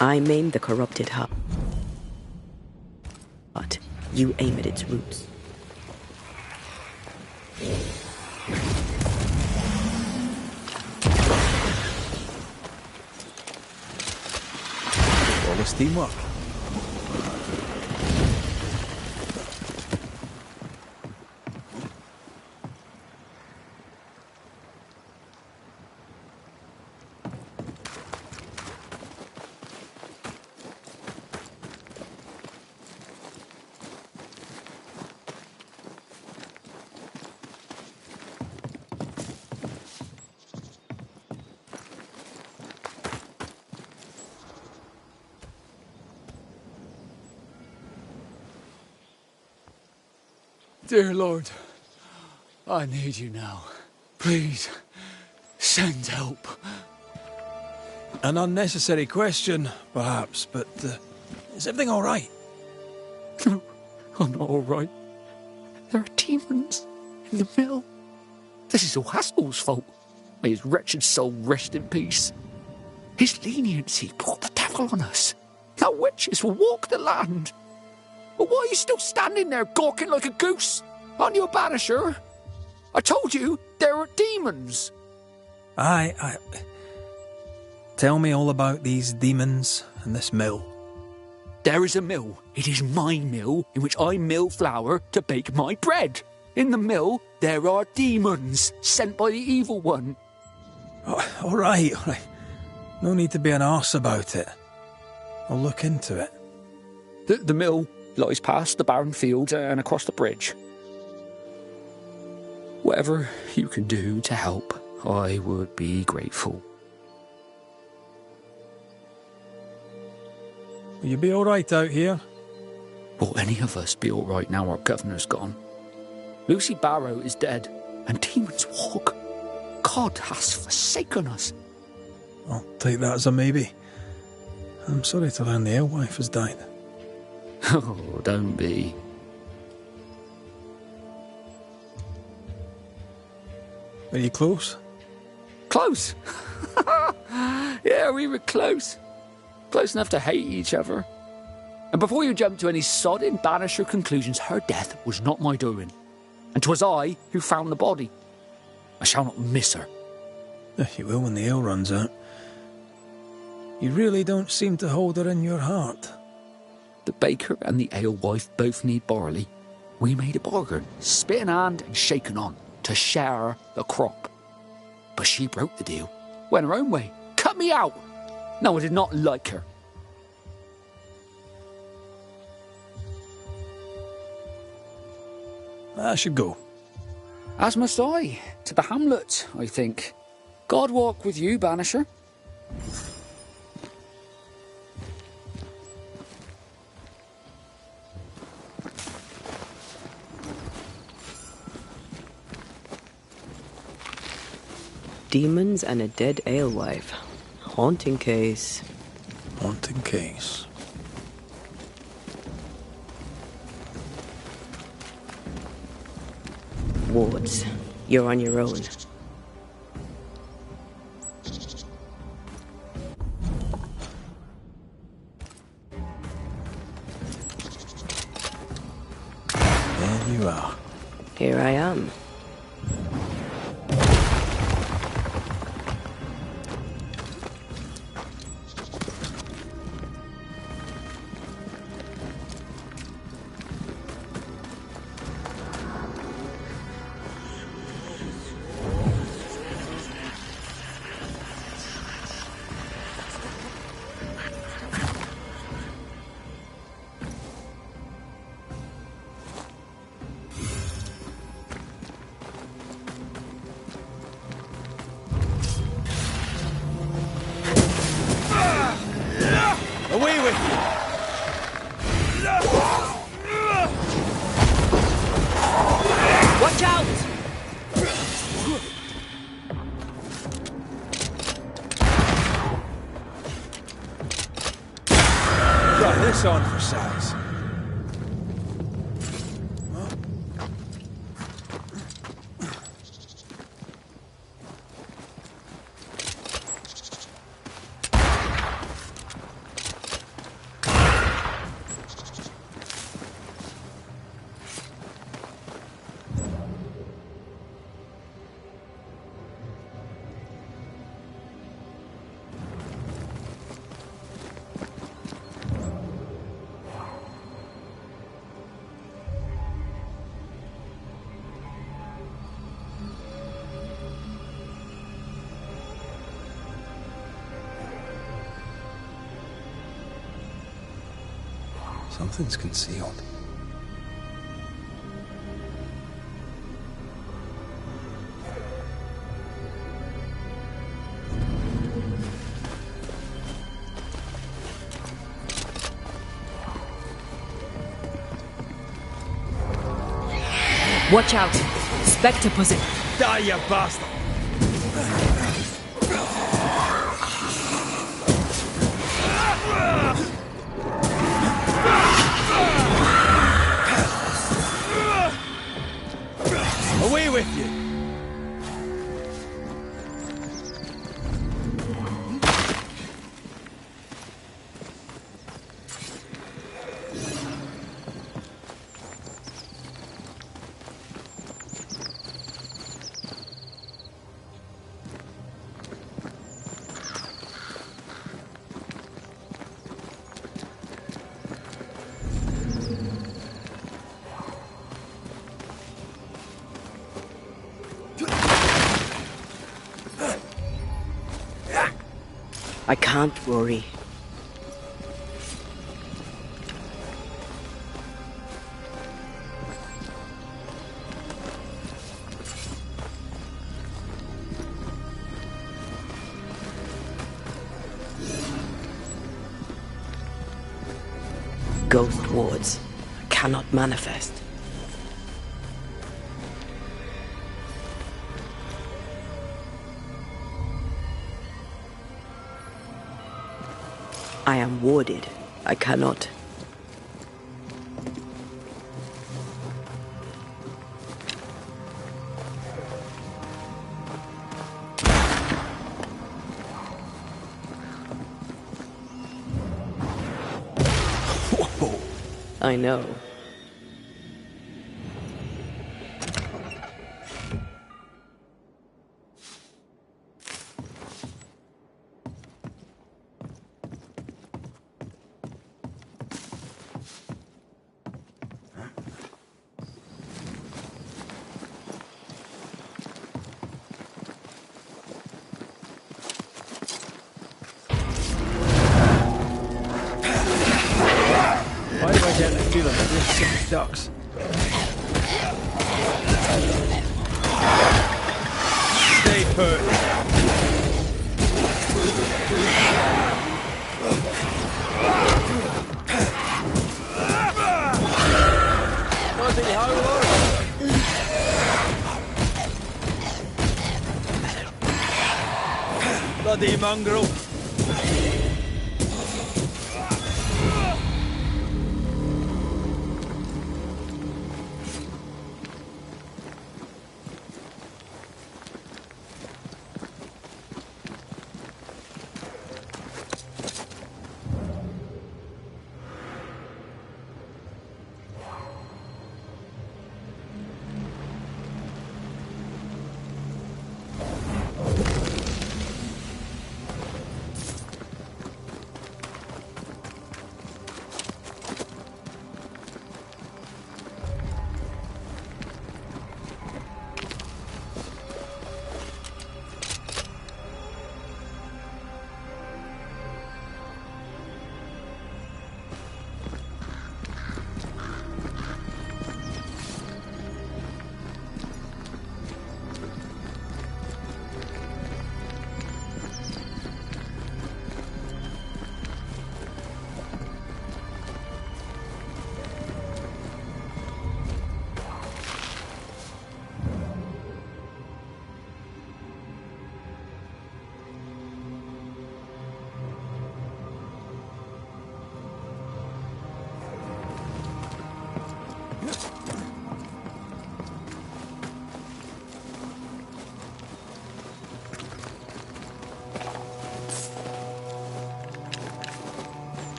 I maim the corrupted heart. You aim at its roots. All this teamwork. Dear Lord, I need you now. Please, send help. An unnecessary question, perhaps, but is everything all right? No, I'm not all right. There are demons in the mill. This is all Haskell's fault. May his wretched soul rest in peace. His leniency brought the devil on us. Now witches will walk the land. But why are you still standing there gawking like a goose? Aren't you a banisher? I told you there are demons. Aye. Tell me all about these demons and this mill. There is a mill. It is my mill, in which I mill flour to bake my bread. In the mill, there are demons sent by the evil one. Oh, all right. No need to be an arse about it. I'll look into it. The mill lies past the barren field and across the bridge. Whatever you can do to help, I would be grateful. Will you be all right out here? Will any of us be all right now our governor's gone? Lucy Barrow is dead, and demons walk. God has forsaken us. I'll take that as a maybe. I'm sorry to learn the alewife has died. Oh, don't be. Are you close? Close? Yeah, we were close. Close enough to hate each other. And before you jump to any sodding Banisher conclusions, her death was not my doing. And 'twas I who found the body. I shall not miss her. You will when the ale runs out. You really don't seem to hold her in your heart. The baker and the alewife both need barley. We made a bargain, spit in hand and shaken on, to share the crop. But she broke the deal, went her own way, cut me out. No, I did not like her. I should go. As must I, to the hamlet, I think. God walk with you, Banisher. Demons and a dead alewife. Haunting case. Haunting case. Wards, you're on your own. There you are. Here I am. Away with you! Watch out! Got this on for size. Something's concealed. Watch out! Spectre pussy! Die, you bastard! Away with you! I can't, Rory. Ghost wards cannot manifest. I am warded. I cannot. Whoa. I know. Why do I get the feeling that we're sick ducks? Stay put. Bloody howler! Bloody mongrel!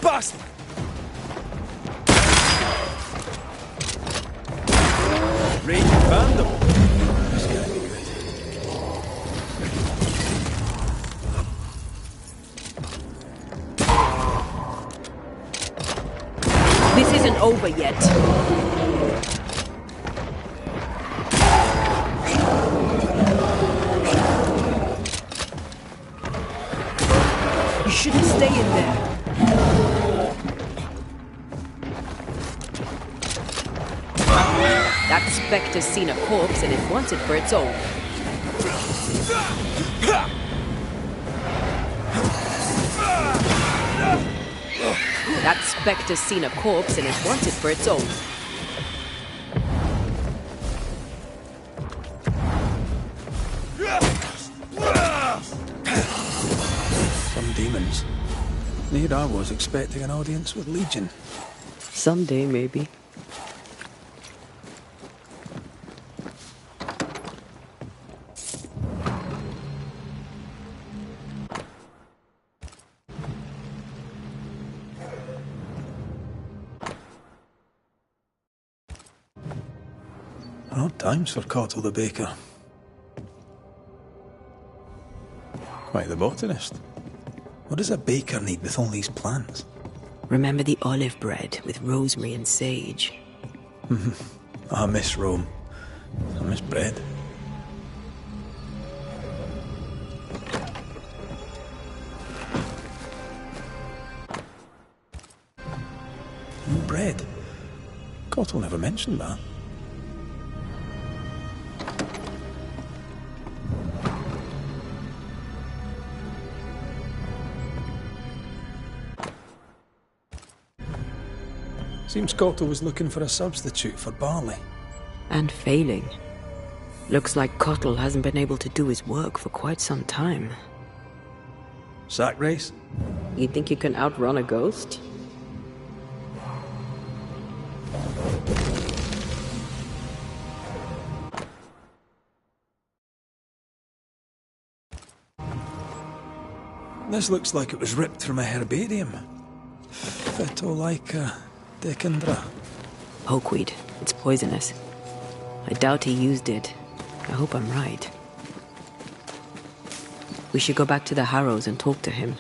Bastard! Raging vandal! That's gotta be good. This isn't over yet. shouldn't stay in there. That spectre's seen a corpse and it wants it for its own. That spectre's seen a corpse and it wants it for its own. Some demons. Here I was expecting an audience with Legion. Someday, maybe. Odd times for Cottle the baker. Quite the botanist. What does a baker need with all these plants? Remember the olive bread with rosemary and sage? I miss Rome. I miss bread. Bread? Cottle never mentioned that. Seems Cottle was looking for a substitute for barley. And failing. Looks like Cottle hasn't been able to do his work for quite some time. Sack race? You think you can outrun a ghost? This looks like it was ripped from a herbarium. Phytolaica decandra. Pokeweed. It's poisonous. I doubt he used it. I hope I'm right. We should go back to the Harrows and talk to him.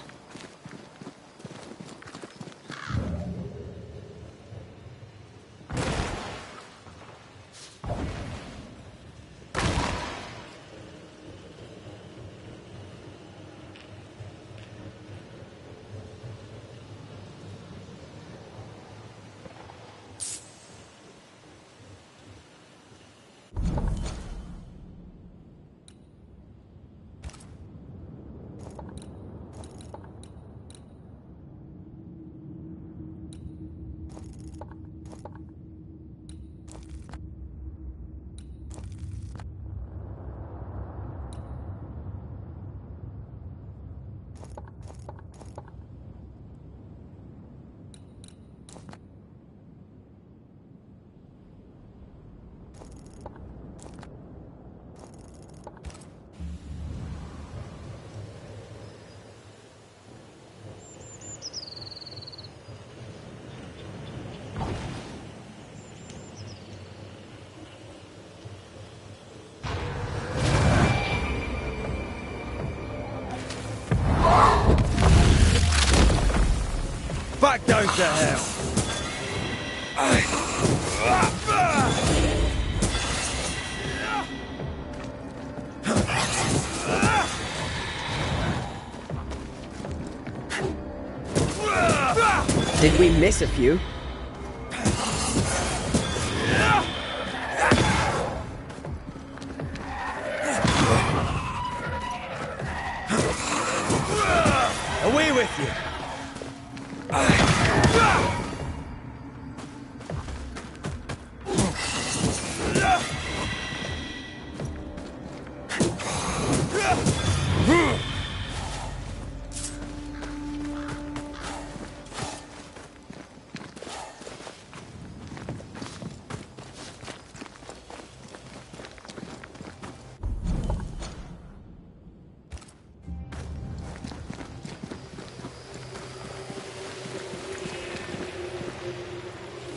Back down to hell! Did we miss a few? Away with you!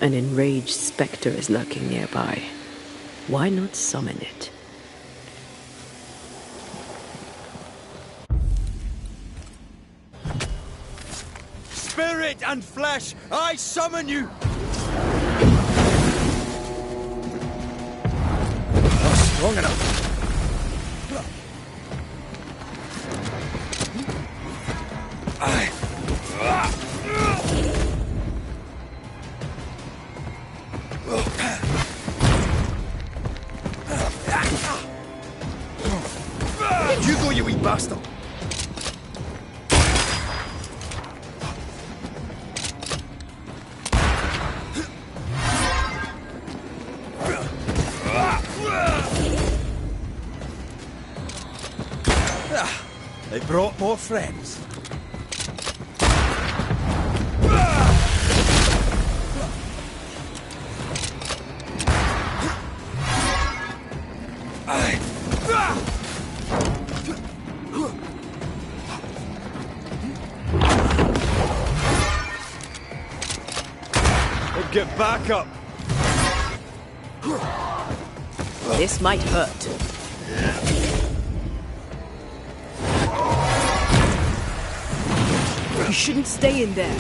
An enraged spectre is lurking nearby. Why not summon it? Spirit and flesh, I summon you! Not strong enough. Aye. You go, you wee bastard! They brought more friends. Get back up! This might hurt. You shouldn't stay in there.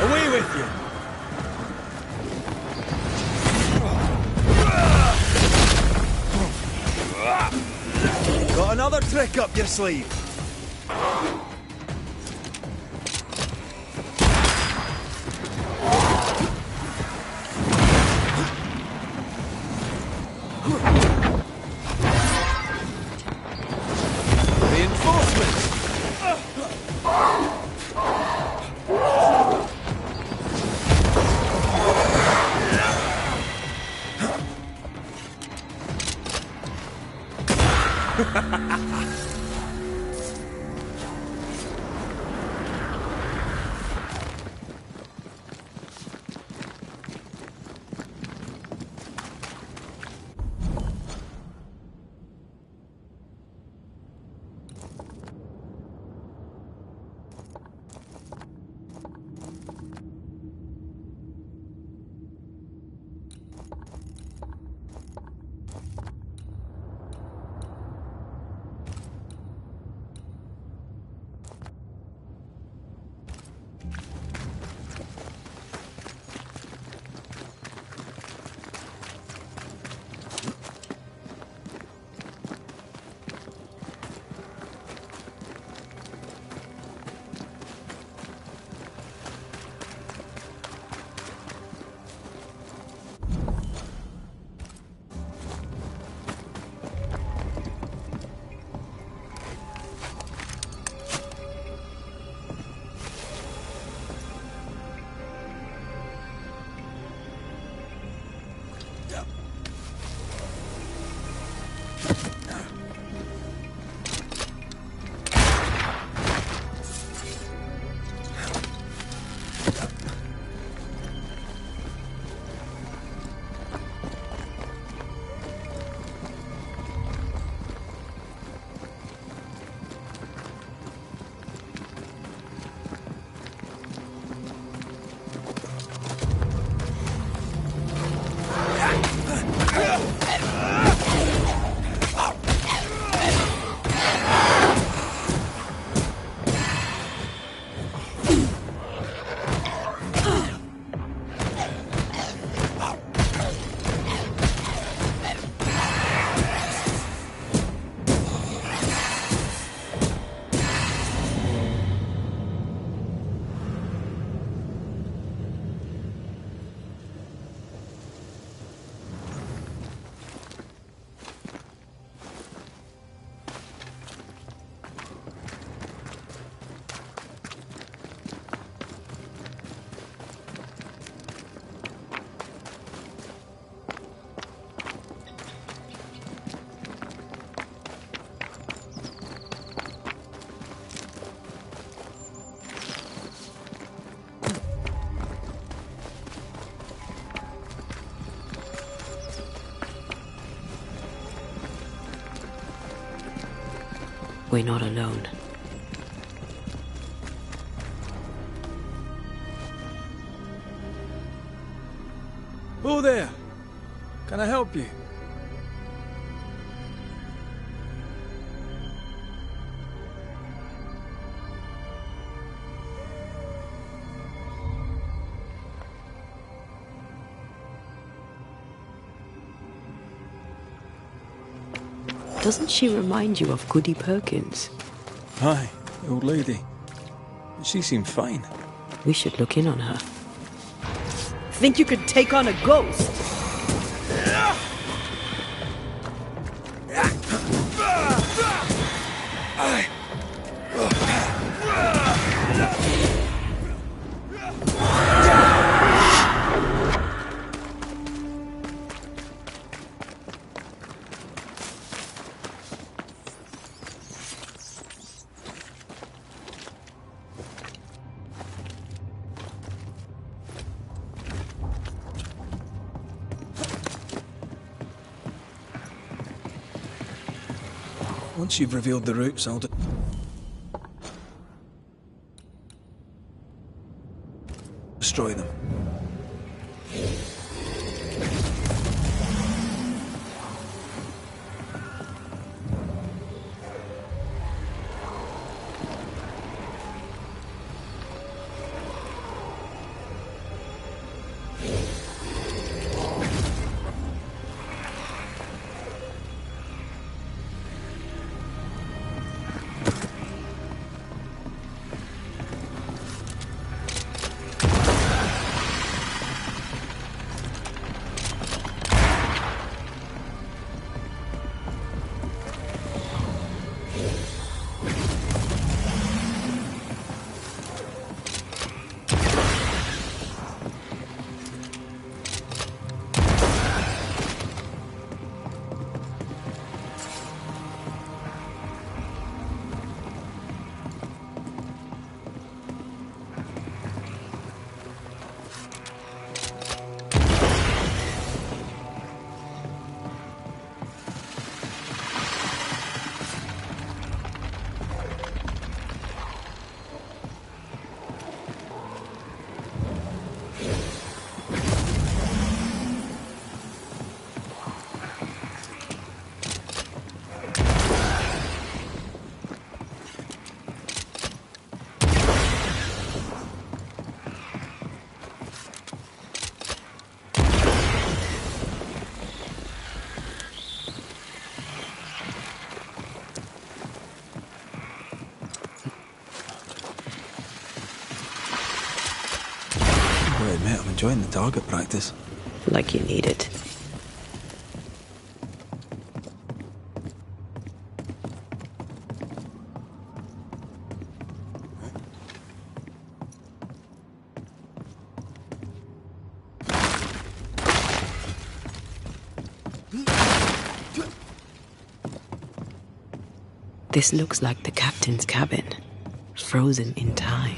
Away with you! Got another trick up your sleeve! Reinforcements! We're not alone. Who there? Can I help you? Doesn't she remind you of Goody Perkins? Aye, the old lady. She seemed fine. We should look in on her. Think you could take on a ghost? Once you've revealed the roots, I'll destroy them. I admit I'm enjoying the target practice. Like you need it. This looks like the captain's cabin, frozen in time.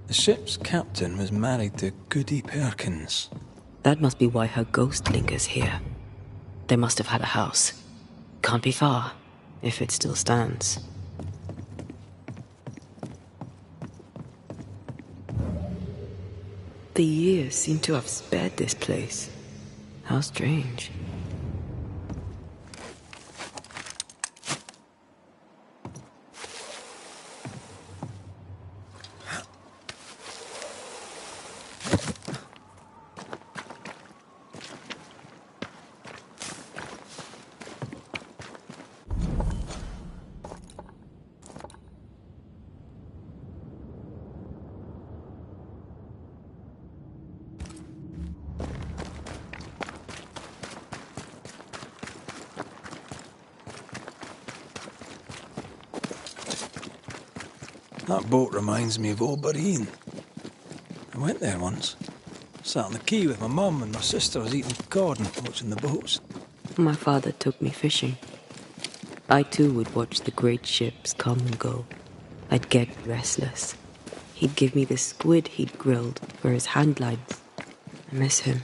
The ship's captain was married to Goody Perkins. That must be why her ghost lingers here. They must have had a house. Can't be far, if it still stands. The years seem to have spared this place. How strange. That boat reminds me of Old Bareen. I went there once. Sat on the quay with my mum and my sister was eating cod and watching the boats. My father took me fishing. I too would watch the great ships come and go. I'd get restless. He'd give me the squid he'd grilled for his hand lines. I miss him.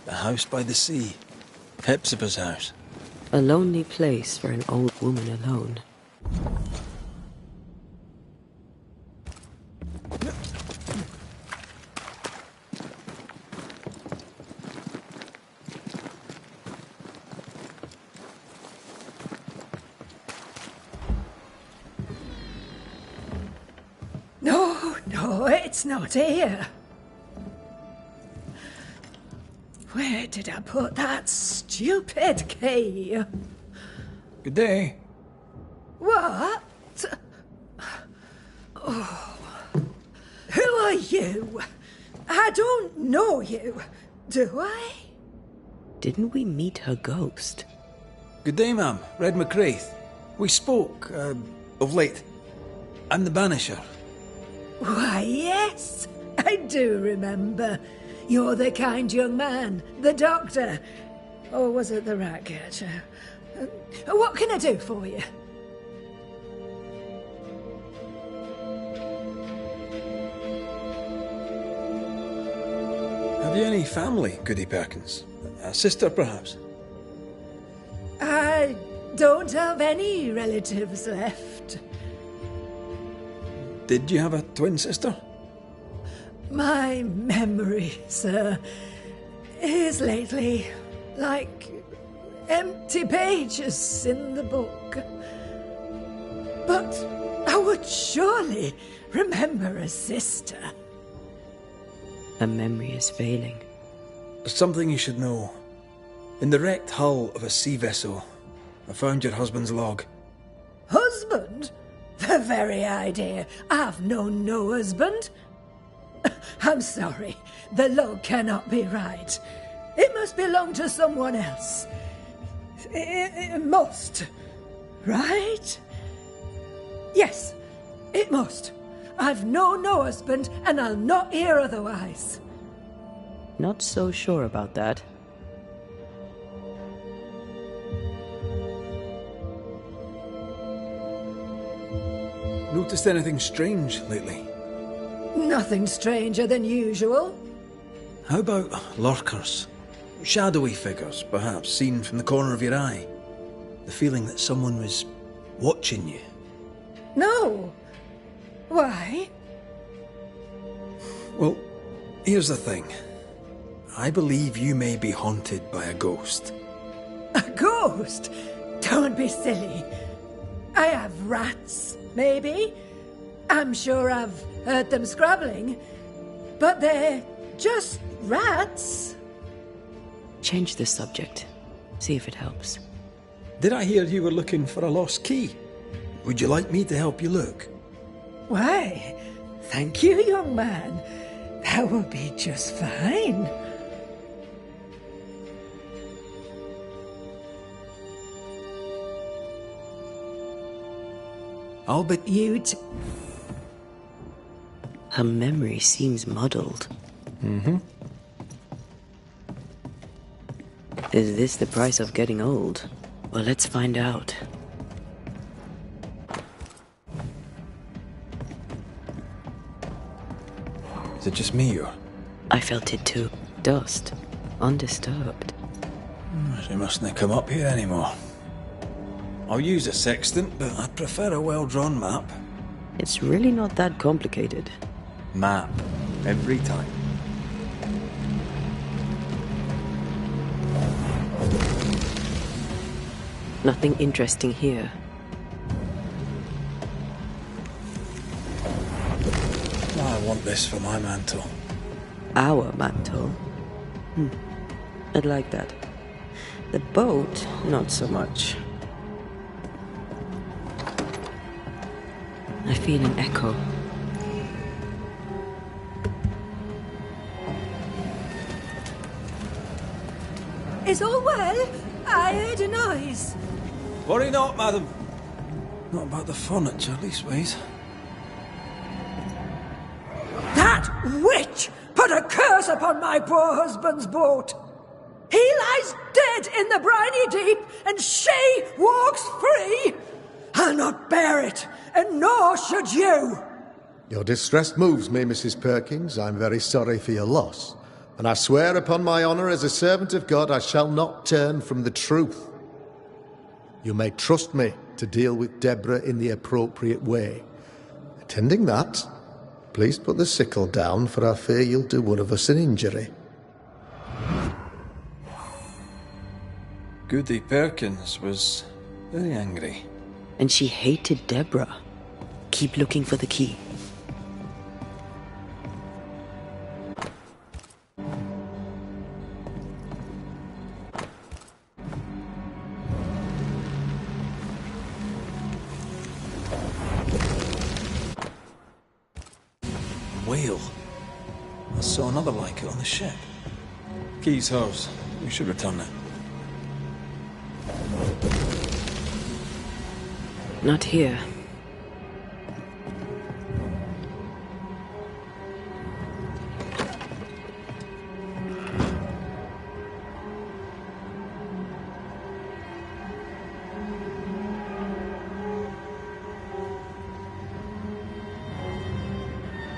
The house by the sea. Hepzibah's house. A lonely place for an old woman alone. No, it's not here. Where did I put that stupid key? Good day. What? Oh. Who are you? I don't know you, do I? Didn't we meet her ghost? Good day, ma'am. Red McCraith. We spoke, of late. I'm the Banisher. Why, yes, I do remember. You're the kind young man, the doctor. Or was it the rat catcher? What can I do for you? Have you any family, Goody Perkins? A sister, perhaps? I don't have any relatives left. Did you have a twin sister? My memory, sir, is lately like empty pages in the book. But I would surely remember a sister. Her memory is failing. Something you should know. In the wrecked hull of a sea vessel, I found your husband's log. Husband? The very idea. I've known no husband. I'm sorry. The log cannot be right. It must belong to someone else. It must. Right? Yes, it must. I've known no husband, and I'll not hear otherwise. Not so sure about that. Noticed anything strange lately? Nothing stranger than usual. How about lurkers? Shadowy figures, perhaps, seen from the corner of your eye. The feeling that someone was watching you. No. Why? Well, here's the thing. I believe you may be haunted by a ghost. A ghost? Don't be silly. I have rats, maybe. I'm sure I've heard them scrabbling. But they're just rats. Change the subject. See if it helps. Did I hear you were looking for a lost key? Would you like me to help you look? Why, thank you, young man. That will be just fine. I'll bet You Her memory seems muddled. Mm-hmm. Is this the price of getting old? Well, let's find out. Is it just me, or? I felt it too. Dust. Undisturbed. She mustn't come up here anymore. I'll use a sextant, but I'd prefer a well-drawn map. It's really not that complicated. Map. Every time. Nothing interesting here. I want this for my mantle. Our mantle? I'd like that. The boat, not so much. I feel an echo. Is all well? I heard a noise. Worry not, madam. Not about the furniture, leastways. That witch put a curse upon my poor husband's boat. He lies dead in the briny deep, and she walks free. I'll not bear it, and nor should you. Your distress moves me, Mrs. Perkins. I'm very sorry for your loss. and I swear upon my honour as a servant of God I shall not turn from the truth. You may trust me to deal with Deborah in the appropriate way. Attending that, please put the sickle down, for I fear you'll do one of us an injury. Goody Perkins was very angry. And she hated Deborah. Keep looking for the key. Whale. I saw another like it on the ship. Key's hers. We should return it. Not here.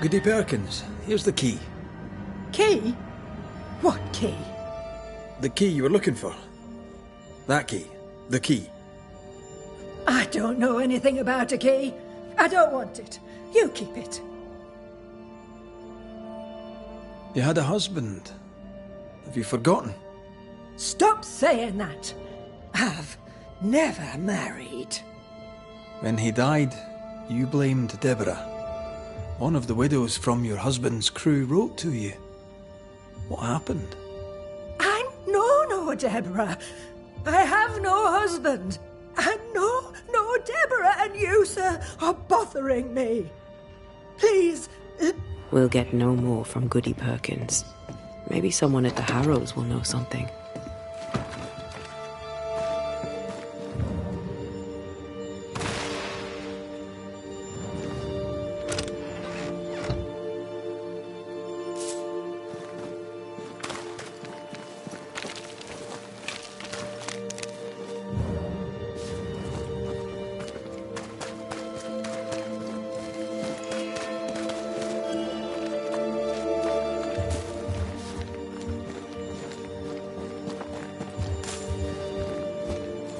Goody Perkins, here's the key. Key? What key? The key you were looking for. That key. The key. I don't know anything about a key. I don't want it. You keep it. You had a husband. Have you forgotten? Stop saying that. I've never married. When he died, you blamed Deborah. One of the widows from your husband's crew wrote to you. What happened? I know no Deborah. I have no husband. I know no Deborah, and you, sir, are bothering me. Please. We'll get no more from Goody Perkins. Maybe someone at the Harrows will know something.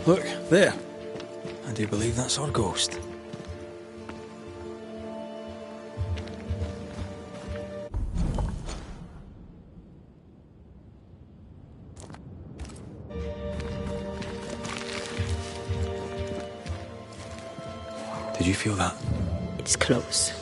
Look, there. I do believe that's our ghost. Did you feel that? It's close.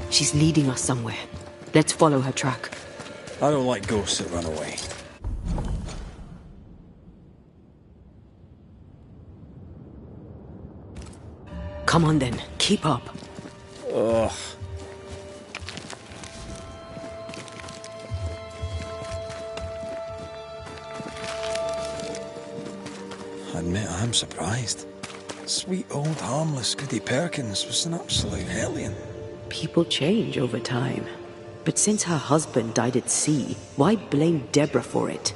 She's leading us somewhere. Let's follow her track. I don't like ghosts that run away. Come on then, keep up. Ugh. I admit I am surprised. Sweet old harmless Goody Perkins was an absolute hellion. People change over time. But since her husband died at sea, why blame Deborah for it?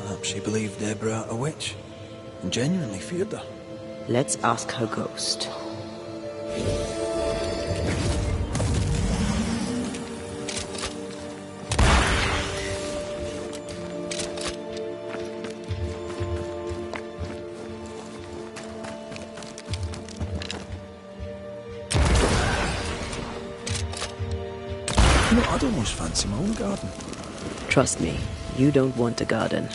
Perhaps she believed Deborah a witch and genuinely feared her. Let's ask her ghost. You know, I'd almost fancy my own garden. Trust me, you don't want a garden.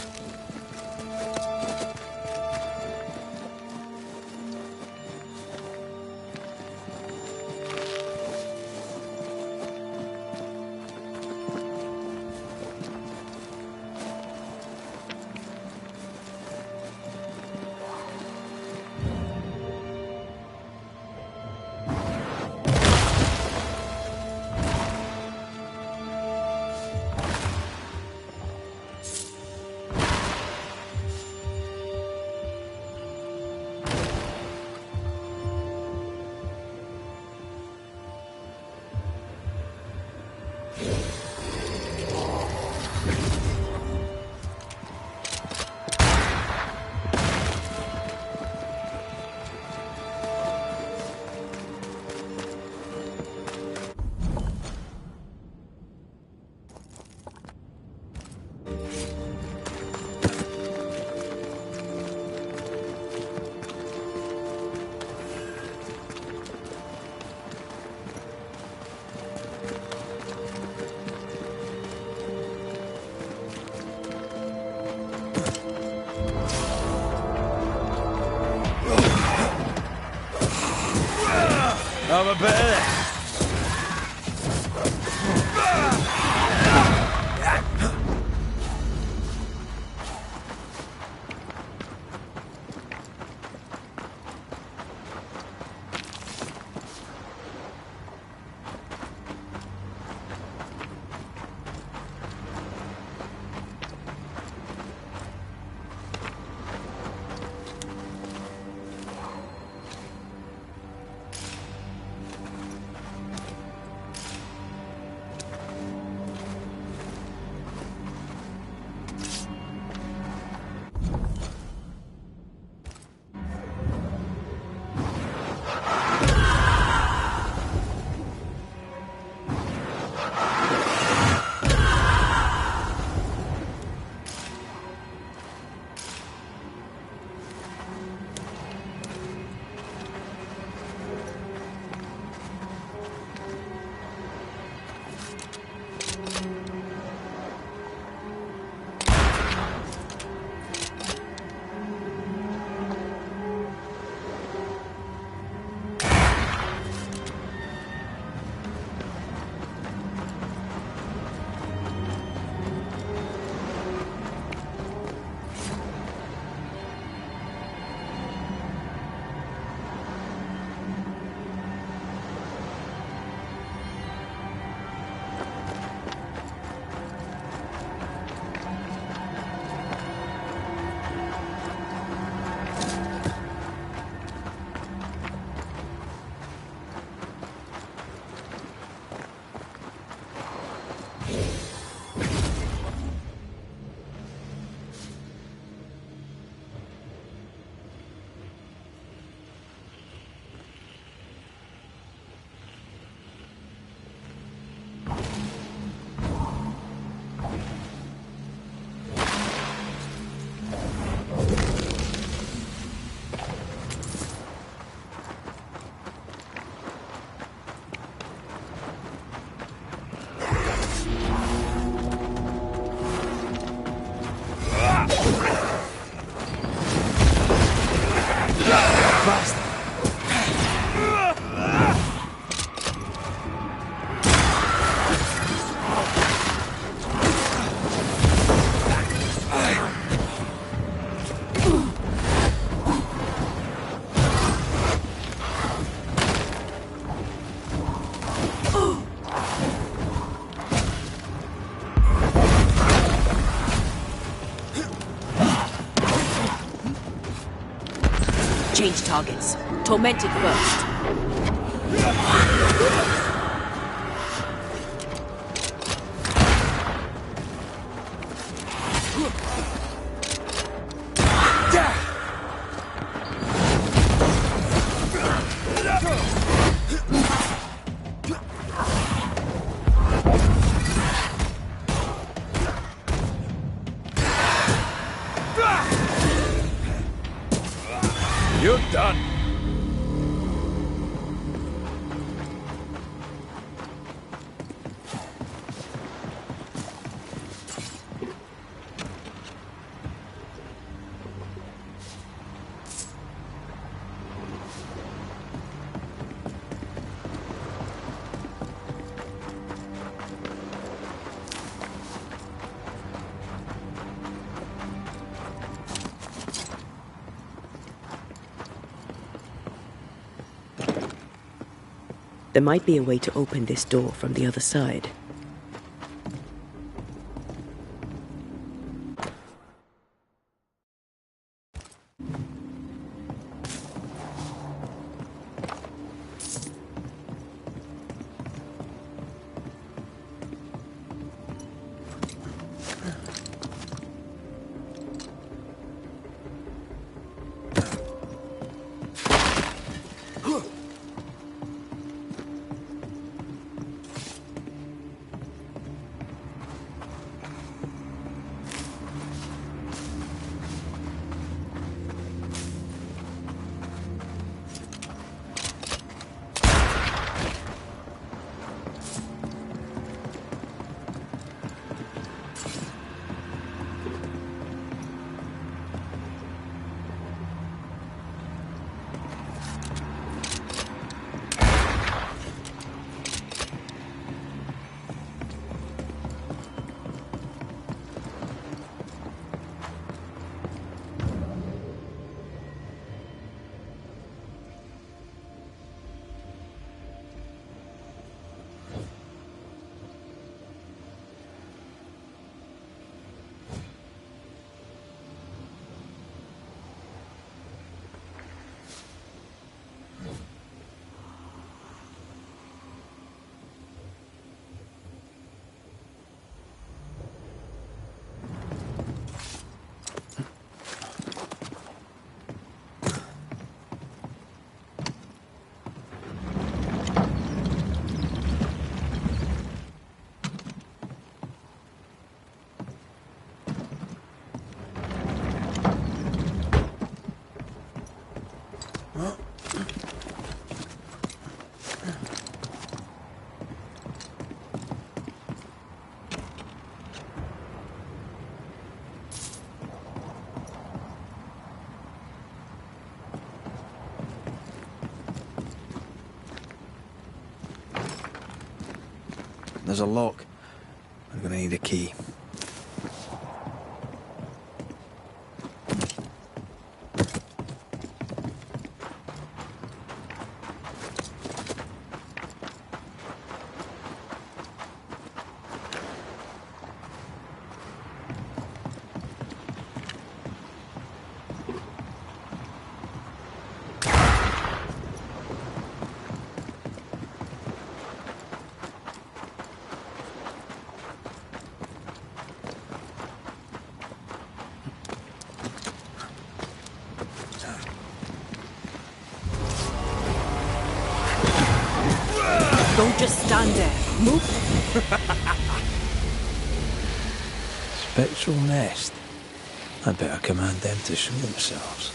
have a bit of this. Change targets. Tormented first. You're done. There might be a way to open this door from the other side. There's a lock. I'm gonna need a key. Don't just stand there. Move. Spectral nest. I'd better command them to show themselves.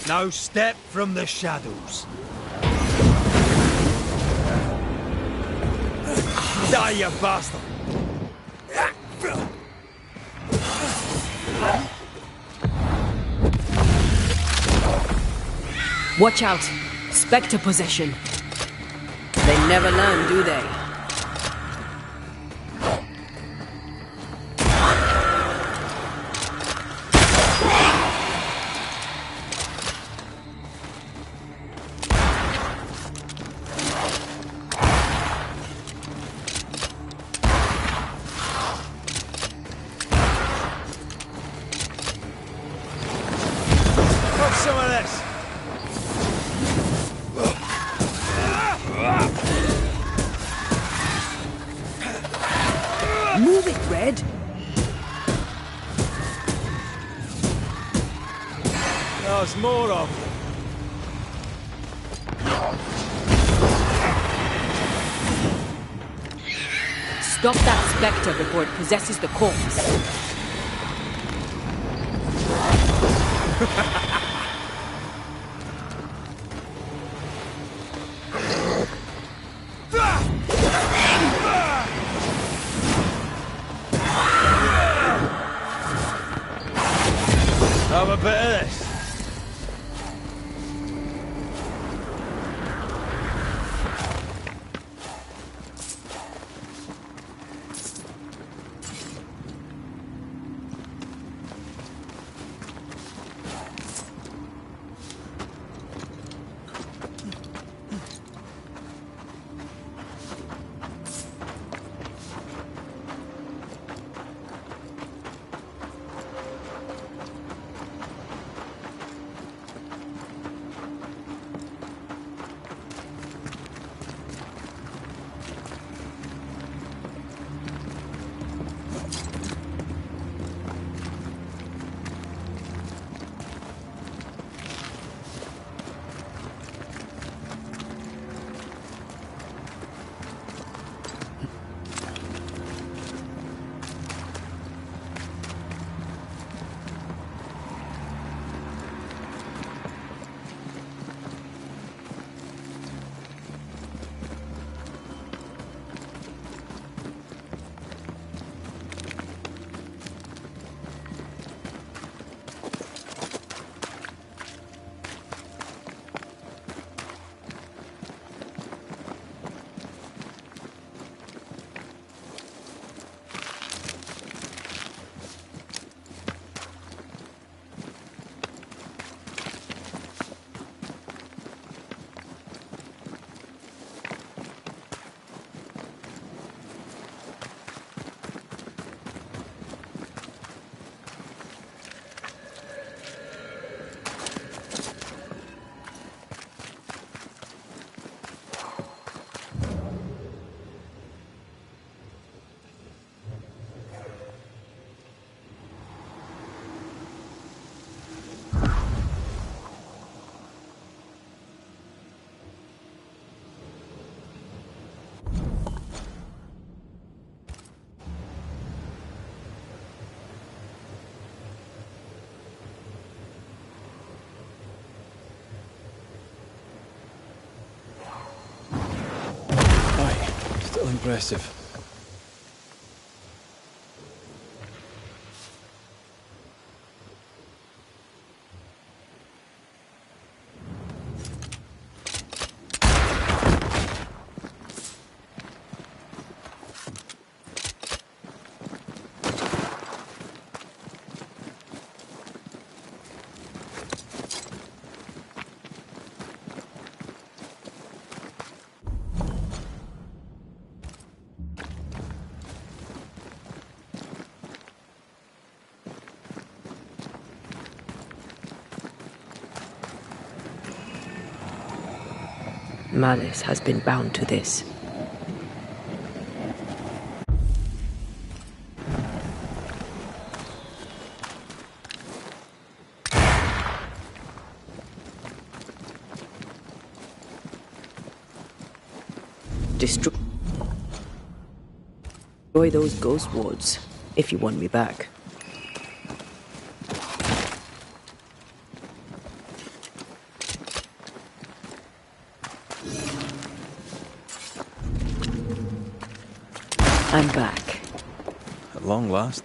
Now step from the shadows. Die, you bastard! Watch out. Spectre possession. They never learn, do they? Have some of this! Move it, Red. There's more of them. Stop that spectre before it possesses the corpse. Have a bit of this. Still impressive. malice has been bound to this. Destroy those ghost wards, if you want me back. I'm back. At long last.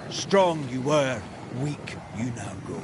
Strong you were, weak you now go.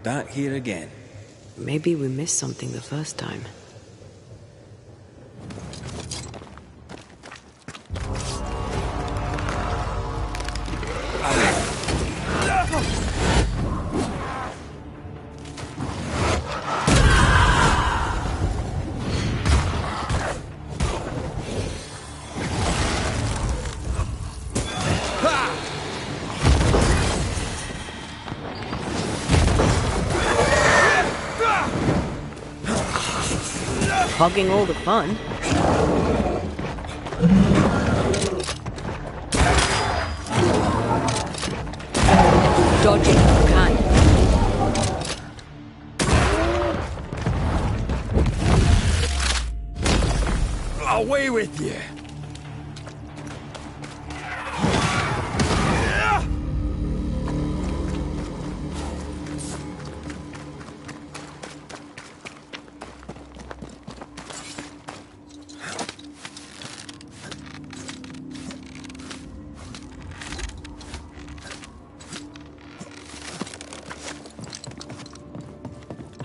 back here again. Maybe we missed something the first time. Hogging all the fun. Dodging if you can. Away with you!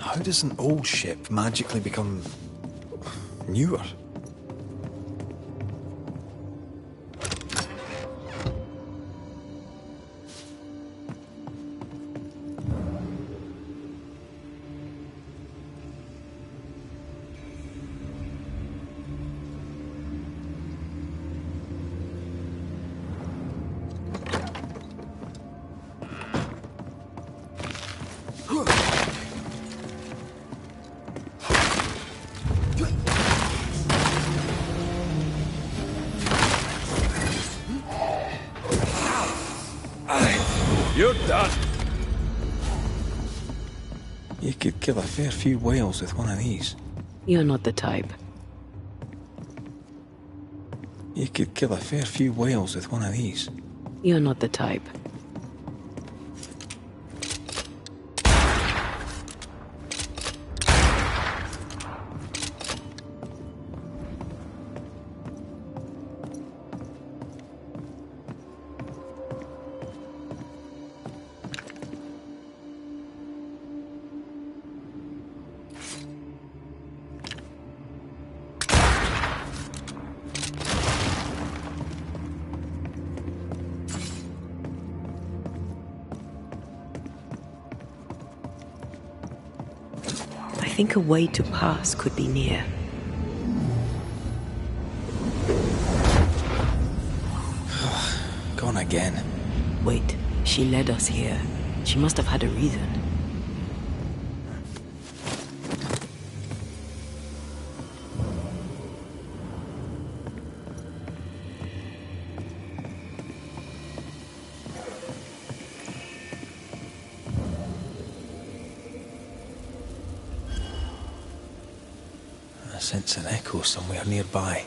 How does an old ship magically become newer? You're done. You could kill a fair few whales with one of these. You're not the type. You could kill a fair few whales with one of these. You're not the type. I think a way to pass could be near. Gone again. Wait, she led us here. She must have had a reason. I sense an echo somewhere nearby.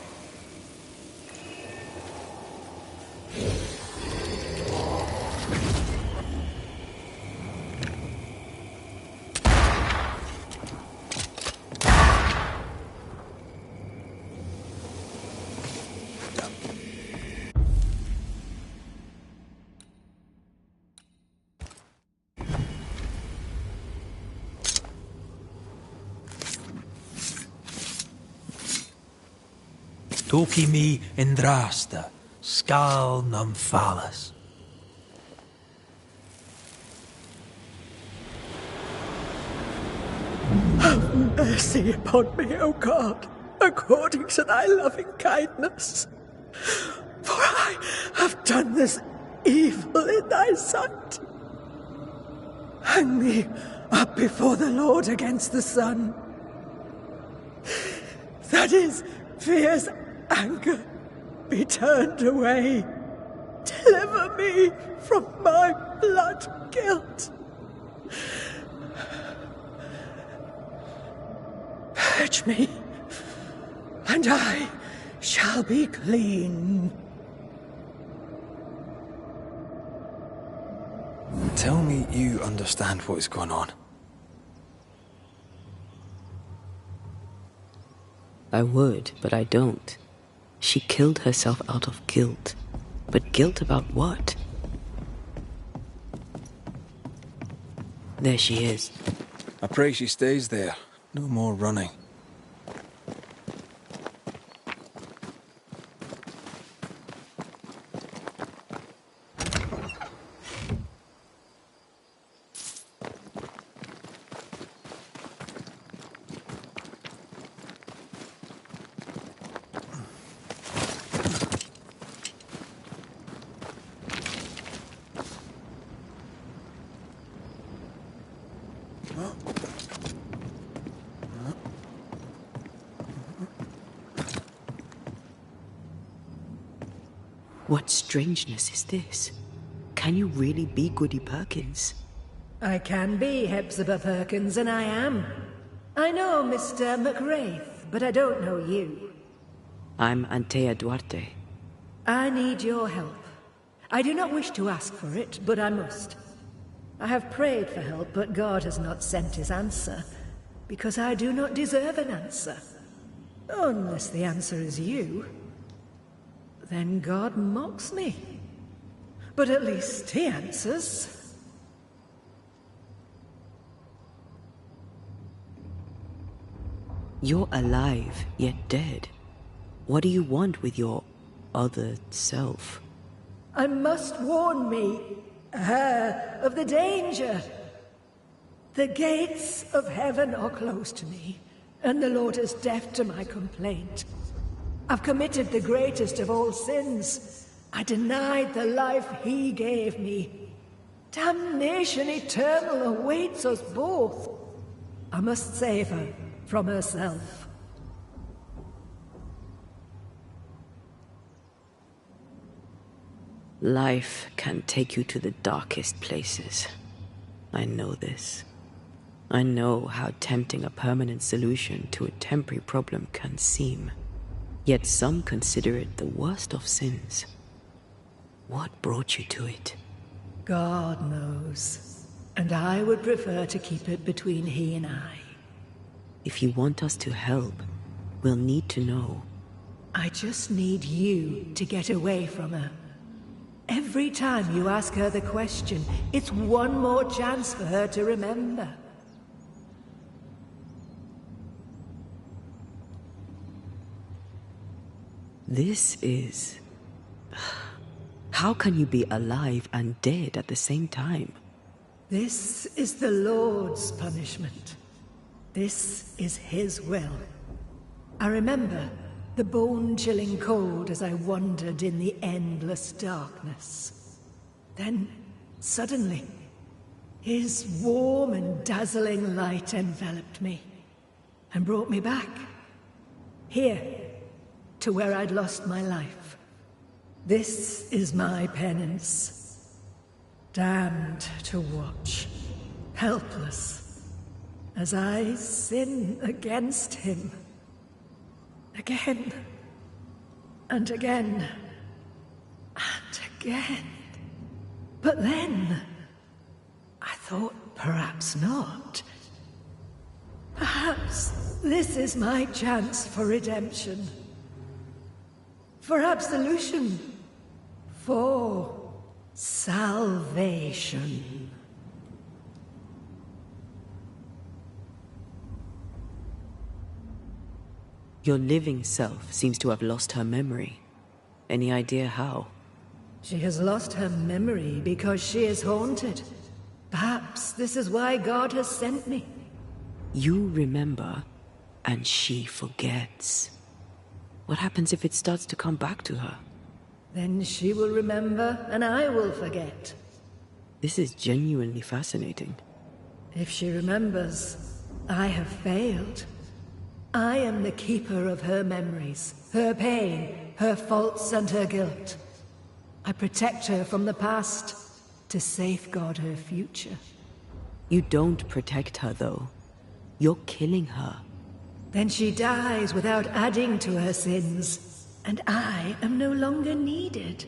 Toki mi indrasta, skal num falas. Have mercy upon me, O God, according to thy loving kindness. For I have done this evil in thy sight. Hang me up before the Lord against the sun. That is, fierce anger be turned away. Deliver me from my blood guilt. Purge me, and I shall be clean. Tell me you understand what is going on. I would, but I don't. She killed herself out of guilt. But guilt about what? There she is. I pray she stays there. No more running. What strangeness is this? Can you really be Goody Perkins? I can be Hepzibah Perkins, and I am. I know Mr. McWraith, but I don't know you. I'm Antea Duarte. I need your help. I do not wish to ask for it, but I must. I have prayed for help, but God has not sent his answer, because I do not deserve an answer. Unless the answer is you. Then God mocks me. But at least he answers. You're alive, yet dead. What do you want with your other self? I must warn me, her, of the danger. The gates of heaven are closed to me, and the Lord is deaf to my complaint. I've committed the greatest of all sins. I denied the life he gave me. Damnation eternal awaits us both. I must save her from herself. Life can take you to the darkest places. I know this. I know how tempting a permanent solution to a temporary problem can seem. Yet some consider it the worst of sins. What brought you to it? God knows. And I would prefer to keep it between he and I. If you want us to help, we'll need to know. I just need you to get away from her. Every time you ask her the question, it's one more chance for her to remember. This is... How can you be alive and dead at the same time? This is the Lord's punishment. This is his will. I remember the bone-chilling cold as I wandered in the endless darkness. Then, suddenly, his warm and dazzling light enveloped me and brought me back. Here, to where I'd lost my life. This is my penance. Damned to watch, helpless, as I sin against him. Again, and again, and again. But then, I thought perhaps not. Perhaps this is my chance for redemption. For absolution. For salvation. Your living self seems to have lost her memory. Any idea how? She has lost her memory because she is haunted. Perhaps this is why God has sent me. You remember, and she forgets. What happens if it starts to come back to her? Then she will remember, and I will forget. This is genuinely fascinating. If she remembers, I have failed. I am the keeper of her memories, her pain, her faults and her guilt. I protect her from the past to safeguard her future. You don't protect her, though. You're killing her. Then she dies without adding to her sins, and I am no longer needed.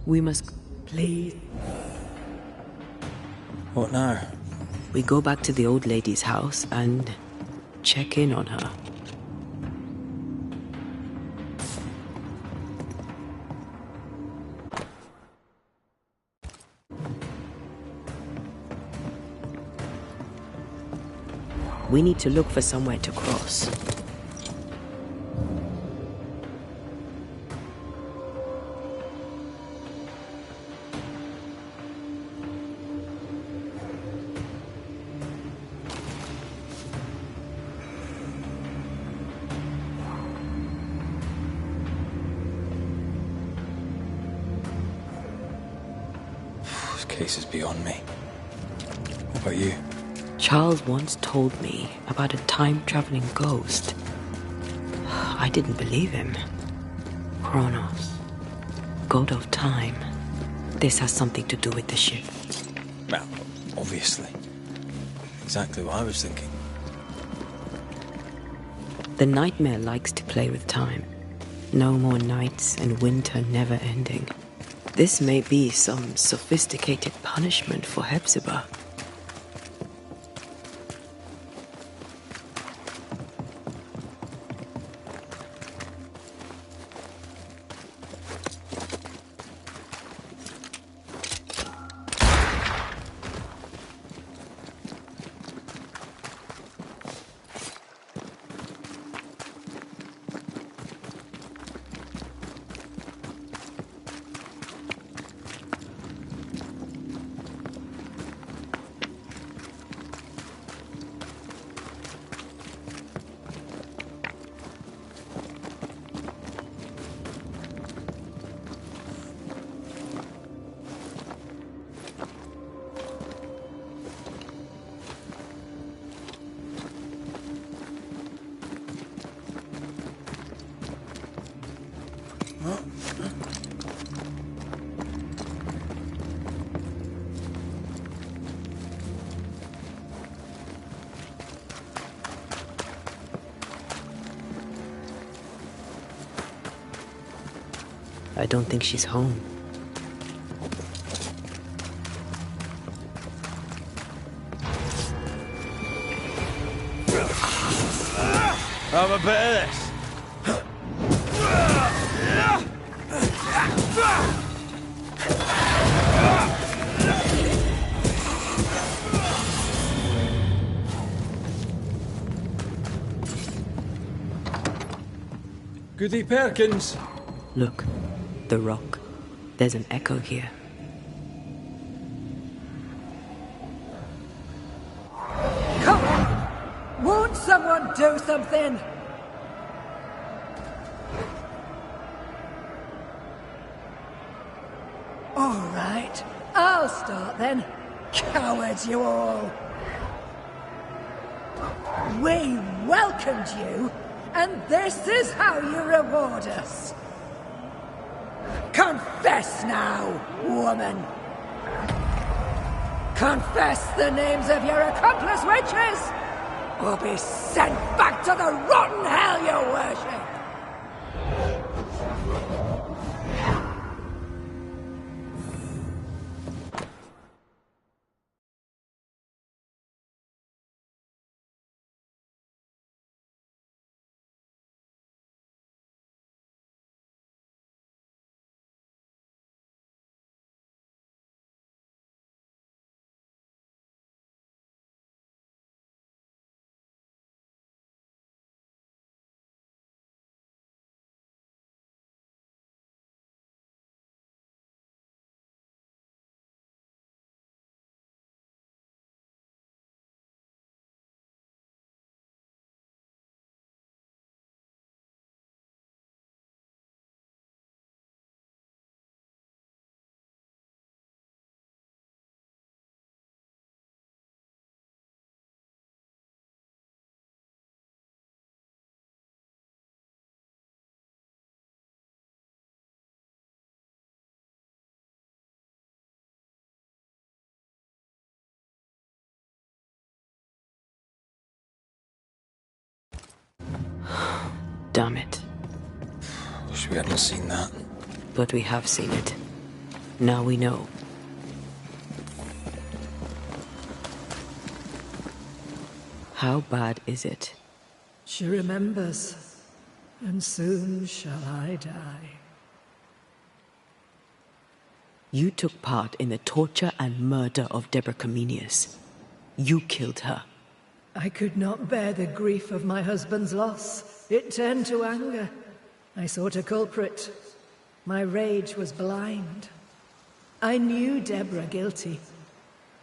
We must... Please. What now? We go back to the old lady's house and check in on her. We need to look for somewhere to cross. This case is beyond me. What about you? Charles once told me about a time-traveling ghost. I didn't believe him. Kronos, god of time. This has something to do with the ship. Well, obviously. Exactly what I was thinking. The nightmare likes to play with time. No more nights and winter never ending. This may be some sophisticated punishment for Hepzibah. I don't think she's home. Have a bit of this. Goody Perkins. Look, the rock. There's an echo here. Come on! Won't someone do something? All right, I'll start then. Cowards you all! We welcomed you, and this is how you reward us. Confess now, woman. Confess the names of your accomplice witches, or be sent back to the rotten hell you worship. Damn it. Wish we hadn't seen that. But we have seen it. Now we know. How bad is it? She remembers, and soon shall I die. You took part in the torture and murder of Deborah Comenius. You killed her. I could not bear the grief of my husband's loss. It turned to anger. I sought a culprit. My rage was blind. I knew Deborah guilty,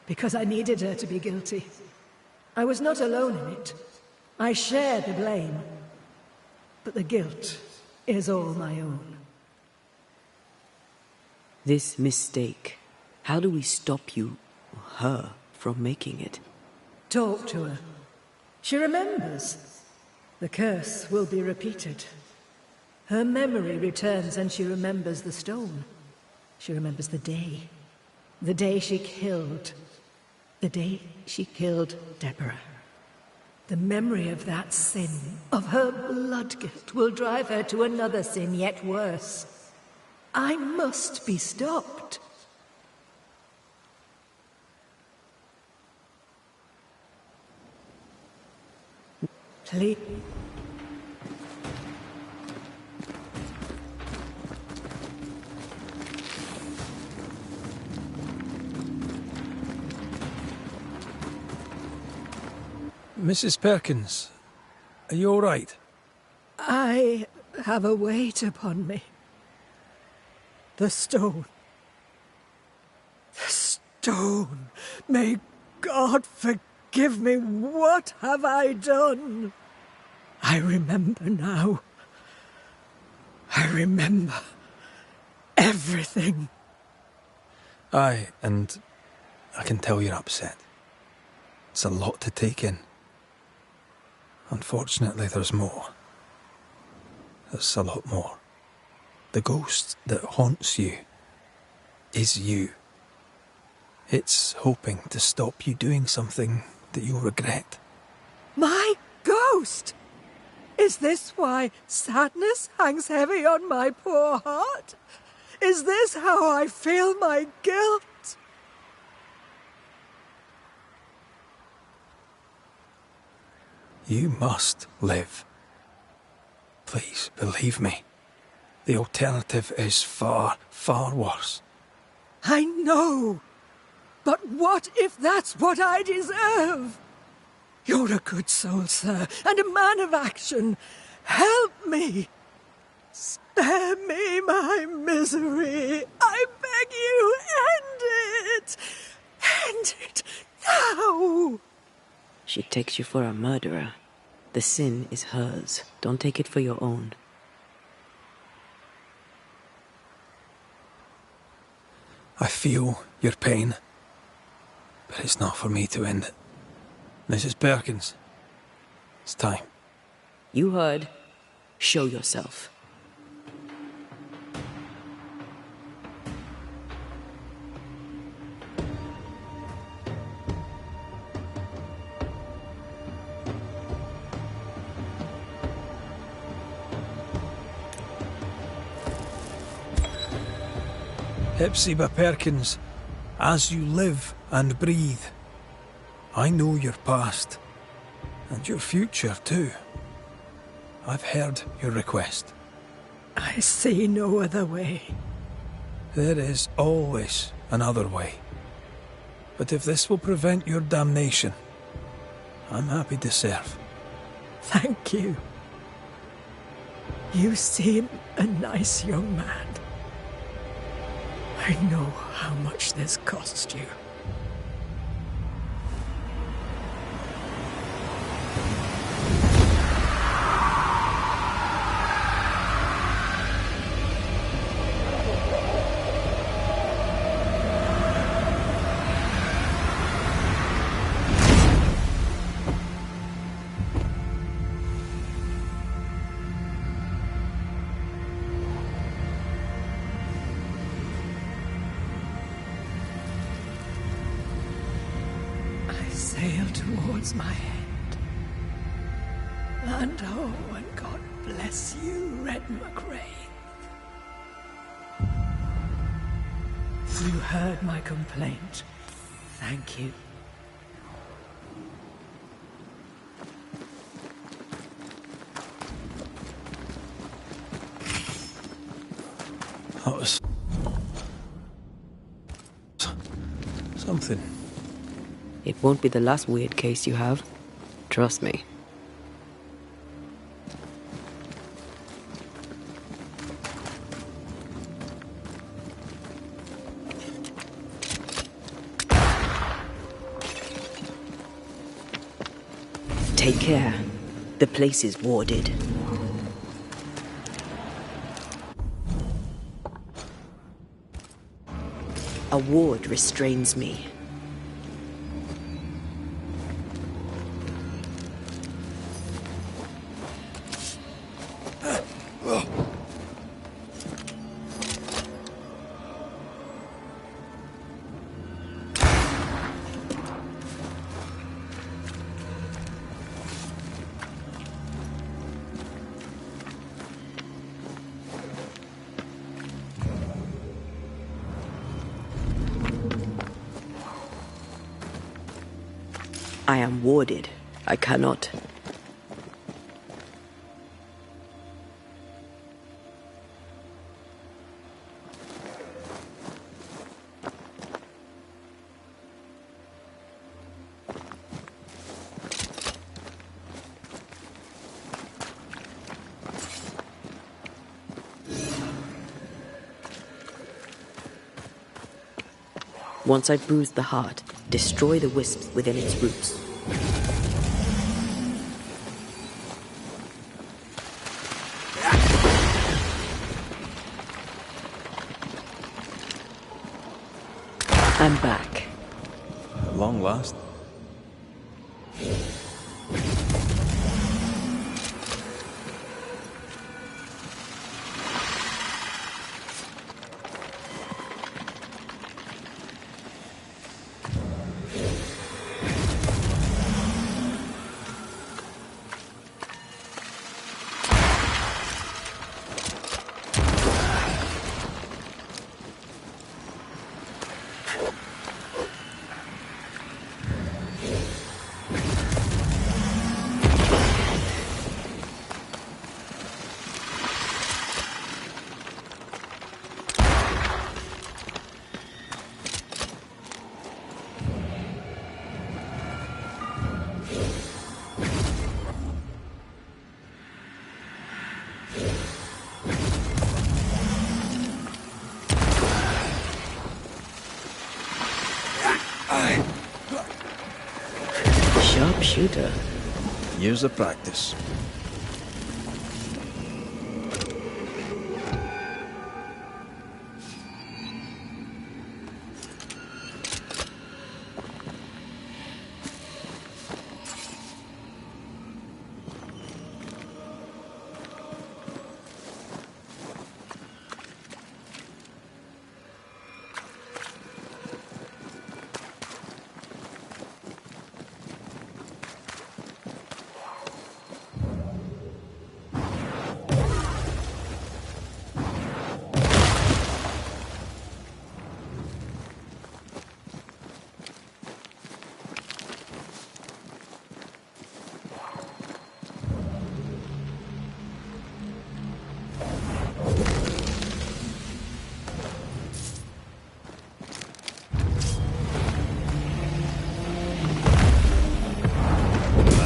because I needed her to be guilty. I was not alone in it. I share the blame. But the guilt is all my own. This mistake, how do we stop you, her, from making it? Talk to her. She remembers. The curse will be repeated. Her memory returns and she remembers the stone. She remembers the day. The day she killed. The day she killed Deborah. The memory of that sin, of her blood guilt, will drive her to another sin yet worse. I must be stopped. Please. Mrs. Perkins, are you all right? I have a weight upon me. The stone. The stone. May God forgive me. What have I done? I remember now. I remember everything. Aye, and I can tell you're upset. It's a lot to take in. Unfortunately, there's more. There's a lot more. The ghost that haunts you is you. It's hoping to stop you doing something that you'll regret. My ghost! Is this why sadness hangs heavy on my poor heart? Is this how I feel my guilt? You must live. Please, believe me. The alternative is far, far worse. I know. But what if that's what I deserve? You're a good soul, sir, and a man of action. Help me. Spare me my misery. I beg you, end it. End it now. She takes you for a murderer. The sin is hers. Don't take it for your own. I feel your pain, but it's not for me to end it. Mrs. Perkins, it's time. You heard. Show yourself. Hepzibah Perkins, as you live and breathe, I know your past, and your future too. I've heard your request. I see no other way. There is always another way. But if this will prevent your damnation, I'm happy to serve. Thank you. You seem a nice young man. I know how much this cost you. Sail towards my end. Land ho, and God bless you, Red McRae. You heard my complaint. Thank you. That was something. It won't be the last weird case you have. Trust me. Take care. The place is warded. A ward restrains me. I am warded. I cannot. Once I bruise the heart, destroy the wisps within its roots. I'm back. At long last. Sharpshooter. Years of practice.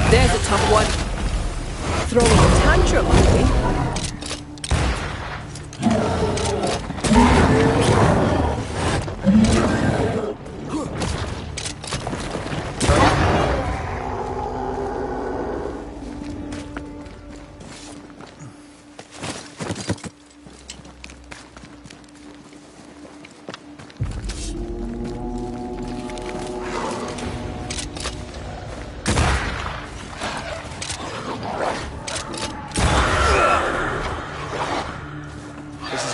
There's a tough one. Throwing a tantrum, I think.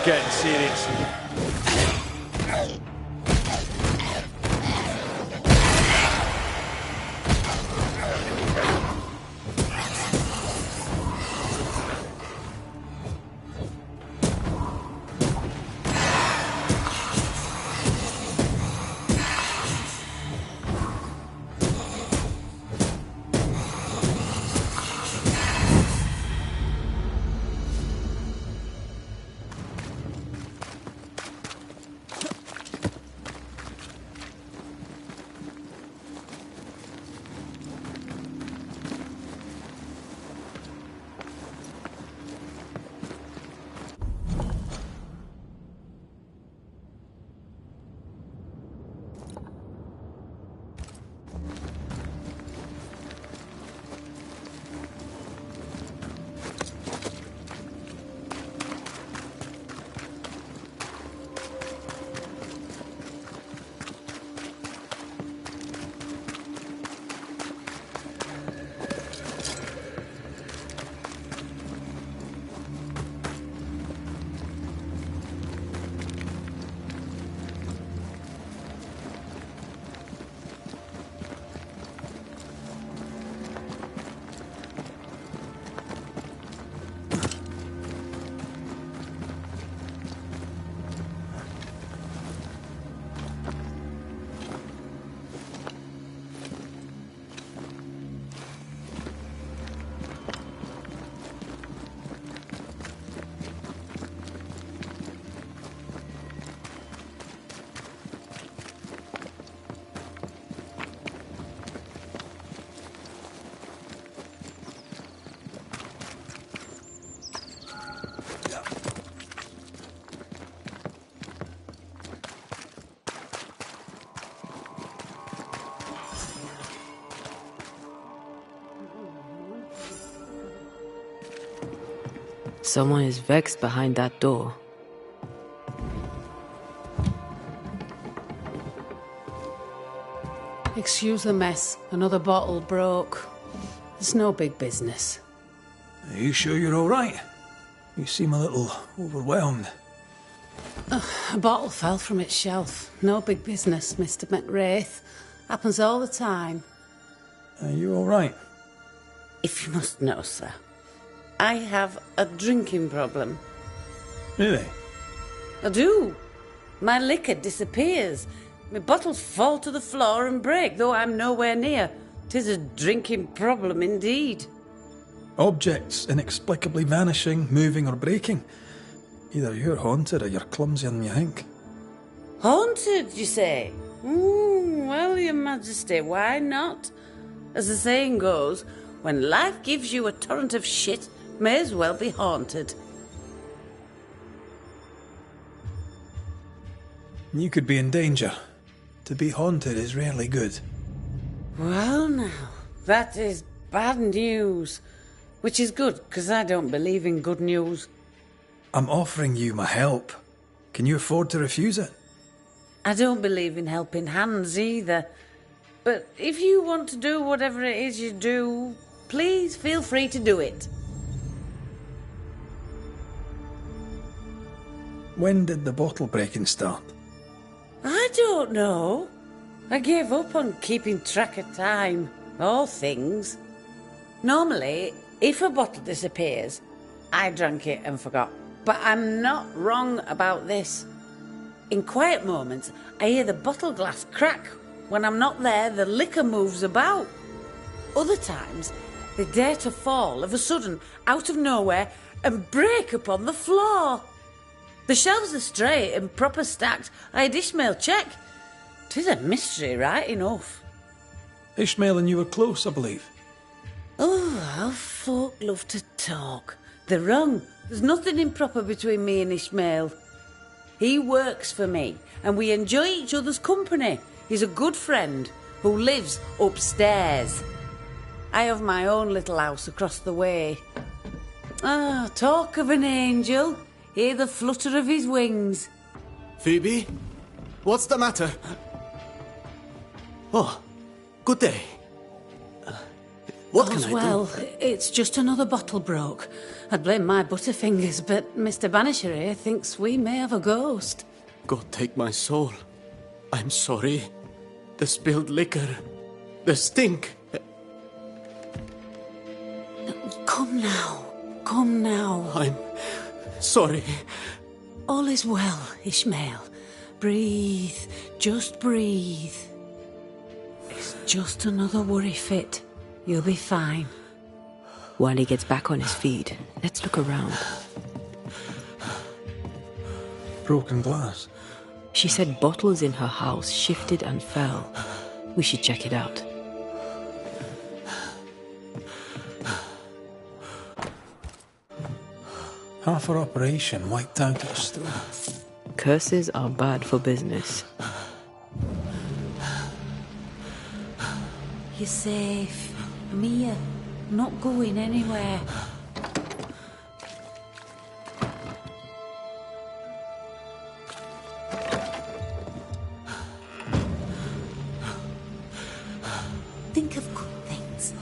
Getting serious. Someone is vexed behind that door. Excuse the mess. Another bottle broke. It's no big business. Are you sure you're all right? You seem a little overwhelmed. A bottle fell from its shelf. No big business, Mr. McWraith. Happens all the time. Are you all right? If you must know, sir, I have a drinking problem. Really? I do. My liquor disappears. My bottles fall to the floor and break, though I'm nowhere near. 'Tis a drinking problem indeed. Objects inexplicably vanishing, moving or breaking. Either you're haunted or you're clumsier than you think. Haunted, you say? Well, Your Majesty, why not? As the saying goes, when life gives you a torrent of shit, may as well be haunted. You could be in danger. To be haunted is rarely good. Well, now, that is bad news. Which is good, because I don't believe in good news. I'm offering you my help. Can you afford to refuse it? I don't believe in helping hands either. But if you want to do whatever it is you do, please feel free to do it. When did the bottle breaking start? I don't know. I gave up on keeping track of time, or things. Normally, if a bottle disappears, I drank it and forgot. But I'm not wrong about this. In quiet moments, I hear the bottle glass crack. When I'm not there, the liquor moves about. Other times, they dare to fall of a sudden, out of nowhere, and break upon the floor. The shelves are straight and proper stacked. I had Ishmael check. 'Tis a mystery, right enough. Ishmael and you were close, I believe. Oh, how folk love to talk. They're wrong. There's nothing improper between me and Ishmael. He works for me, and we enjoy each other's company. He's a good friend who lives upstairs. I have my own little house across the way. Ah, talk of an angel. Hear the flutter of his wings. Phoebe? What's the matter? Oh, good day. What can I do? Well, it's just another bottle broke. I'd blame my butterfingers, but Mr. Banisher here thinks we may have a ghost. God take my soul. I'm sorry. The spilled liquor. The stink. Come now. Come now. I'm sorry. All is well, Ishmael. Breathe. Just breathe. It's just another worry fit. You'll be fine. While he gets back on his feet, let's look around. Broken glass. She said bottles in her house shifted and fell. We should check it out. Half our operation wiped out at a stroke. Curses are bad for business. You're safe. Mia, not going anywhere. Think of good things.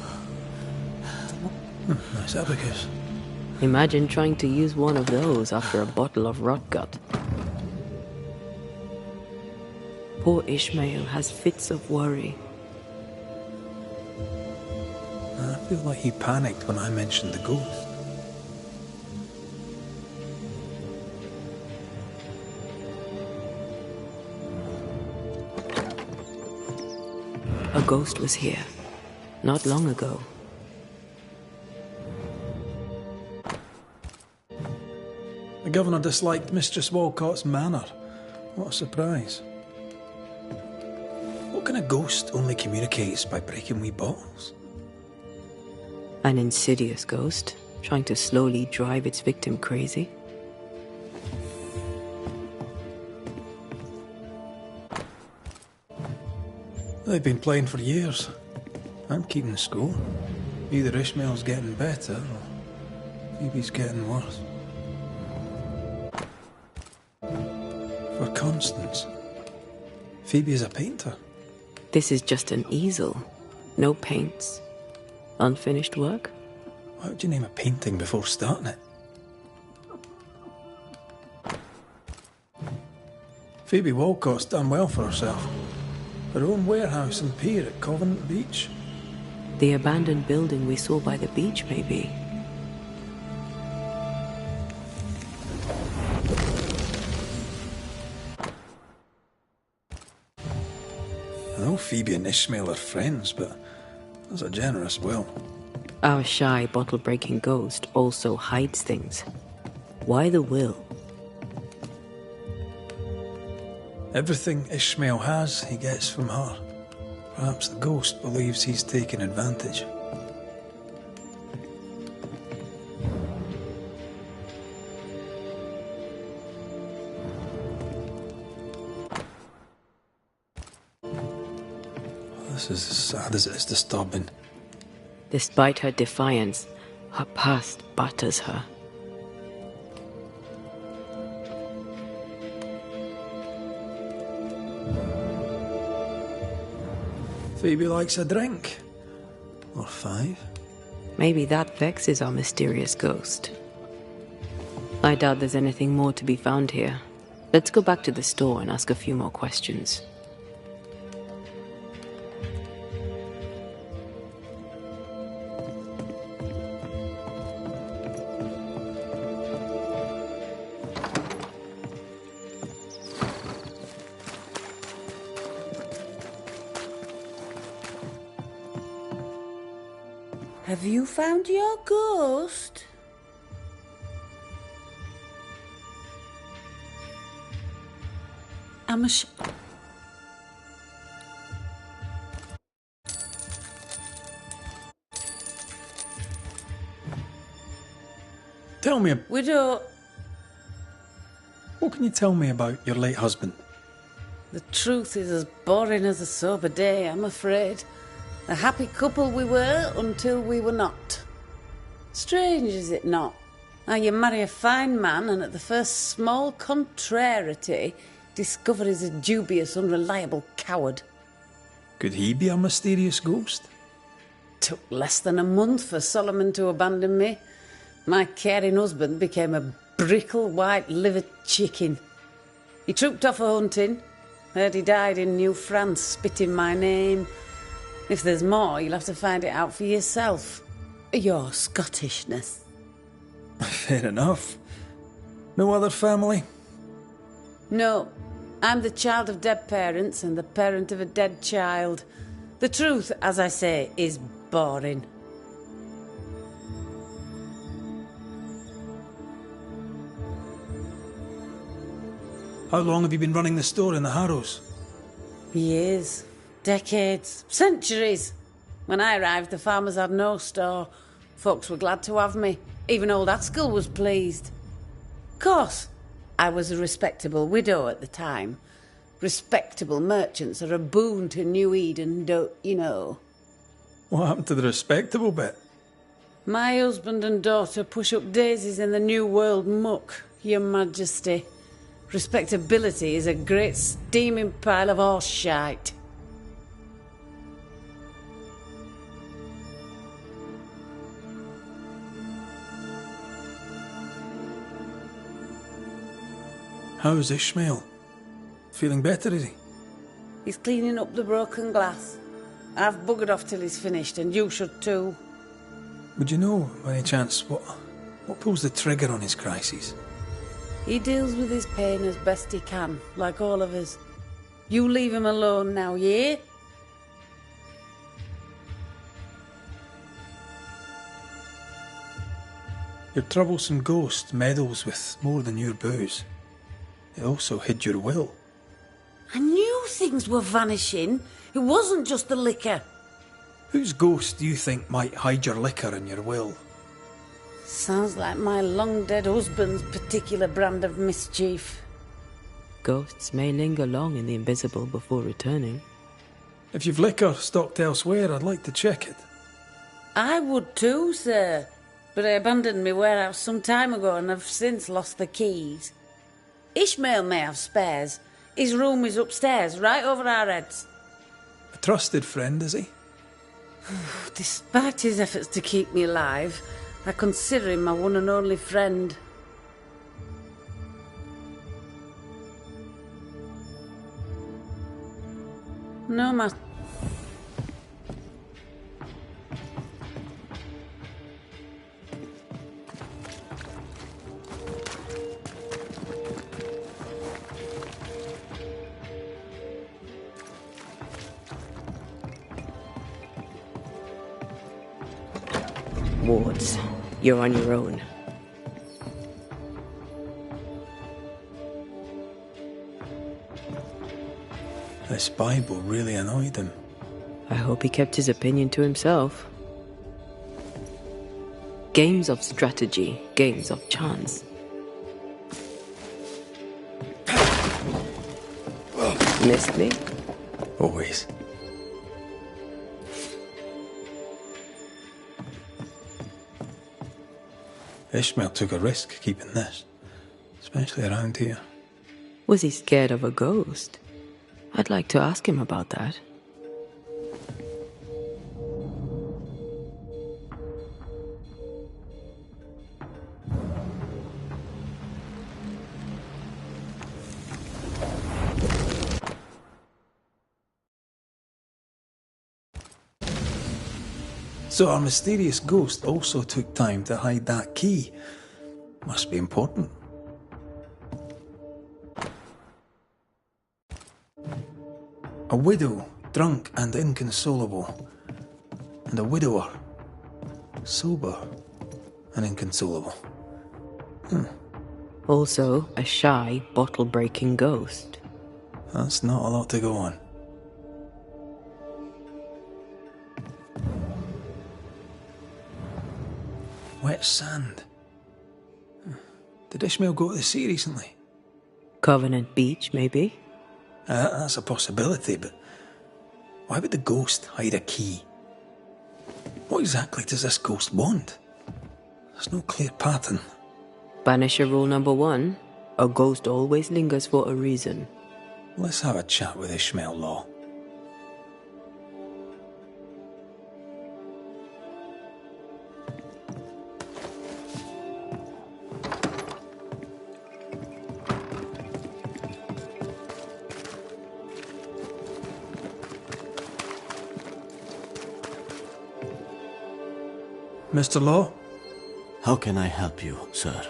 Nice abacus. Imagine trying to use one of those after a bottle of rot gut. Poor Ishmael has fits of worry. I feel like he panicked when I mentioned the ghost. A ghost was here, not long ago. The governor disliked Mistress Walcott's manner. What a surprise. What kind of ghost only communicates by breaking wee bottles? An insidious ghost, trying to slowly drive its victim crazy. They've been playing for years. I'm keeping score. Either Ishmael's getting better or Phoebe's getting worse. Constance. Phoebe is a painter. This is just an easel. No paints. Unfinished work? Why would you name a painting before starting it? Phoebe Walcott's done well for herself. Her own warehouse and pier at Covenant Beach. The abandoned building we saw by the beach, maybe. I know Phoebe and Ishmael are friends, but there's a generous will. Our shy, bottle-breaking ghost also hides things. Why the will? Everything Ishmael has, he gets from her. Perhaps the ghost believes he's taken advantage. This is as sad as it is disturbing. Despite her defiance, her past batters her. Phoebe likes a drink. Or 5. Maybe that vexes our mysterious ghost. I doubt there's anything more to be found here. Let's go back to the store and ask a few more questions. Have you found your ghost? I'm Tell me, We don't. what can you tell me about your late husband? The truth is as boring as a sober day, I'm afraid. A happy couple we were until we were not. Strange, is it not? How you marry a fine man and at the first small contrariety discover he's a dubious, unreliable coward. Could he be a mysterious ghost? Took less than a month for Solomon to abandon me. My caring husband became a brickle white-livered chicken. He trooped off a-hunting. Heard he died in New France, spitting my name. If there's more, you'll have to find it out for yourself. Your Scottishness. Fair enough. No other family? No, I'm the child of dead parents and the parent of a dead child. The truth, as I say, is boring. How long have you been running the store in the Harrows? Years, decades, centuries. When I arrived, the farmers had no store. Folks were glad to have me. Even old Haskell was pleased. Of course, I was a respectable widow at the time. Respectable merchants are a boon to New Eden, don't you know? What happened to the respectable bit? My husband and daughter push up daisies in the New World muck, Your Majesty. Respectability is a great steaming pile of horse shite. How's Ishmael? Feeling better, is he? He's cleaning up the broken glass. I've buggered off till he's finished, and you should too. Would you know, by any chance, what pulls the trigger on his crises? He deals with his pain as best he can, like all of us. You leave him alone now, yeah? Your troublesome ghost meddles with more than your booze. It also hid your will. I knew things were vanishing. It wasn't just the liquor. Whose ghost do you think might hide your liquor and your will? Sounds like my long-dead husband's particular brand of mischief. Ghosts may linger long in the invisible before returning. If you've liquor stocked elsewhere, I'd like to check it. I would too, sir. But I abandoned my warehouse some time ago and have since lost the keys. Ishmael may have spares, His room is upstairs, right over our heads. A trusted friend, is he? Despite his efforts to keep me alive, I consider him my one and only friend. No matter. Wards, you're on your own. This Bible really annoyed him. I hope he kept his opinion to himself. Games of strategy, games of chance. Missed me? Always. Ishmael took a risk keeping this, especially around here. Was he scared of a ghost? I'd like to ask him about that. So our mysterious ghost also took time to hide that key. Must be important. A widow, drunk and inconsolable. And a widower, sober and inconsolable. Also, a shy, bottle-breaking ghost. That's not a lot to go on. Wet sand. Did Ishmael go to the sea recently? Covenant Beach, maybe? That's a possibility, but why would the ghost hide a key? What exactly does this ghost want? There's no clear pattern. Banisher rule number 1, a ghost always lingers for a reason. Let's have a chat with Ishmael Law. Mr. Law? How can I help you, sir?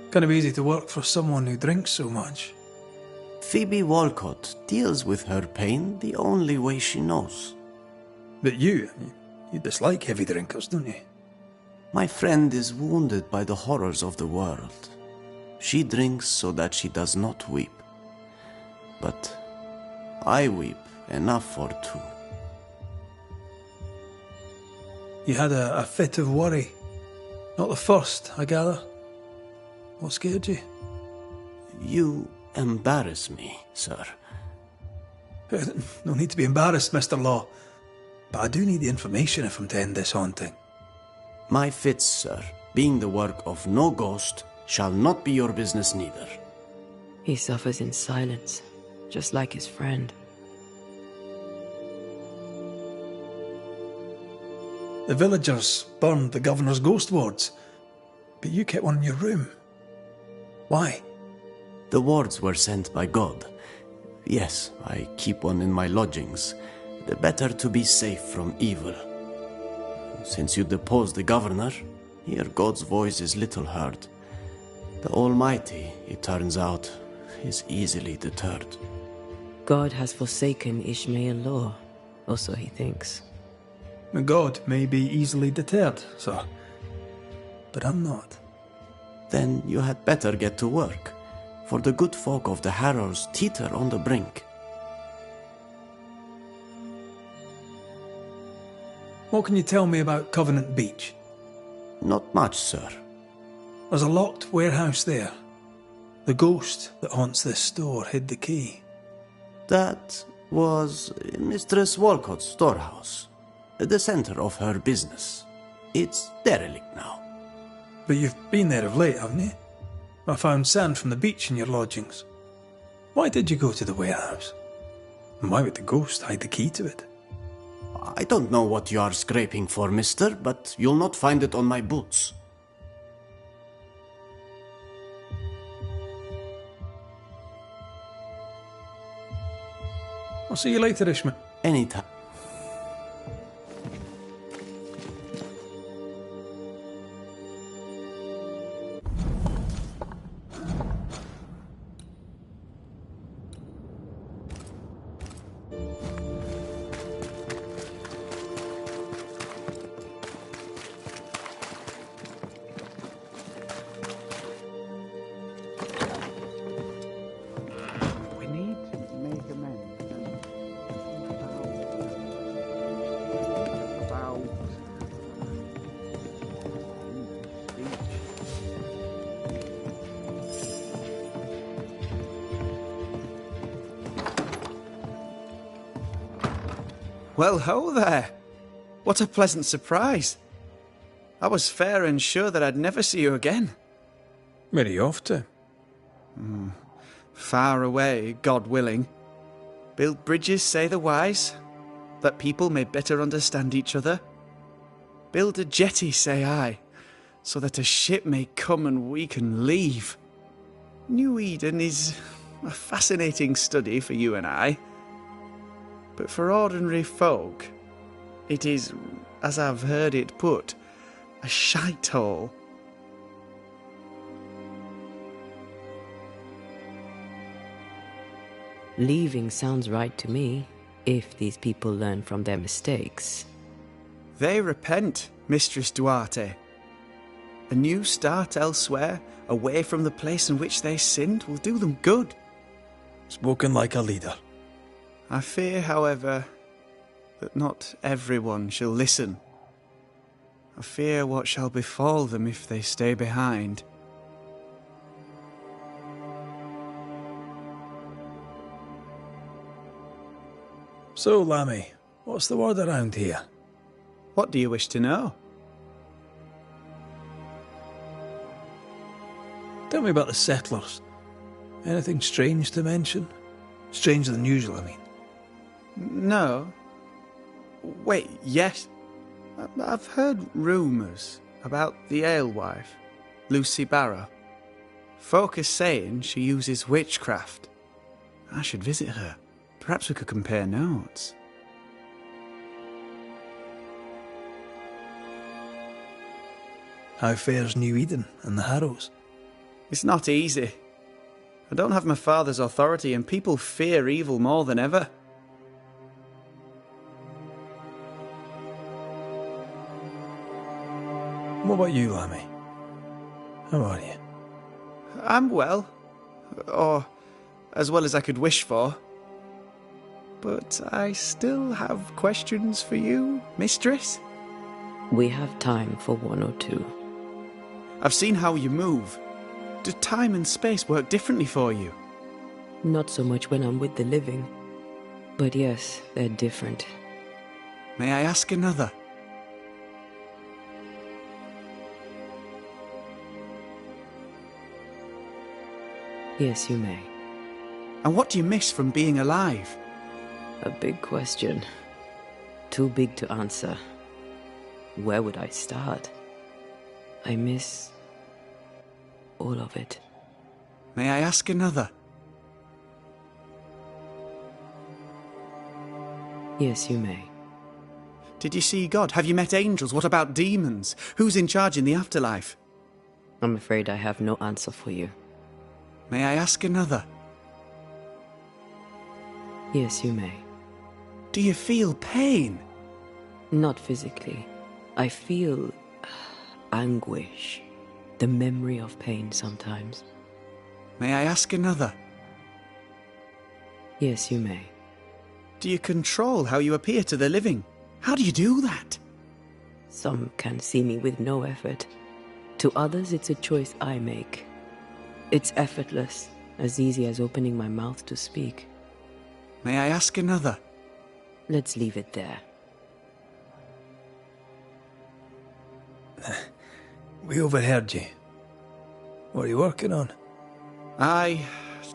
Kind of easy to work for someone who drinks so much. Phoebe Walcott deals with her pain the only way she knows. But you dislike heavy drinkers, don't you? My friend is wounded by the horrors of the world. She drinks so that she does not weep. But I weep enough for two. You had a fit of worry. Not the first, I gather. What scared you? You embarrass me, sir. No need to be embarrassed, Mr. Law. But I do need the information if I'm to end this haunting. My fits, sir, being the work of no ghost, shall not be your business neither. He suffers in silence, just like his friend. The villagers burned the governor's ghost wards, but you kept one in your room. Why? The wards were sent by God. Yes, I keep one in my lodgings. The better to be safe from evil. Since you deposed the governor, here God's voice is little heard. The Almighty, it turns out, is easily deterred. God has forsaken Ishmael Law, or so he thinks. God may be easily deterred, sir. But I'm not. Then you had better get to work, for the good folk of the Harrows teeter on the brink. What can you tell me about Covenant Beach? Not much, sir. There's a locked warehouse there. The ghost that haunts this store hid the key. That was Mistress Walcott's storehouse, the center of her business. It's derelict now. But you've been there of late, haven't you? I found sand from the beach in your lodgings. Why did you go to the warehouse? And why would the ghost hide the key to it? I don't know what you are scraping for, mister, but you'll not find it on my boots. I'll see you later, Ishmael. Anytime. We need to make amends about Well, ho there! What a pleasant surprise. I was fair and sure that I'd never see you again. Where are you off to? Far away, God willing. Build bridges, say the wise, that people may better understand each other. Build a jetty, say I, so that a ship may come and we can leave. New Eden is a fascinating study for you and I. But for ordinary folk, it is, as I've heard it put, a shite hole. Leaving sounds right to me, if these people learn from their mistakes. They repent, Mistress Duarte. A new start elsewhere, away from the place in which they sinned, will do them good. Spoken like a leader. I fear, however, that not everyone shall listen. I fear what shall befall them if they stay behind. So, Lammy, what's the word around here? What do you wish to know? Tell me about the settlers. Anything strange to mention? Stranger than usual, I mean. No. Wait, yes. I've heard rumours about the alewife, Lucy Barrow. Folk are saying she uses witchcraft. I should visit her. Perhaps we could compare notes. How fares New Eden and the Harrows? It's not easy. I don't have my father's authority, and people fear evil more than ever. What about you, Lammy? How are you? I'm well. Or as well as I could wish for. But I still have questions for you, mistress. We have time for one or two. I've seen how you move. Do time and space work differently for you? Not so much when I'm with the living. But yes, they're different. May I ask another? Yes, you may. And what do you miss from being alive? A big question. Too big to answer. Where would I start? I miss all of it. May I ask another? Yes, you may. Did you see God? Have you met angels? What about demons? Who's in charge in the afterlife? I'm afraid I have no answer for you. May I ask another? Yes, you may. Do you feel pain? Not physically. I feel anguish. The memory of pain sometimes. May I ask another? Yes, you may. Do you control how you appear to the living? How do you do that? Some can see me with no effort. To others, it's a choice I make. It's effortless, as easy as opening my mouth to speak. May I ask another? Let's leave it there. We overheard you. What are you working on? I,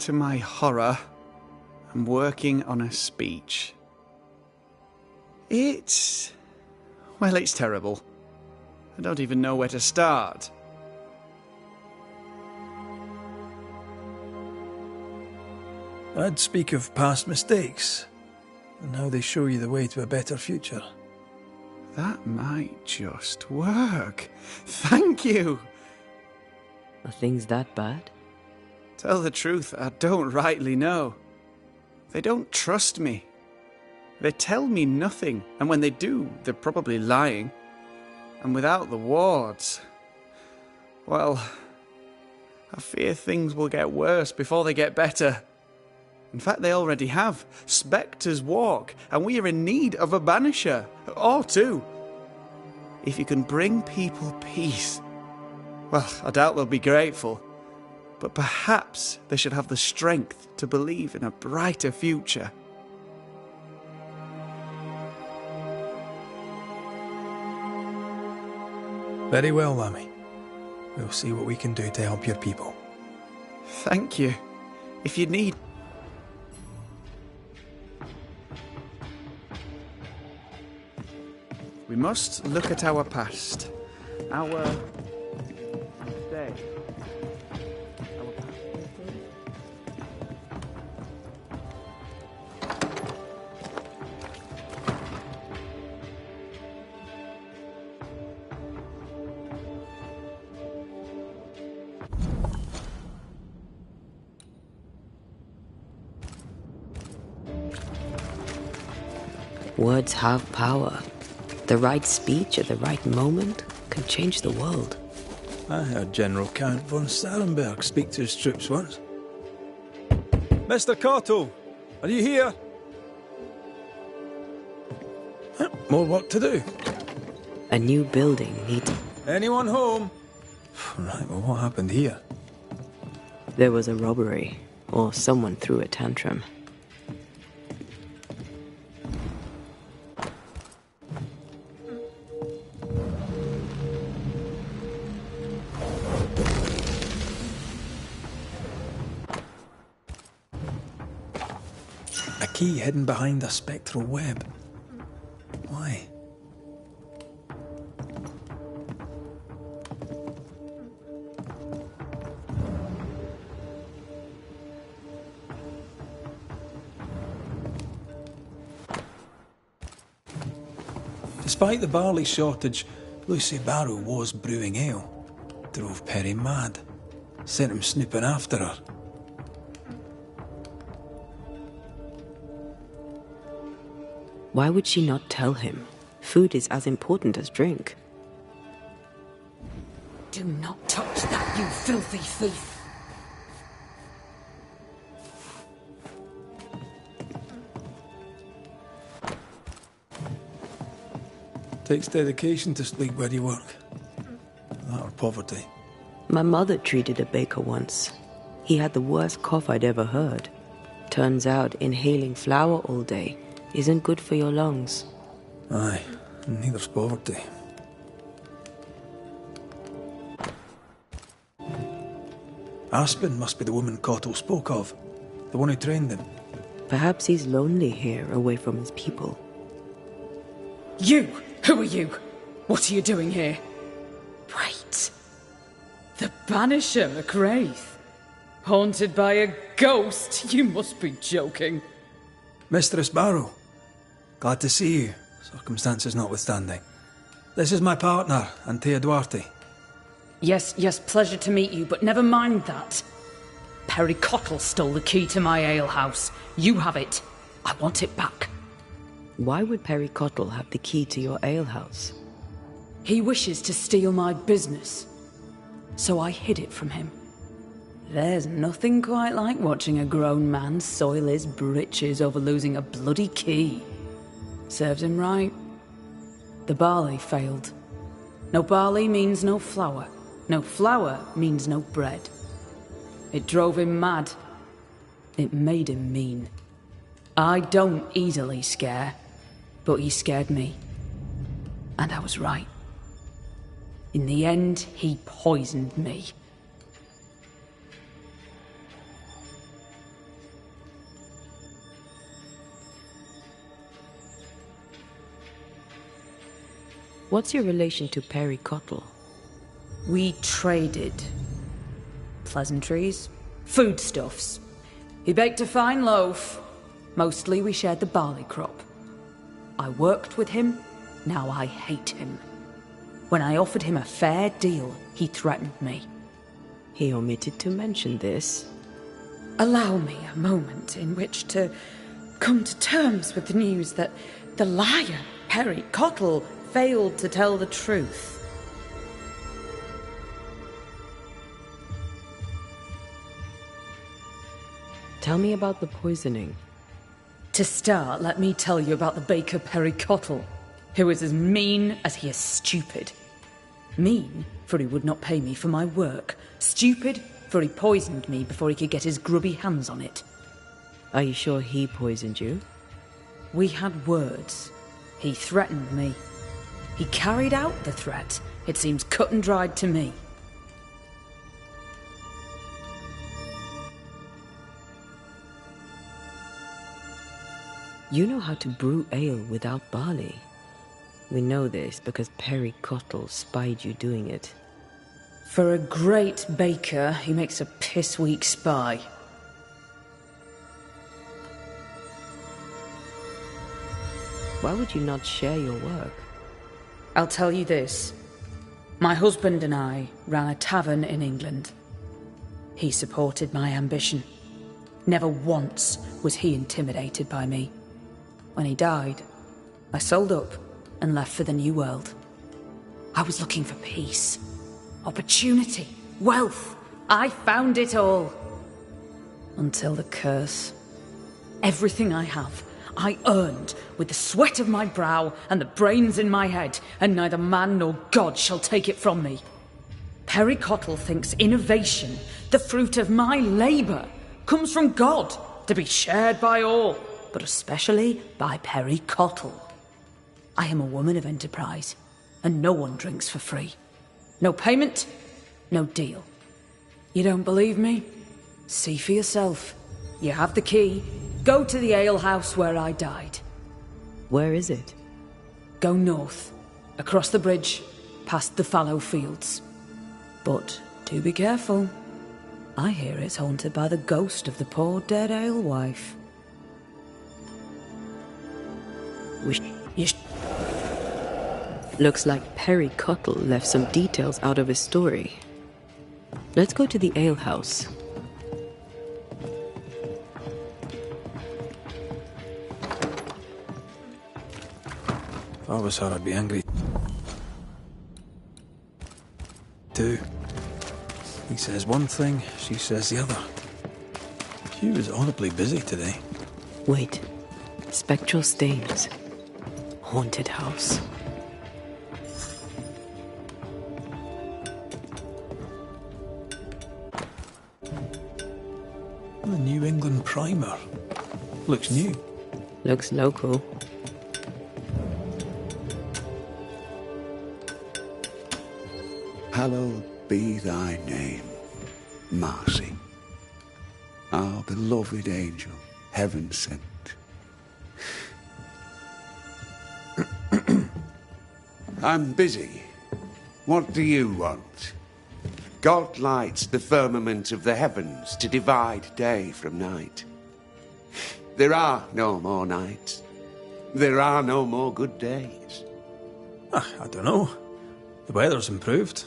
to my horror, am working on a speech. It's terrible. I don't even know where to start. I'd speak of past mistakes, and how they show you the way to a better future. That might just work. Thank you! Are things that bad? Tell the truth, I don't rightly know. They don't trust me. They tell me nothing, and when they do, they're probably lying. And without the wards, well, I fear things will get worse before they get better. In fact, they already have. Spectres walk, and we are in need of a banisher, or two. If you can bring people peace, well, I doubt they'll be grateful. But perhaps they should have the strength to believe in a brighter future. Very well, Lammy. We'll see what we can do to help your people. Thank you. If you need... We must look at our past. Our... day. Our past. Words have power. The right speech at the right moment can change the world. I heard General Count von Starenberg speak to his troops once. Mr. Cotto, are you here? More work to do. A new building needs... Anyone home? Right, well, what happened here? There was a robbery, or someone threw a tantrum. A key hidden behind a spectral web. Why? Despite the barley shortage, Lucy Barrow was brewing ale. Drove Perry mad. Sent him snooping after her. Why would she not tell him? Food is as important as drink. Do not touch that, you filthy thief! Takes dedication to sleep where you work. That or poverty. My mother treated a baker once. He had the worst cough I'd ever heard. Turns out inhaling flour all day isn't good for your lungs. Aye, neither's poverty. Aspen must be the woman Cottle spoke of. The one who trained them. Perhaps he's lonely here, away from his people. You! Who are you? What are you doing here? Wait. The Banisher, McWraith. Haunted by a ghost? You must be joking. Mistress Barrow. Glad to see you, circumstances notwithstanding. This is my partner, Antea Duarte. Yes, pleasure to meet you, but never mind that. Perry Cottle stole the key to my alehouse. You have it. I want it back. Why would Perry Cottle have the key to your alehouse? He wishes to steal my business, so I hid it from him. There's nothing quite like watching a grown man soil his britches over losing a bloody key. Serves him right. The barley failed. No barley means no flour. No flour means no bread. It drove him mad. It made him mean. I don't easily scare, but he scared me. And I was right. In the end, he poisoned me. What's your relation to Perry Cottle? We traded. Pleasantries, foodstuffs. He baked a fine loaf. Mostly we shared the barley crop. I worked with him, now I hate him. When I offered him a fair deal, he threatened me. He omitted to mention this. Allow me a moment in which to come to terms with the news that the liar, Perry Cottle, failed to tell the truth. Tell me about the poisoning. To start, let me tell you about the baker Perry Cottle, who is as mean as he is stupid. Mean, for he would not pay me for my work. Stupid, for he poisoned me before he could get his grubby hands on it. Are you sure he poisoned you? We had words. He threatened me. He carried out the threat. It seems cut and dried to me. You know how to brew ale without barley. We know this because Perry Cottle spied you doing it. For a great baker, he makes a piss-weak spy. Why would you not share your work? I'll tell you this. My husband and I ran a tavern in England. He supported my ambition. Never once was he intimidated by me. When he died, I sold up and left for the New World. I was looking for peace, opportunity, wealth. I found it all. Until the curse. Everything I have, I earned with the sweat of my brow and the brains in my head, and neither man nor God shall take it from me. Perry Cottle thinks innovation, the fruit of my labour, comes from God, to be shared by all, but especially by Perry Cottle. I am a woman of enterprise, and no one drinks for free. No payment, no deal. You don't believe me? See for yourself. You have the key. Go to the alehouse where I died. Where is it? Go north, across the bridge, past the fallow fields. But do be careful. I hear it's haunted by the ghost of the poor dead alewife. Looks like Perry Cottle left some details out of his story. Let's go to the alehouse. If I was her, I'd be angry too. He says one thing, she says the other. She was audibly busy today. Wait. Spectral stains. Haunted house. The New England primer. Looks new. Looks local. Hallowed be thy name, Marcy, our beloved angel, heaven sent. I'm busy. What do you want? God lights the firmament of the heavens to divide day from night. There are no more nights. There are no more good days. I don't know. The weather's improved.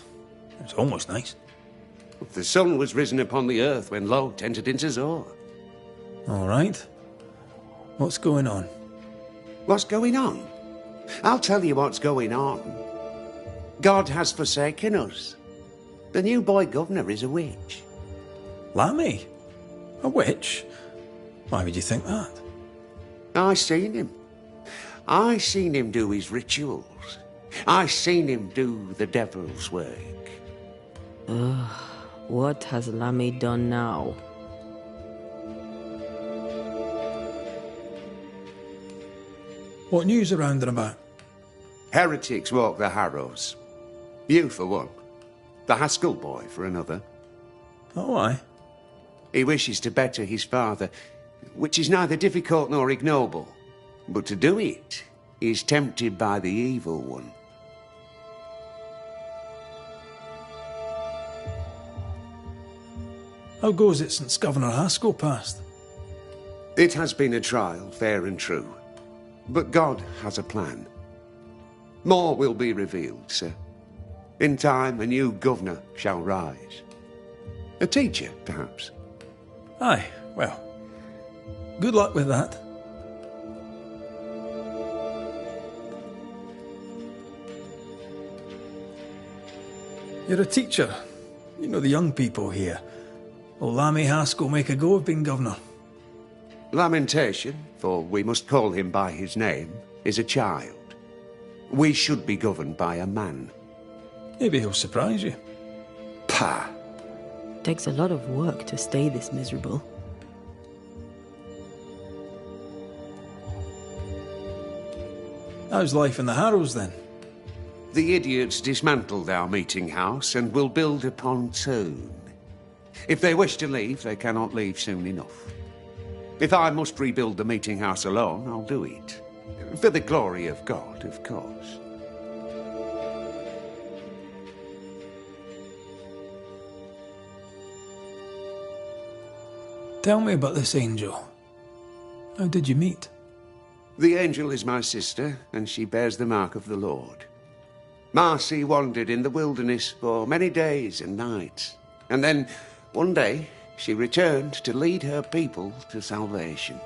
It's almost nice. The sun was risen upon the earth when Lot entered into Zor. All right. What's going on? What's going on? I'll tell you what's going on. God has forsaken us. The new boy governor is a witch. Lammy? A witch? Why would you think that? I seen him. I seen him do his rituals. I seen him do the devil's work. Ugh, what has Lammy done now? What news around and about? Heretics walk the harrows. You for one. The Haskell boy for another. Oh, aye. He wishes to better his father, which is neither difficult nor ignoble. But to do it, he is tempted by the evil one. How goes it since Governor Haskell passed? It has been a trial, fair and true. But God has a plan. More will be revealed, sir. In time, a new governor shall rise. A teacher, perhaps. Aye, well, good luck with that. You're a teacher. You know the young people here. Will Lammy Haskell make a go of being governor? Lamentation, for we must call him by his name, is a child. We should be governed by a man. Maybe he'll surprise you. Pah! Takes a lot of work to stay this miserable. How's life in the Harrows then? The idiots dismantled our meeting house and will build a pontoon. If they wish to leave, they cannot leave soon enough. If I must rebuild the meeting house alone, I'll do it. For the glory of God, of course. Tell me about this angel. How did you meet? The angel is my sister, and she bears the mark of the Lord. Marcy wandered in the wilderness for many days and nights, and then, one day, she returned to lead her people to salvation.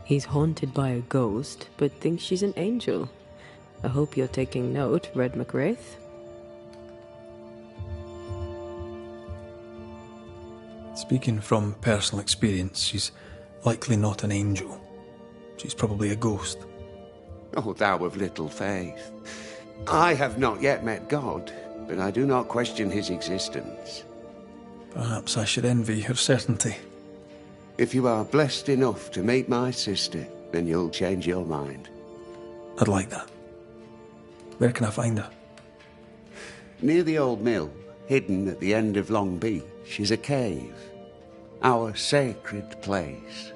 He's haunted by a ghost, but thinks she's an angel. I hope you're taking note, Red McWraith. Speaking from personal experience, she's likely not an angel. She's probably a ghost. Oh, thou of little faith. I have not yet met God, but I do not question his existence. Perhaps I should envy her certainty. If you are blessed enough to meet my sister, then you'll change your mind. I'd like that. Where can I find her? Near the old mill, hidden at the end of Long Beach, is a cave. Our sacred place.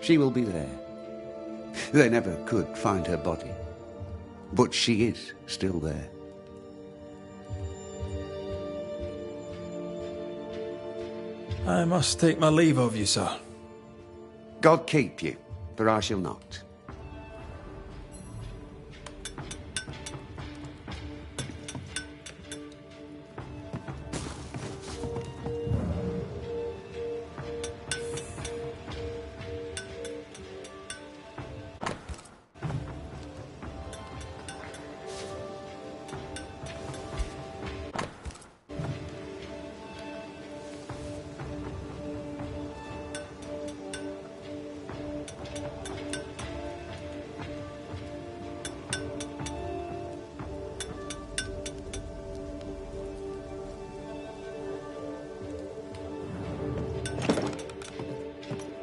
She will be there. They never could find her body, but she is still there. I must take my leave of you, sir. God keep you, for I shall not.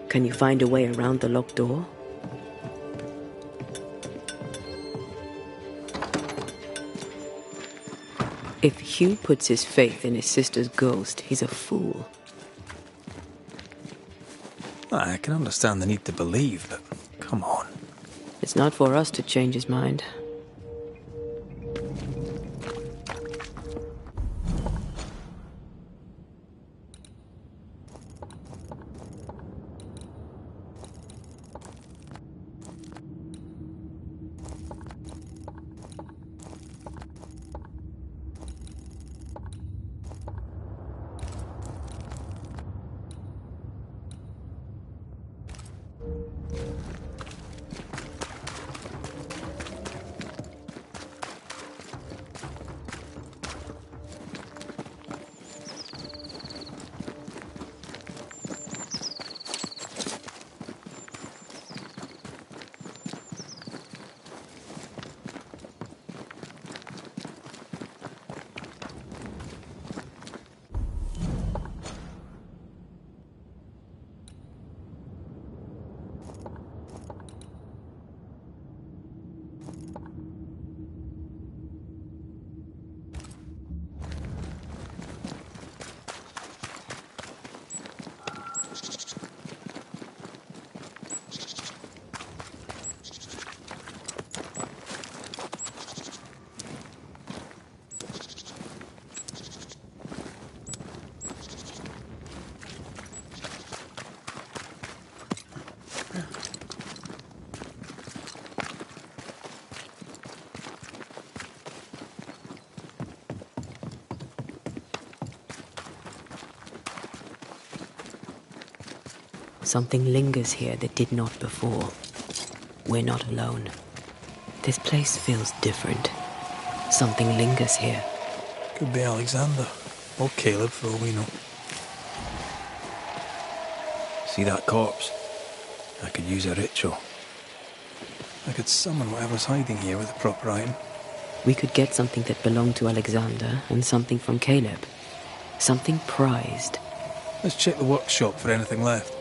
Can you find a way around the locked door? If Hugh puts his faith in his sister's ghost, he's a fool. I can understand the need to believe, but come on. It's not for us to change his mind. Something lingers here that did not before. We're not alone. This place feels different. Something lingers here. Could be Alexander, or Caleb for all we know. See that corpse? I could use a ritual. I could summon whatever's hiding here with a proper item. We could get something that belonged to Alexander and something from Caleb. Something prized. Let's check the workshop for anything left.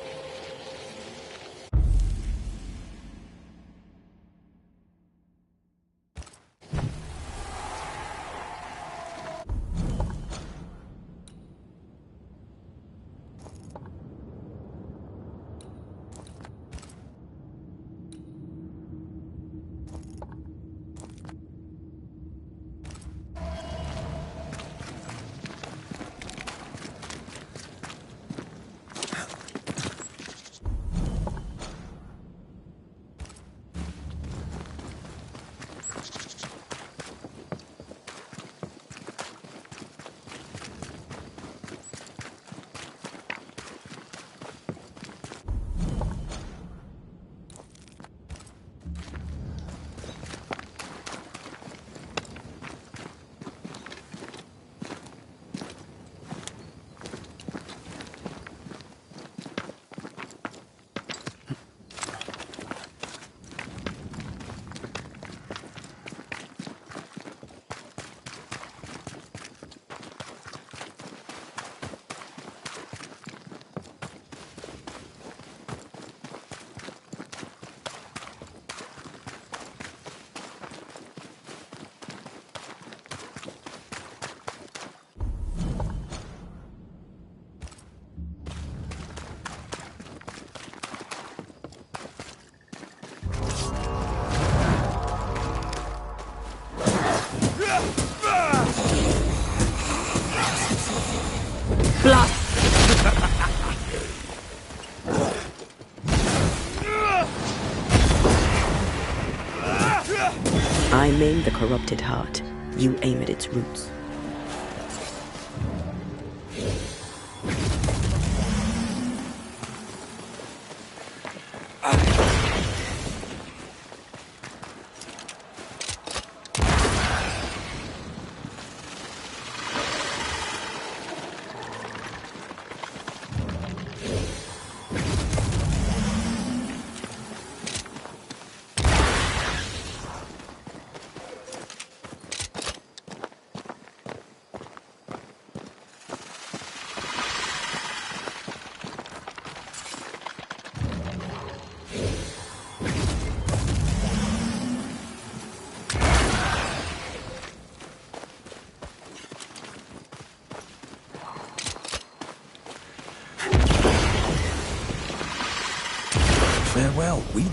I maim the corrupted heart. You aim at its roots. Farewell, weed.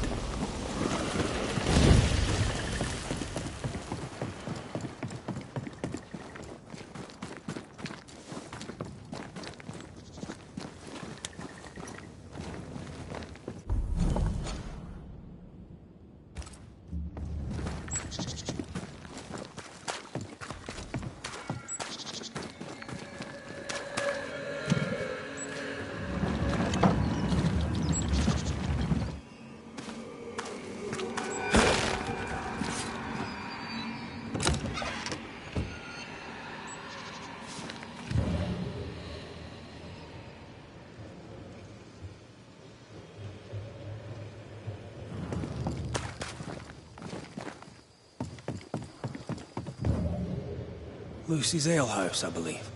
Lucy's alehouse, I believe.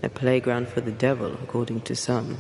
A playground for the devil, according to some.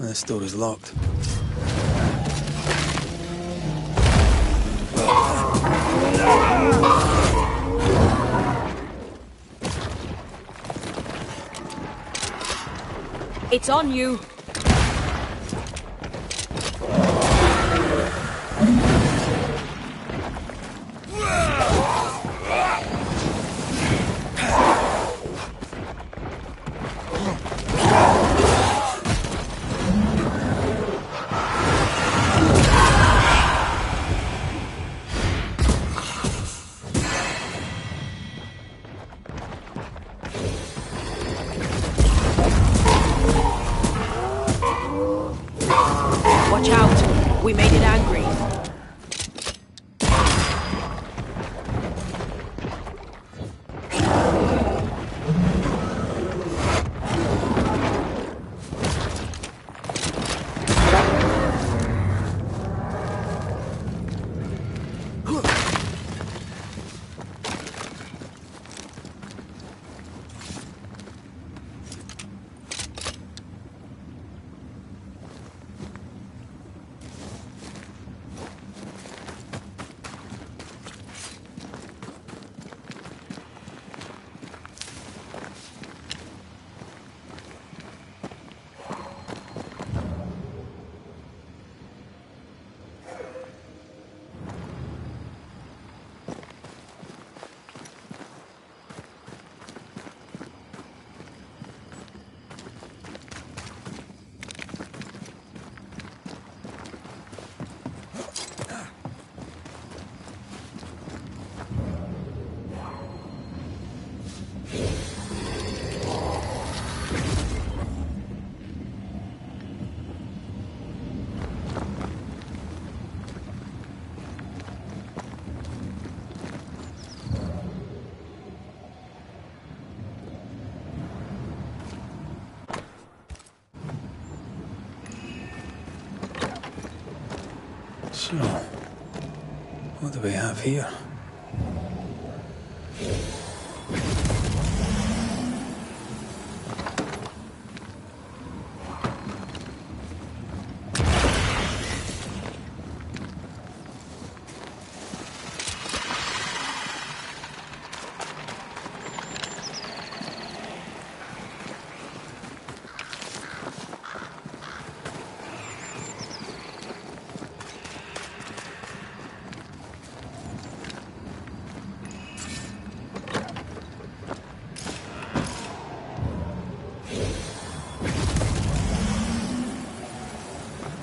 This door is locked. It's on you. Watch out. We made it angry. So, what do we have here?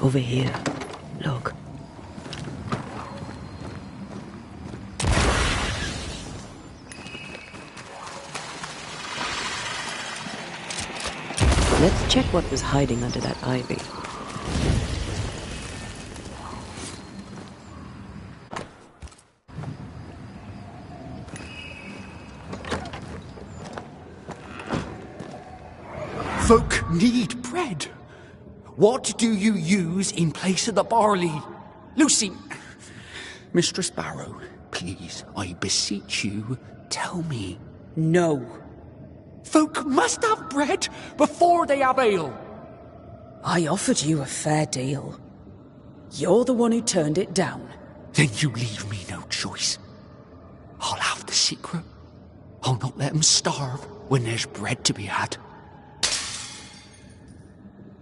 Over here. Look. Let's check what was hiding under that ivy. Folk need bread. What do you use in place of the barley? Lucy! Mistress Barrow, please, I beseech you, tell me. No. Folk must have bread before they have ale. I offered you a fair deal. You're the one who turned it down. Then you leave me no choice. I'll have the secret. I'll not let them starve when there's bread to be had.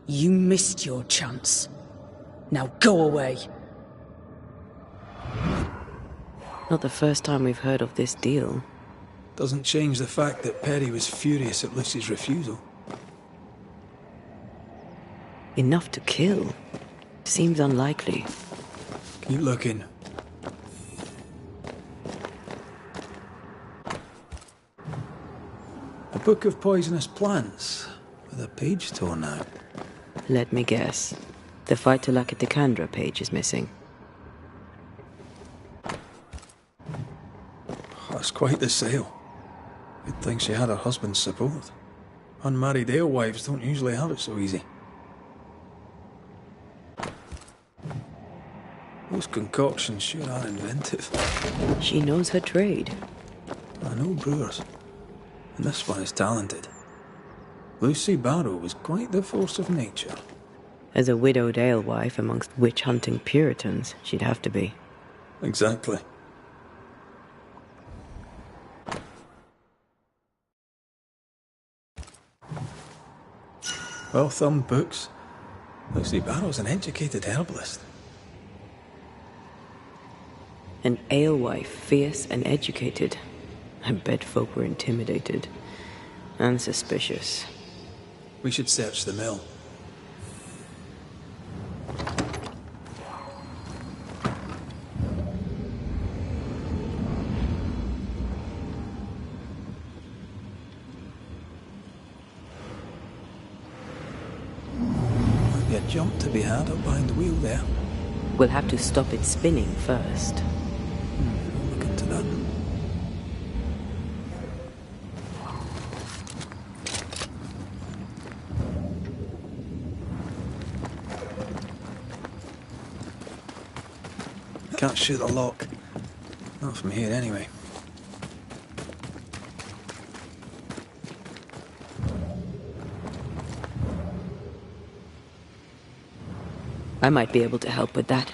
You missed your chance. Now go away. Not the first time we've heard of this deal. Doesn't change the fact that Perry was furious at Lucy's refusal. Enough to kill. Seems unlikely. Keep looking. A book of poisonous plants, with a page torn out. Let me guess. The Phytolacticandra page is missing. That's quite the sale. You'd think she had her husband's support. Unmarried alewives don't usually have it so easy. Those concoctions sure are inventive. She knows her trade. I know brewers. And this one is talented. Lucy Barrow was quite the force of nature. As a widowed alewife amongst witch-hunting Puritans, she'd have to be. Exactly. Well-thumbed books. Lucy Barrow's an educated herbalist. An alewife, fierce and educated. I bet folk were intimidated. And suspicious. We should search the mill. Might be a jump to be had up behind the wheel there. We'll have to stop it spinning first. Look into that. Can't shoot the lock. Not from here, anyway. I might be able to help with that.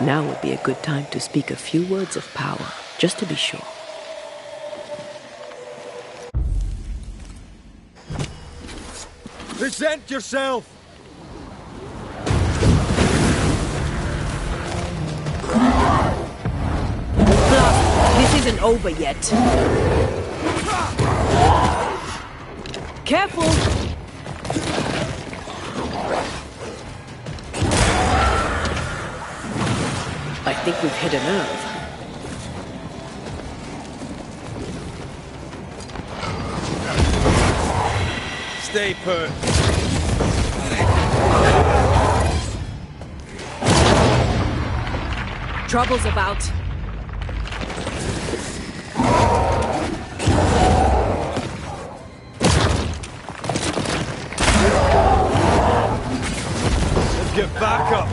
Now would be a good time to speak a few words of power, just to be sure. Present yourself! This isn't over yet. Careful! I think we've hit a nerve. Stay put. Trouble's about. Let's get back up.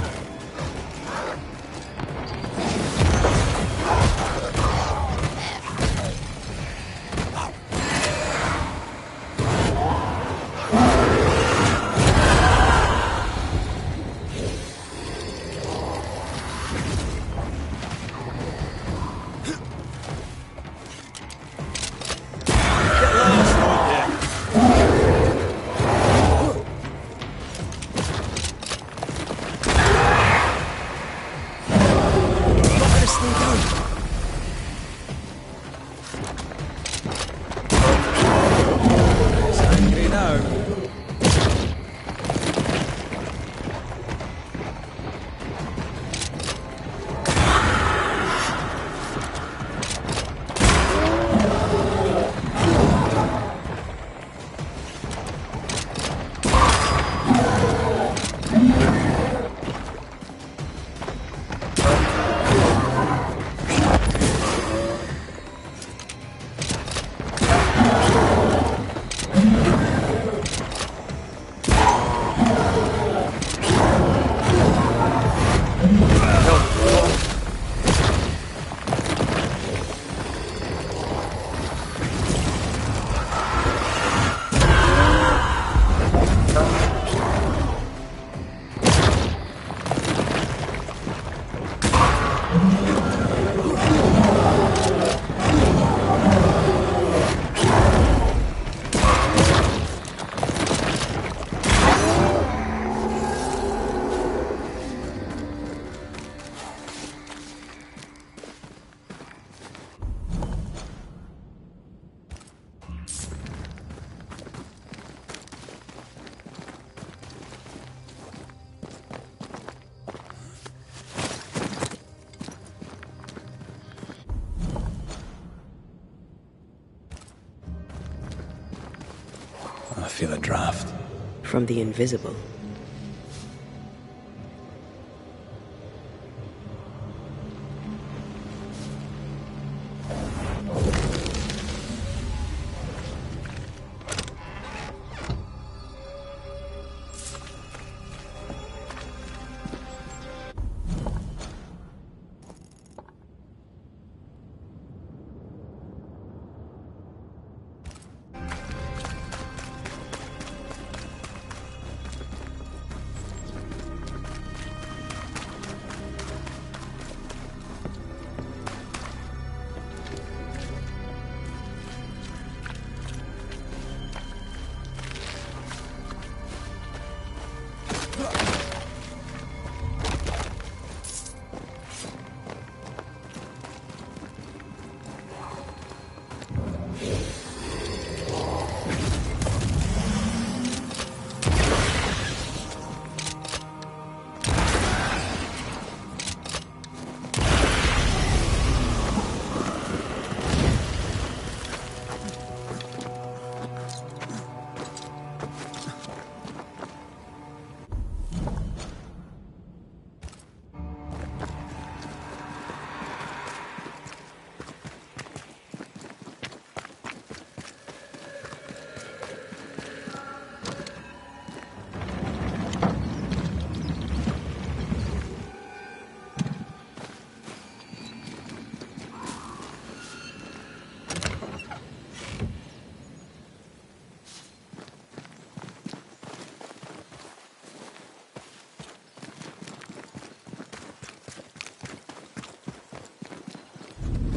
I feel a draft. From the invisible.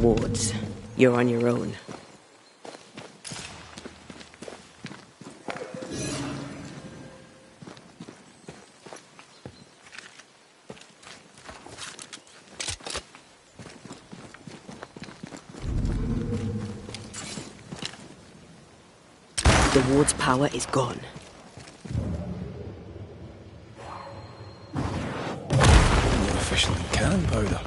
wards. You're on your own. The ward's power is gone. More efficient than cannon powder.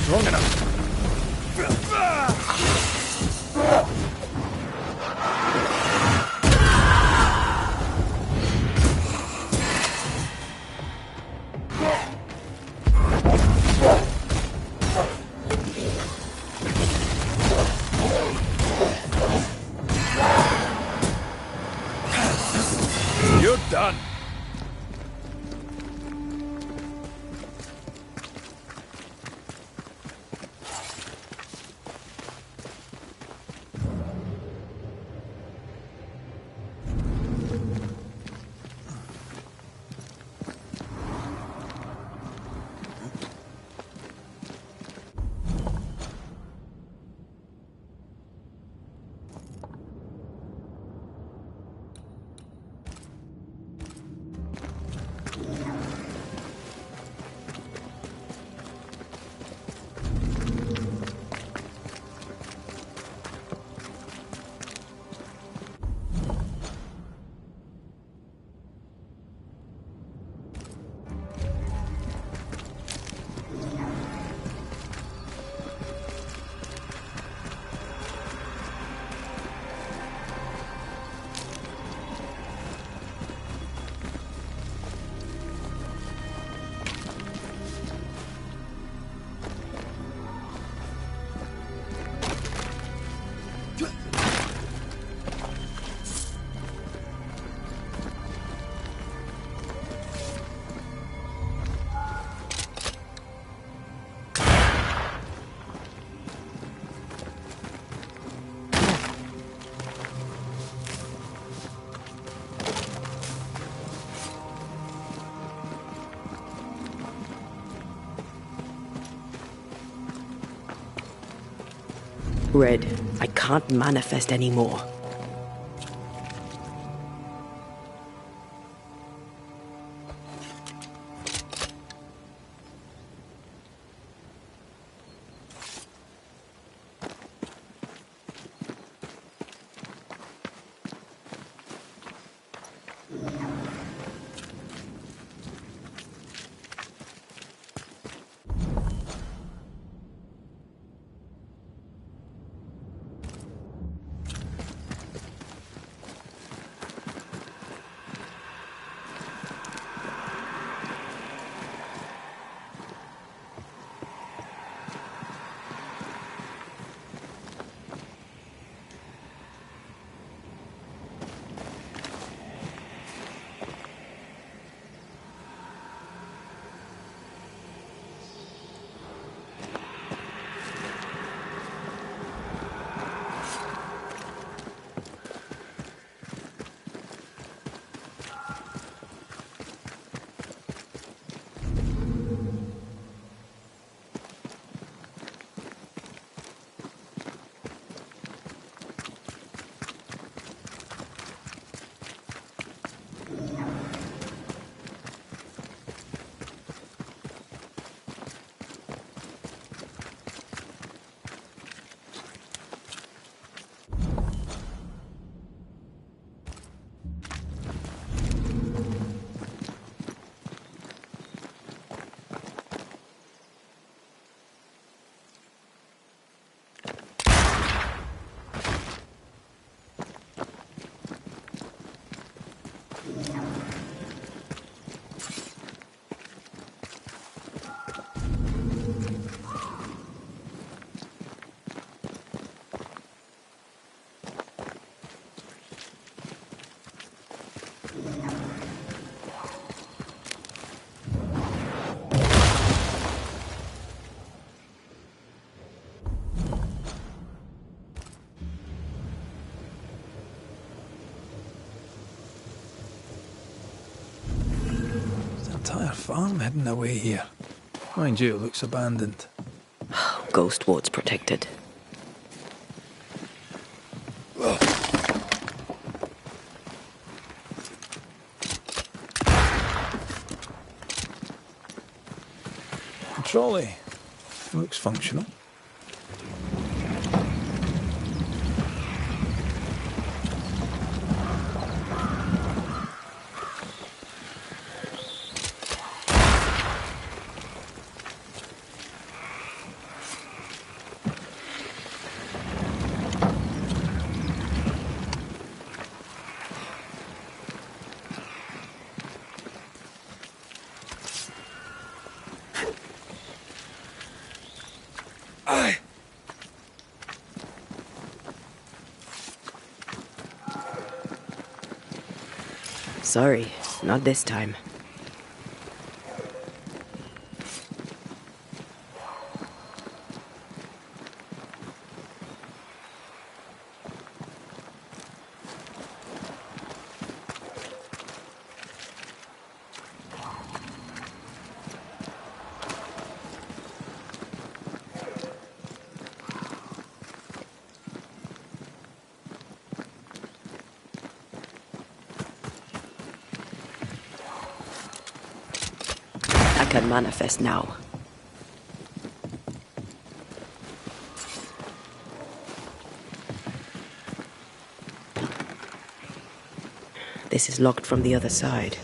Strong enough. You're done. Red, I can't manifest anymore. farm hidden away here. Mind you, it looks abandoned. Ghost wards protected. The trolley looks functional. Sorry, not this time. I can manifest now. This is locked from the other side.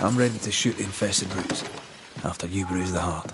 I'm ready to shoot the infested roots after you bruise the heart.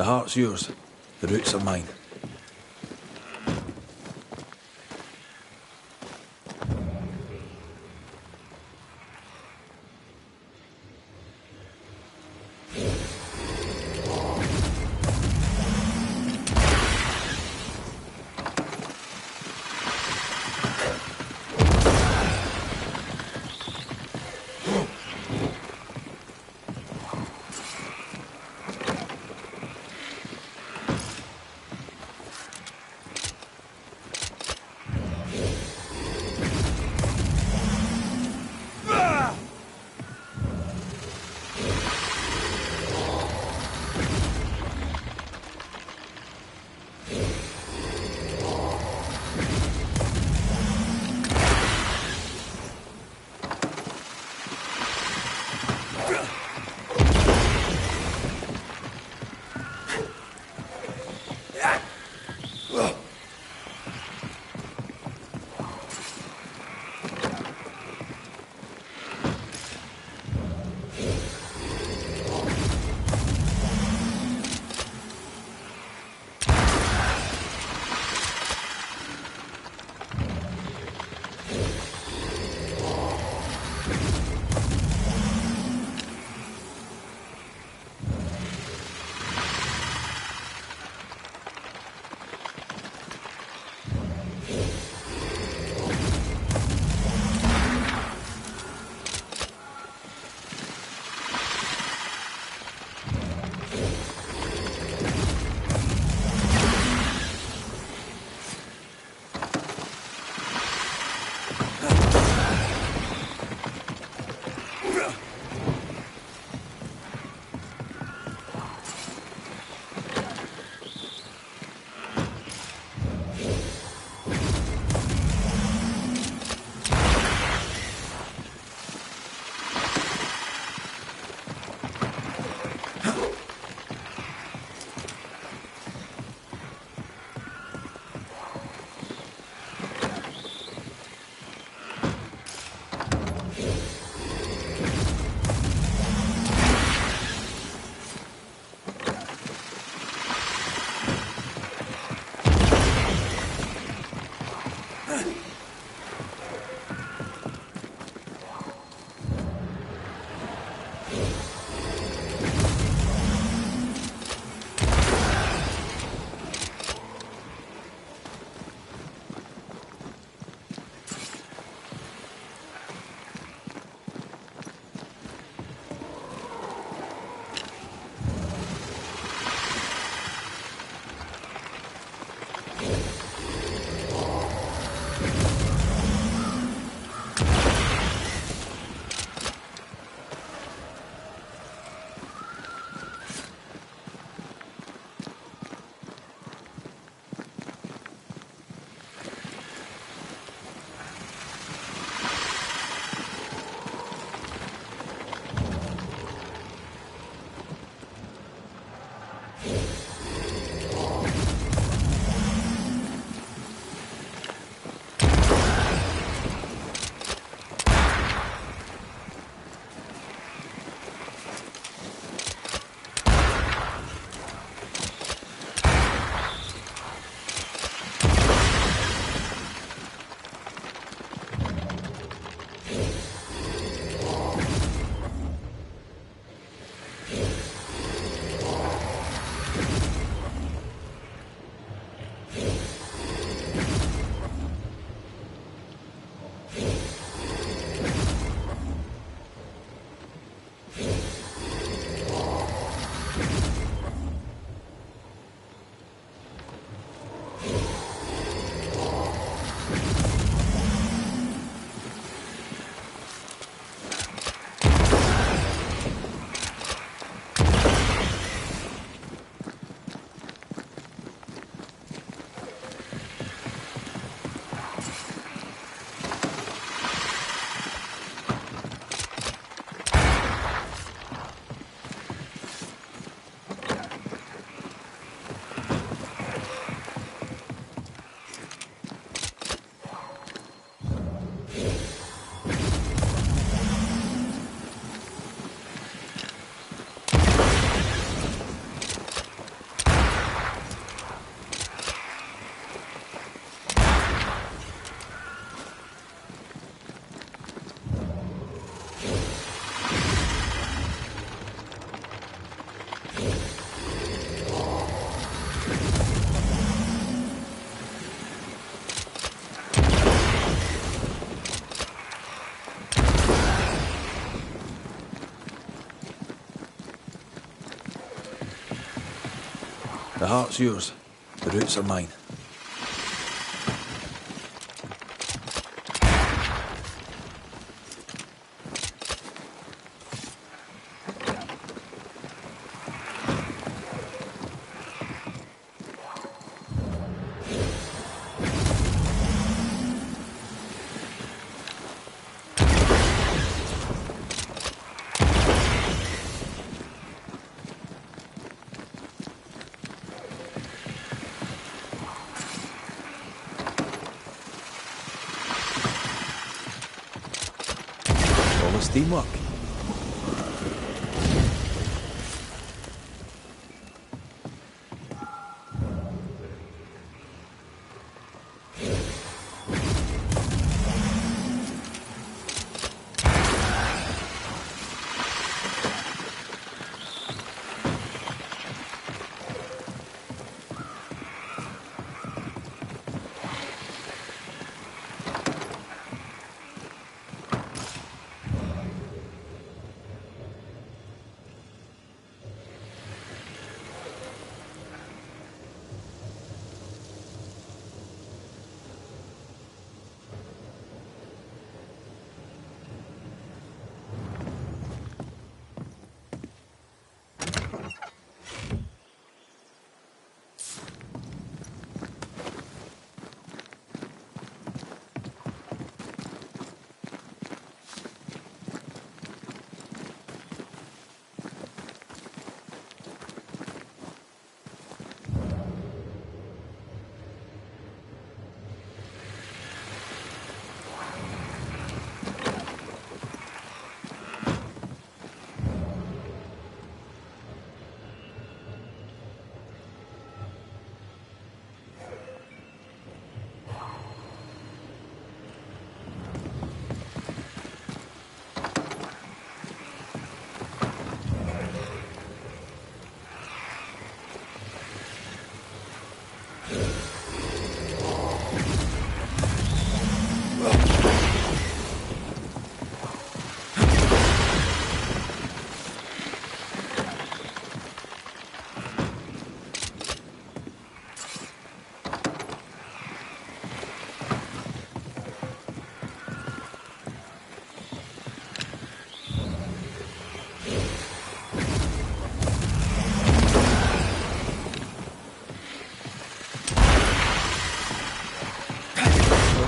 The heart's yours. The roots are mine. heart's yours. The roots are mine. Teamwork.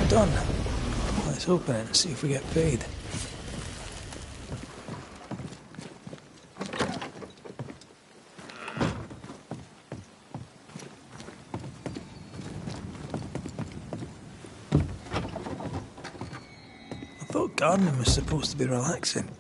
Done. Let's open it and see if we get paid. I thought gardening was supposed to be relaxing.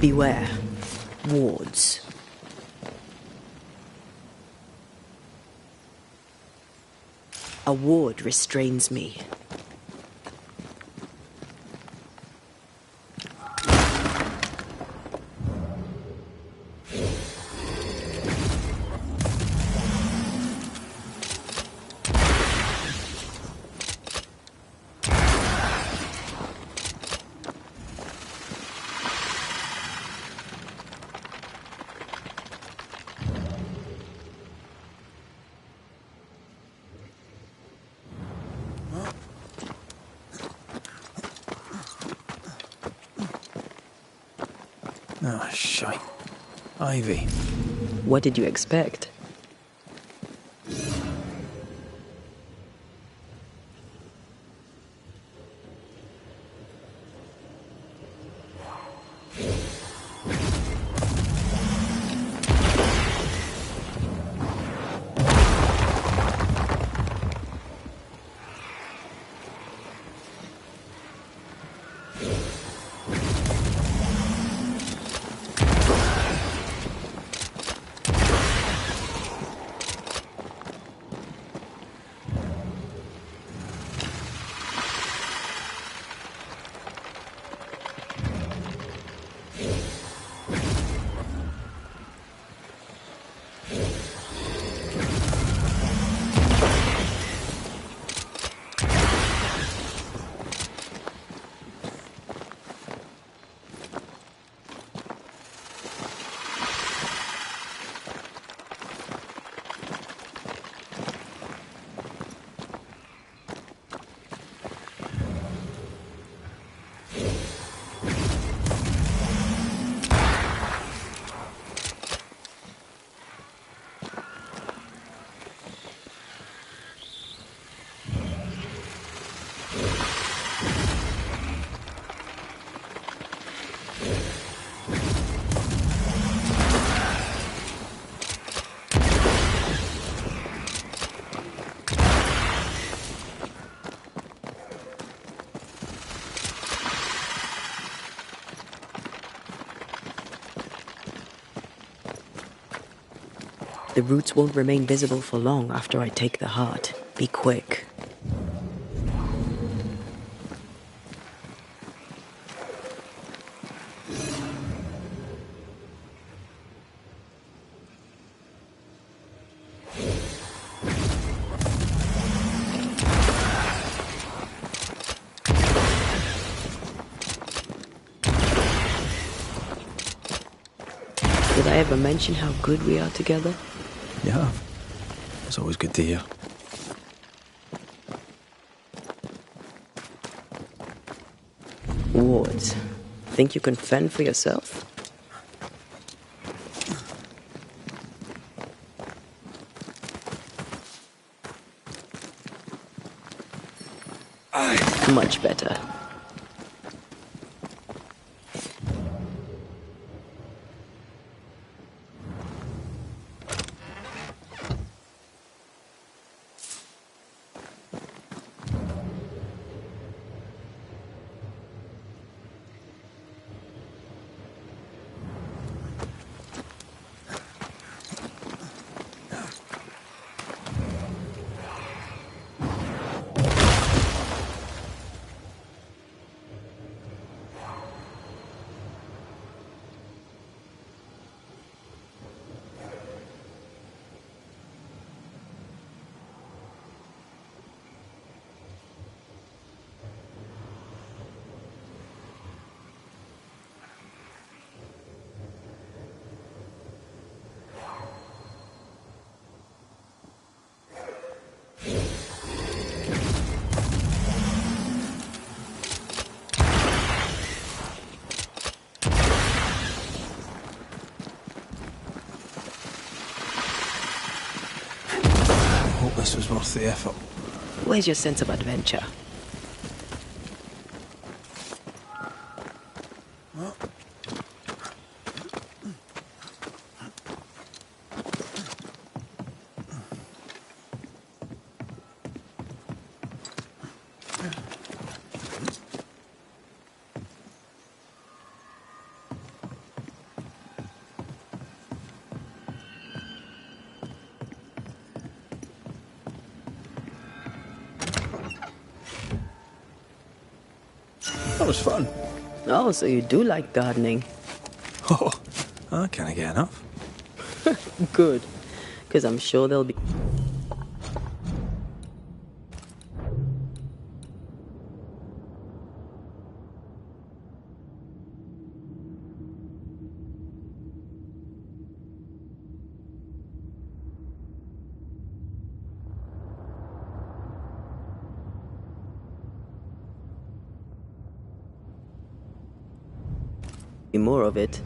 Beware. Wards. A ward restrains me. Ah, shite. Ivy. What did you expect? The roots won't remain visible for long after I take the heart. Be quick. Did I ever mention how good we are together? Yeah. It's always good to hear. Wards, think you can fend for yourself? Much better. This was worth the effort. Where's your sense of adventure? That was fun. Oh, so you do like gardening. Oh, I can't get enough. Good, because I'm sure there'll be... more of it.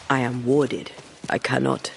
I am warded. I cannot.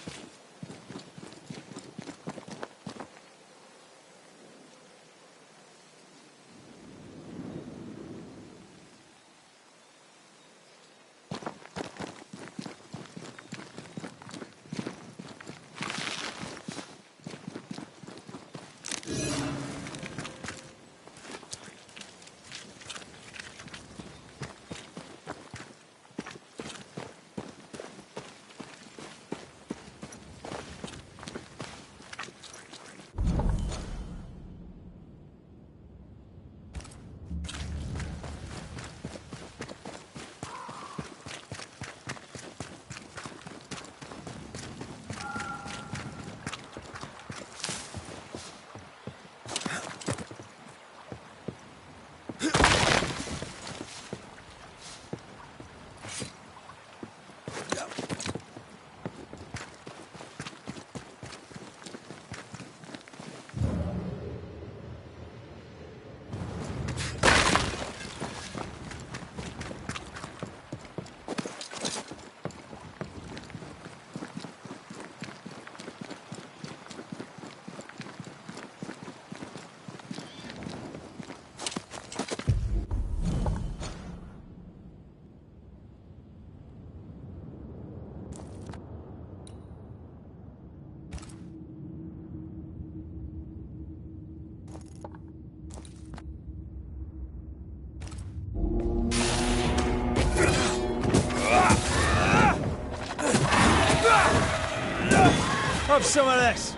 Have some of this!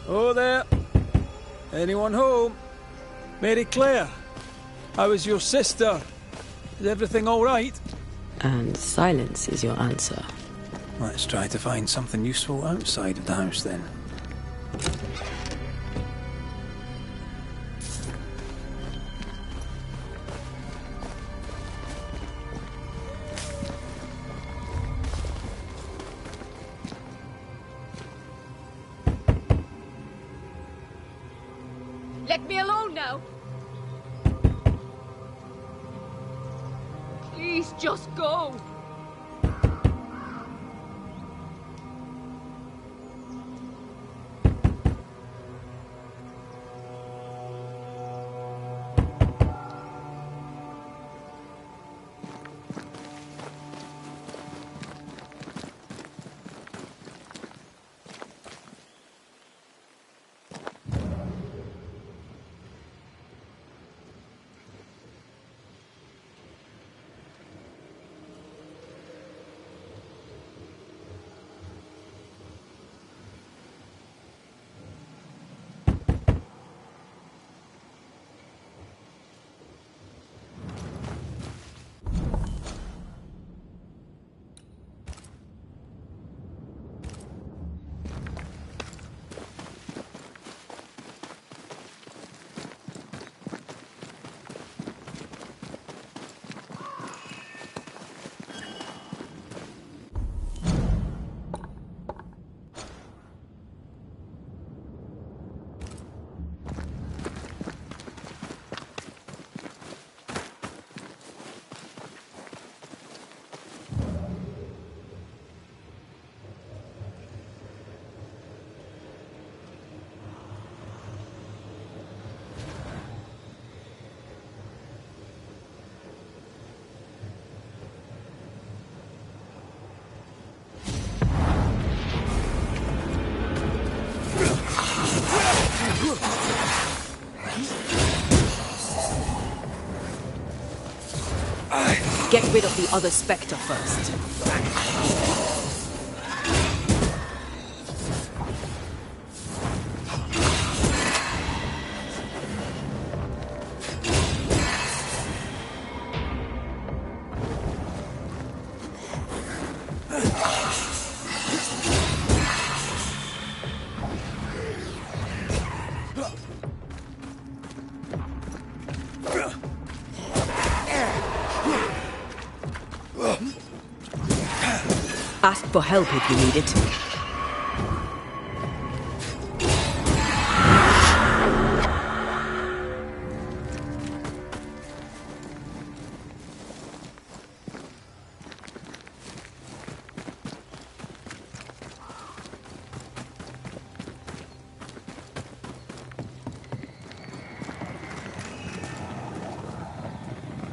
Oh there! Anyone home? Mary Claire, how is your sister? Is everything all right? And silence is your answer. Let's try to find something useful outside of the house then. Let me alone now. Please just go. Get rid of the other Spectre first. Ask for help if you need it.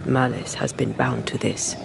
Malice has been bound to this.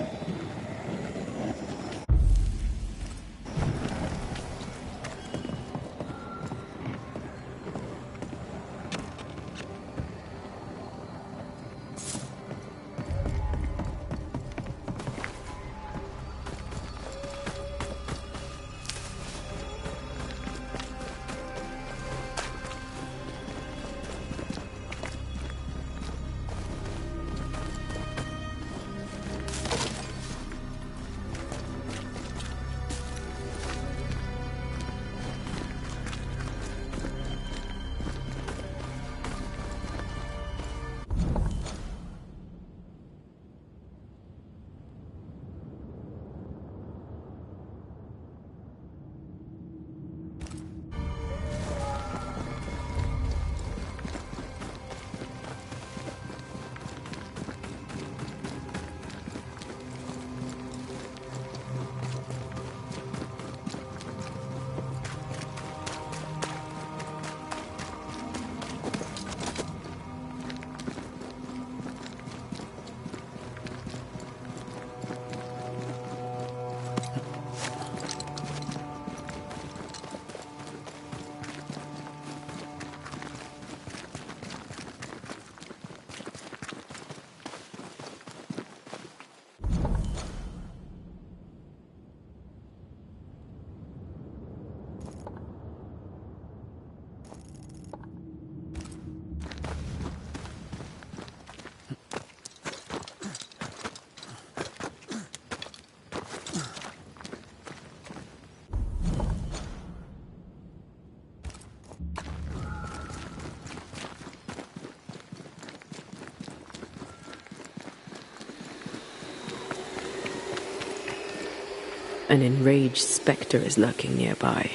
An enraged spectre is lurking nearby.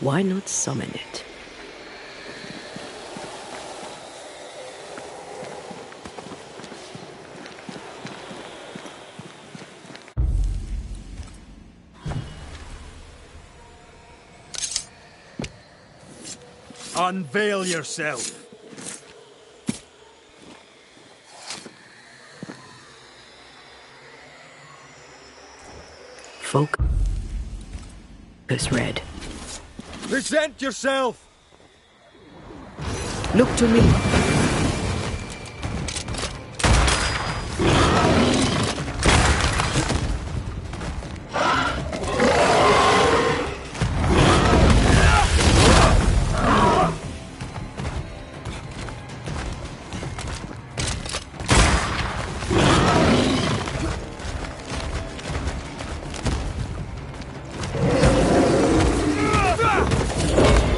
Why not summon it? Unveil yourself! Focus red. Present yourself! Look to me.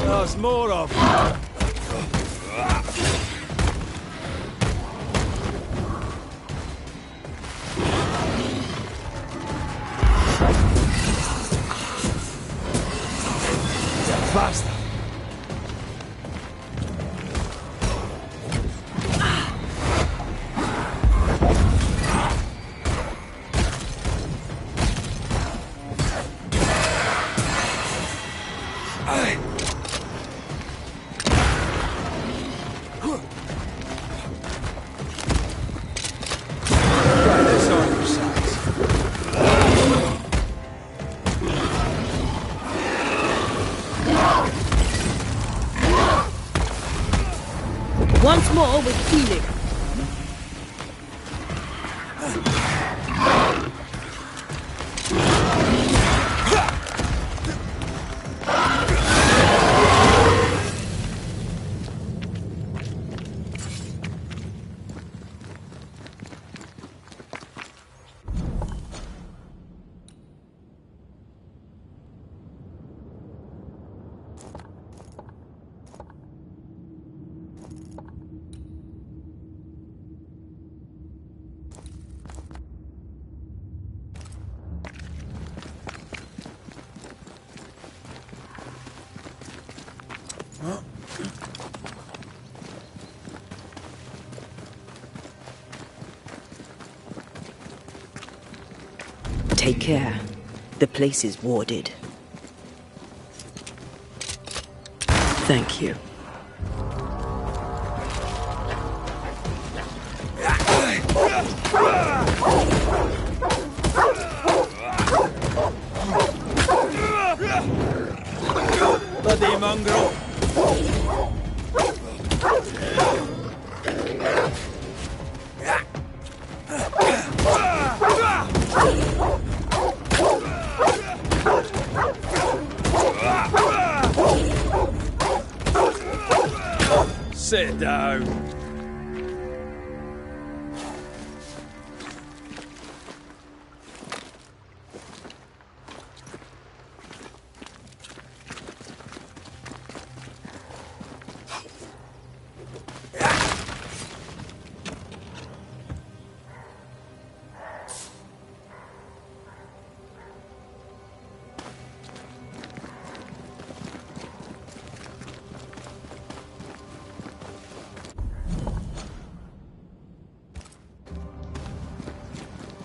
There's more of them. Faster. Once more with healing. Take care. The place is warded. Thank you. Bloody mongrel! Sit down.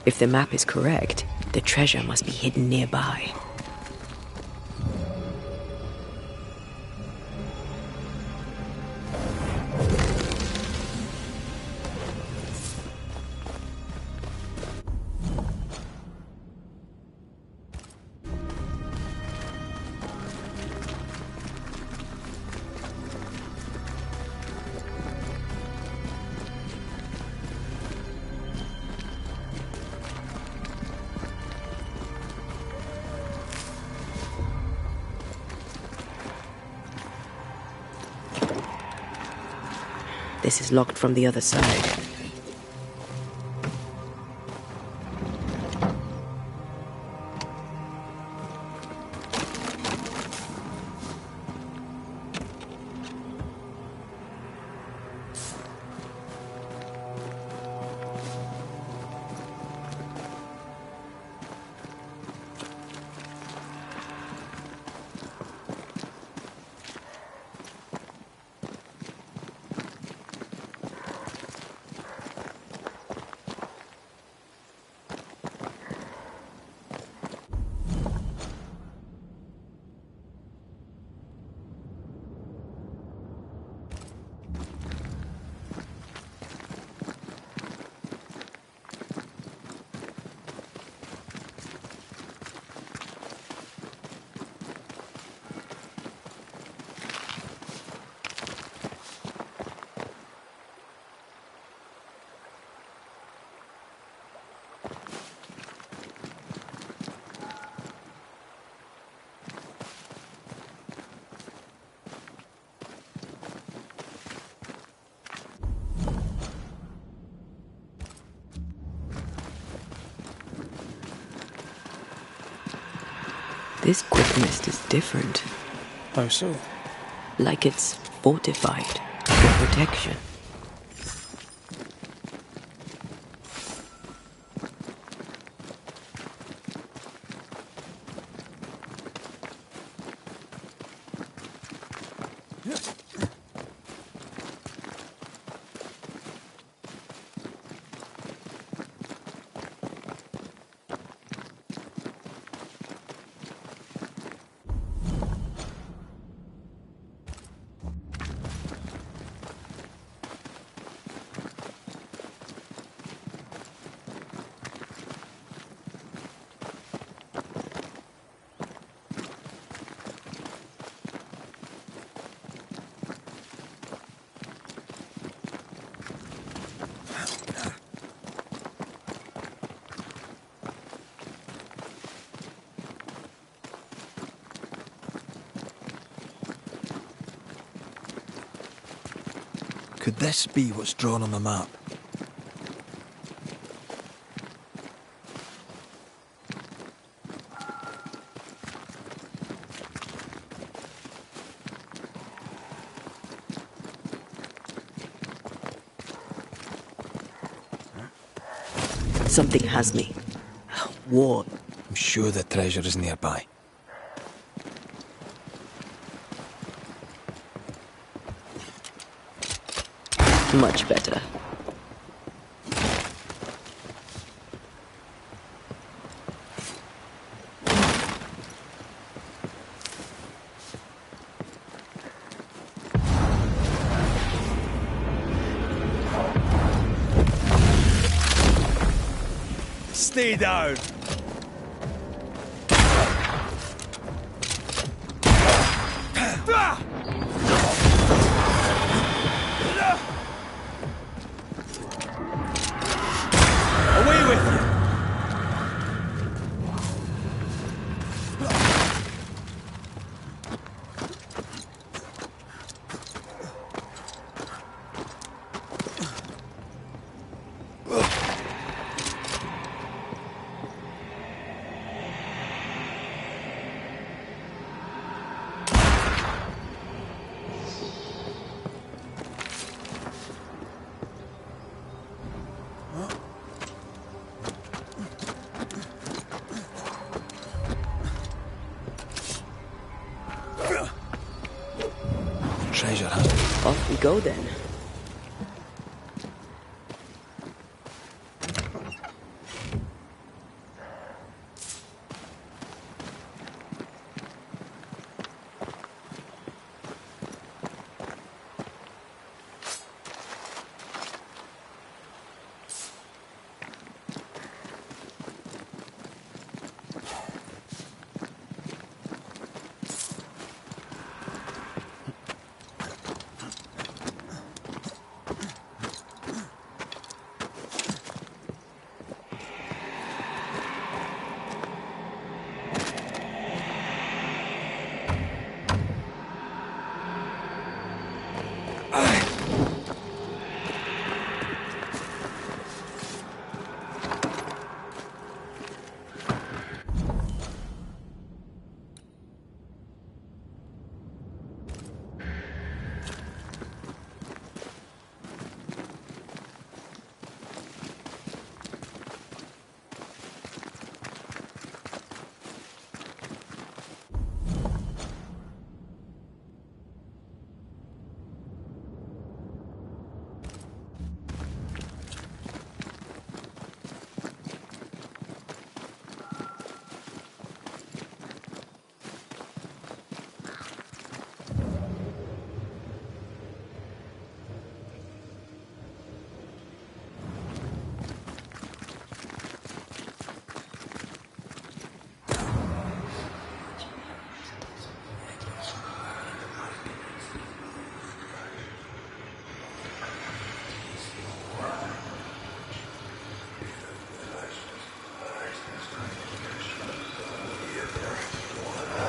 If the map is correct, the treasure must be hidden nearby. This is locked from the other side. This quick mist is different. How so? Like it's fortified for protection. Could this be what's drawn on the map? Something has me. War. I'm sure the treasure is nearby. Much better. Stay down. Away with you. Treasure hunt. Off we go then.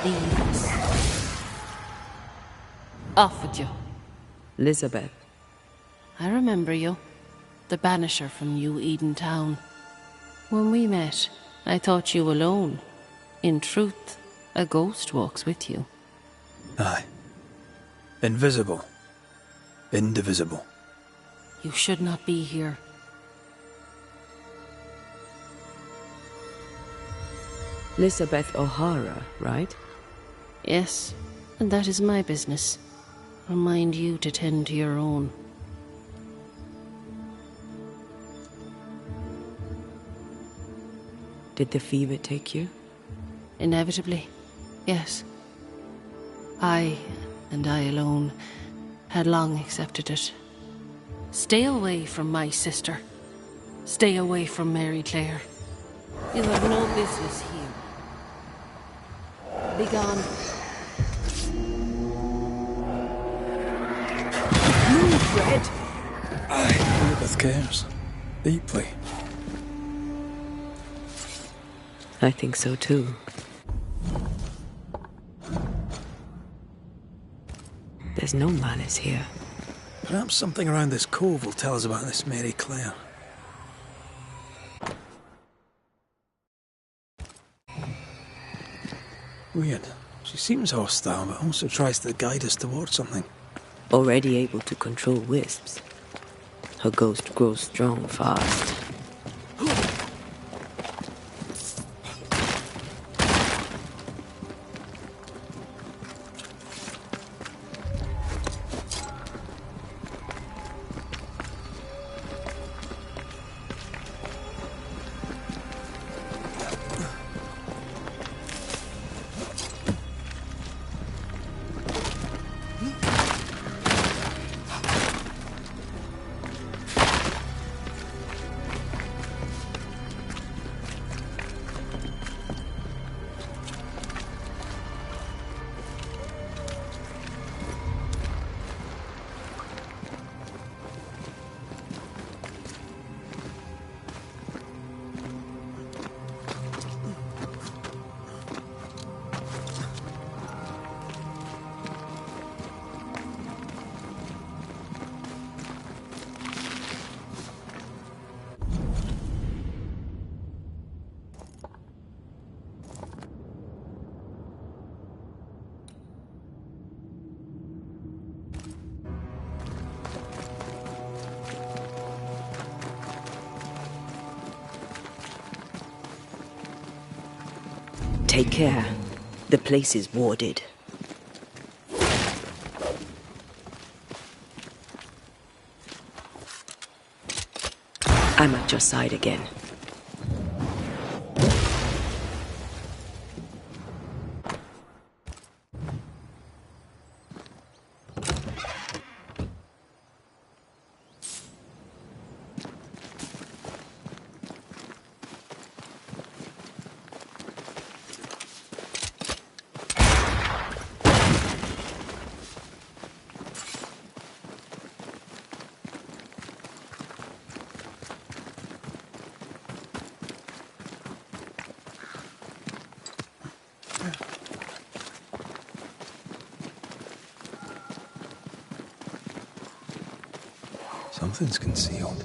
Thieves. Off with you. Elizabeth. I remember you. The Banisher from New Eden Town. When we met, I thought you alone. In truth, A ghost walks with you. Aye. Invisible. Indivisible. You should not be here. Elizabeth O'Hara, right? Yes, and that is my business. Remind you to tend to your own. Did the fever take you? Inevitably, yes. I, and I alone, had long accepted it. Stay away from my sister. Stay away from Mary Clare. You have no business here. Begone. Move, Red! Elizabeth cares. Deeply. I think so too. There's no malice here. Perhaps something around this cove will tell us about this Mary Clare. Weird. She seems hostile, but also tries to guide us towards something. Already able to control wisps. Her ghost grows strong fast. Take care. The place is warded. I'm at your side again. Something's concealed.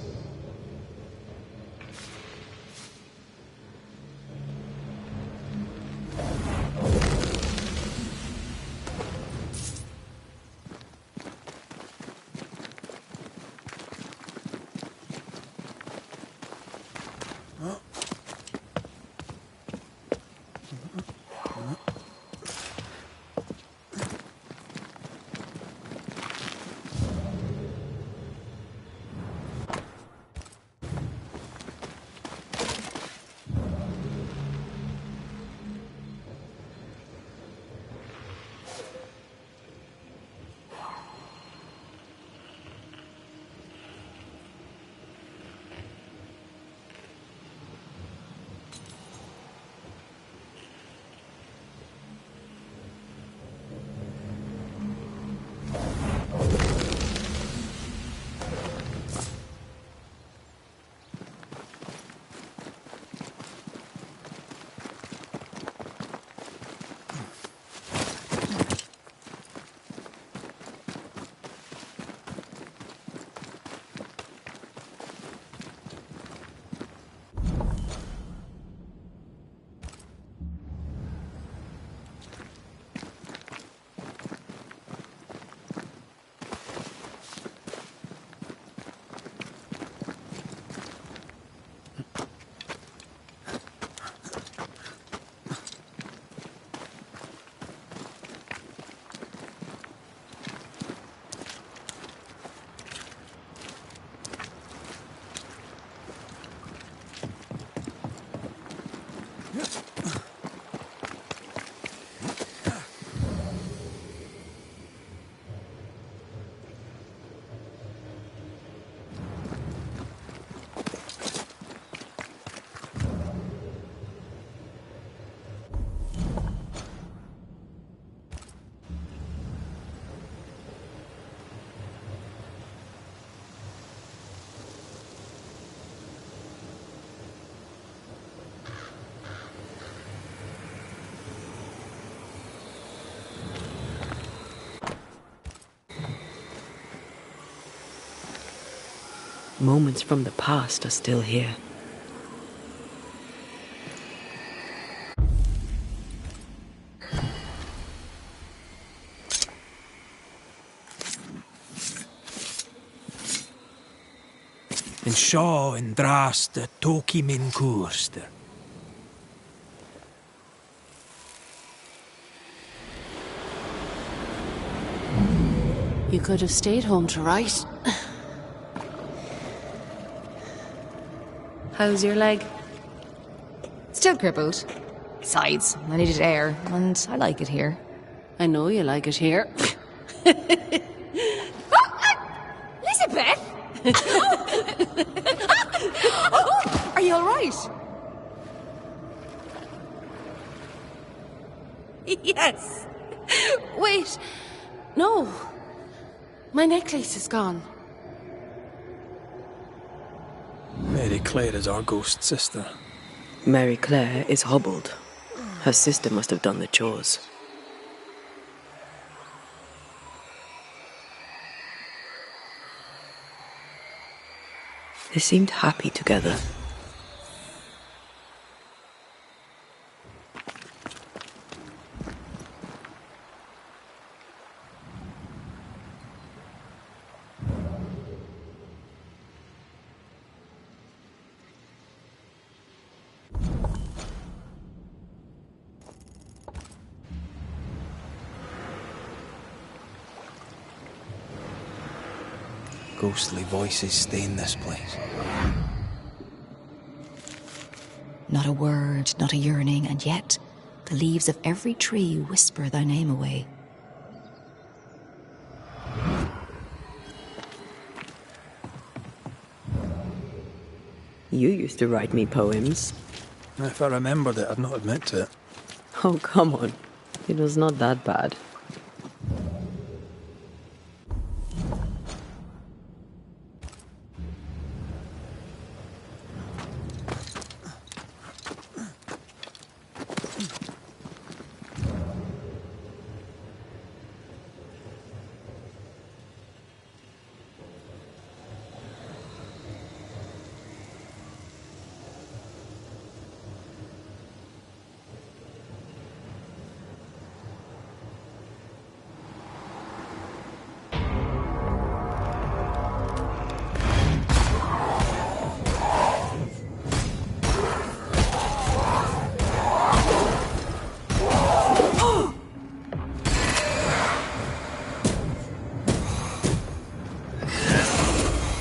moments from the past are still here. En seo en draste toki min koerster. You could have stayed home to write. How's your leg? Still crippled. Besides, I needed air, and I like it here. I know you like it here. Elizabeth! Are you alright? Yes. Wait. No. My necklace is gone. Mary Claire is our ghost sister. Mary Claire is hobbled. Her sister must have done the chores. They seemed happy together. Ghostly voices stain this place. Not a word, not a yearning, and yet the leaves of every tree whisper thy name away. You used to write me poems. If I remembered it, I'd not admit to it. Oh, come on. It was not that bad.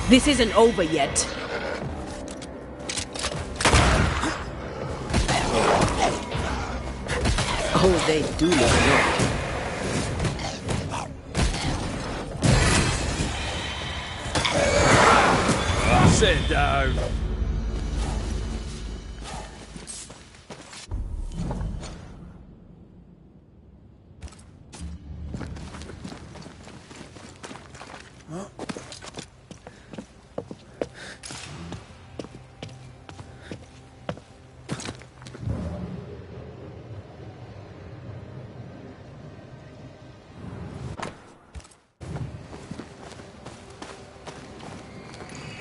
This isn't over yet. Oh, they do look good. Sit down.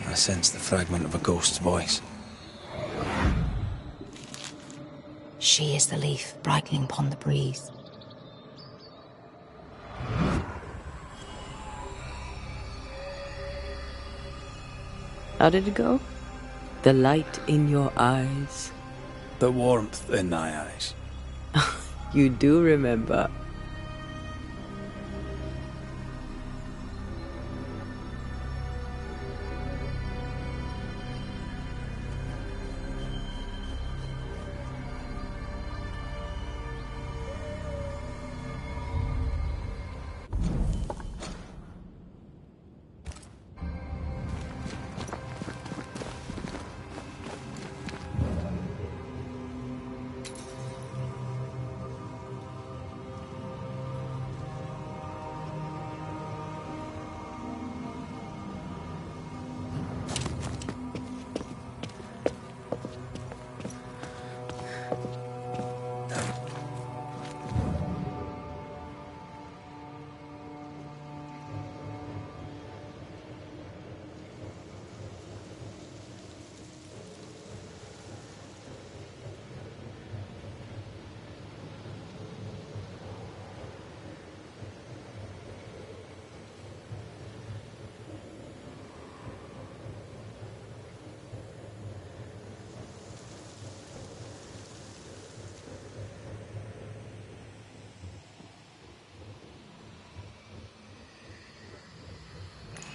I sense the fragment of a ghost's voice. She is the leaf brightening upon the breeze. How did it go? The light in your eyes. The warmth in thy eyes. You do remember.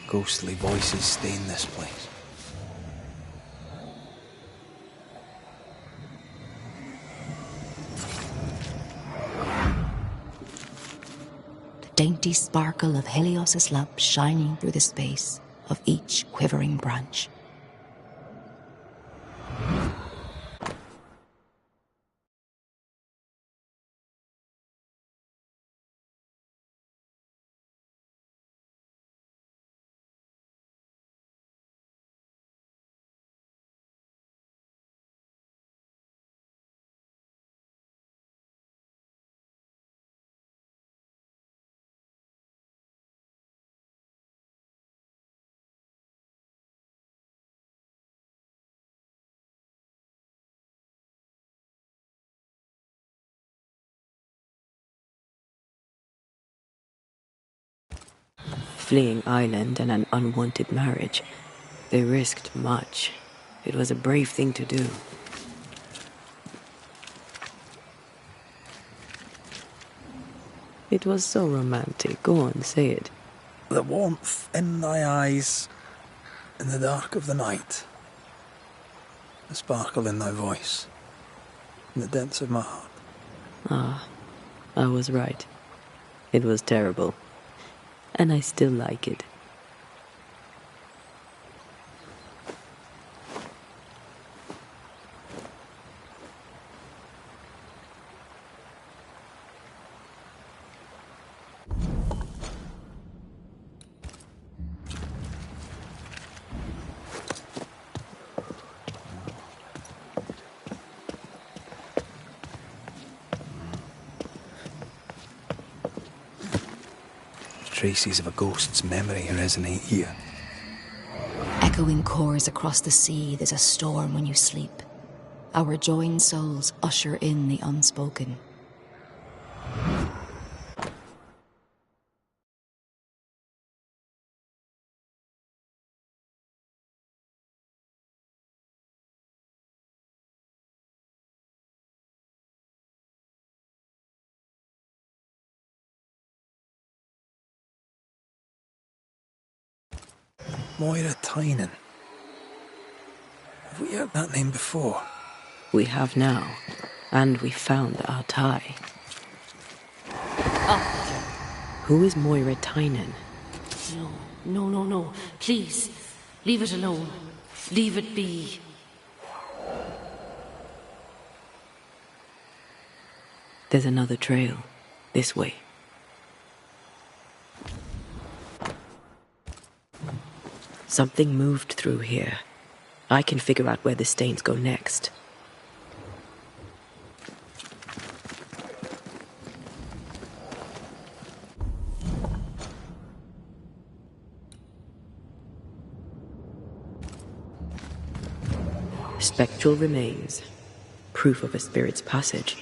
Ghostly voices stain this place. The dainty sparkle of Helios's lamp shining through the space of each quivering branch. Fleeing island and an unwanted marriage. They risked much. It was a brave thing to do. It was so romantic. Go on, say it. The warmth in thy eyes, in the dark of the night. The sparkle in thy voice, in the depths of my heart. Ah, I was right. It was terrible. And I still like it. Traces of a ghost's memory resonate here. Echoing chords across the sea, there's a storm when you sleep. Our joined souls usher in the unspoken. Moira Tynan. Have we heard that name before? We have now. And we found our tie. Who is Moira Tynan? No. Please, leave it alone. Leave it be. There's another trail. This way. Something moved through here. I can figure out where the stains go next. Spectral remains. Proof of a spirit's passage.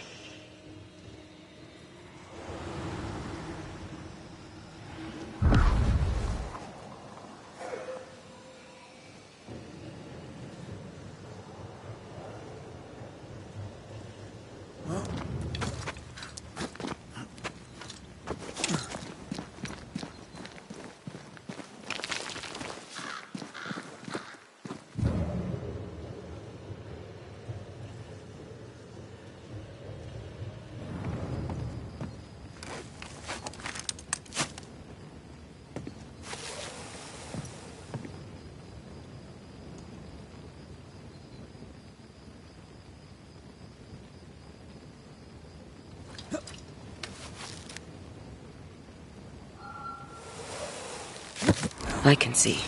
I can see.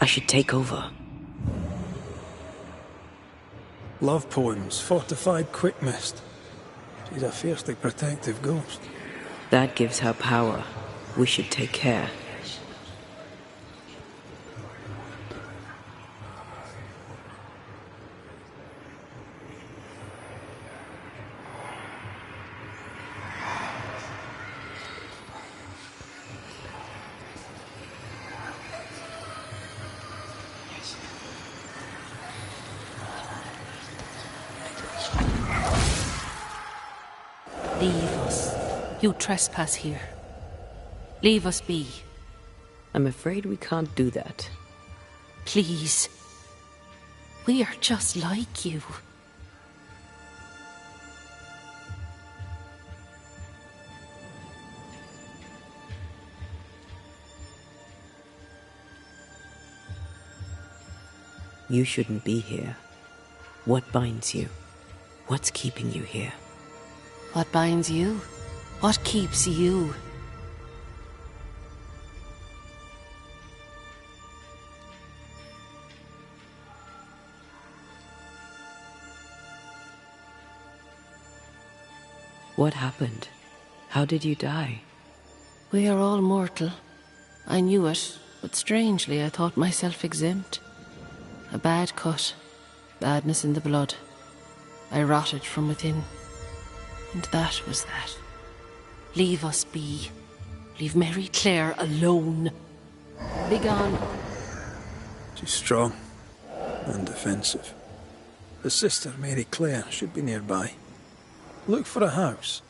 I should take over. Love poems, fortified quick mist. She's a fiercely protective ghost. That gives her power. We should take care. Leave us. You trespass here. Leave us be. I'm afraid we can't do that. Please. We are just like you. You shouldn't be here. What binds you? What's keeping you here? What binds you? What keeps you? What happened? How did you die? We are all mortal. I knew it, but strangely I thought myself exempt. A bad cut, badness in the blood. I rotted from within. And that was that. Leave us be. Leave Mary Claire alone. Begone. She's strong and defensive. Her sister, Mary Claire, should be nearby. Look for a house.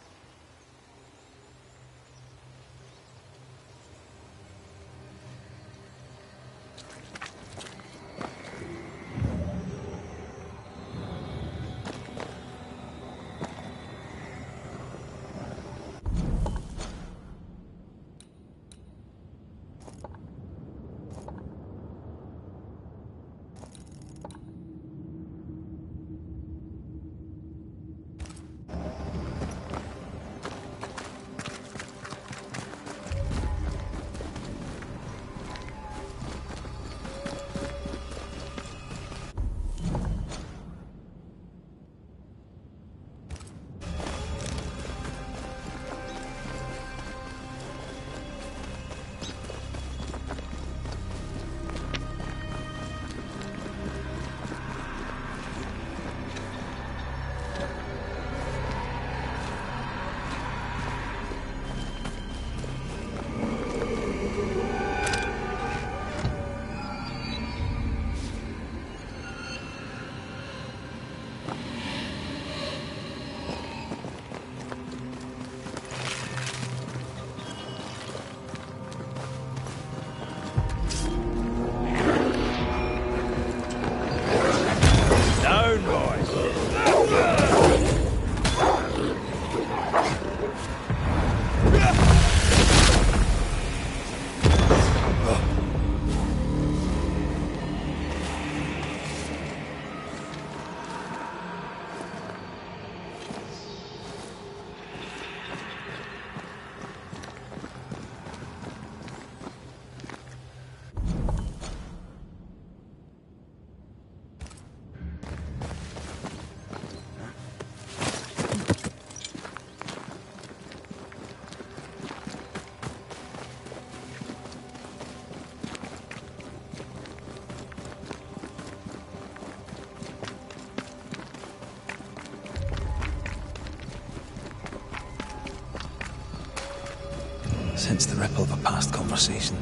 Sense the ripple of a past conversation.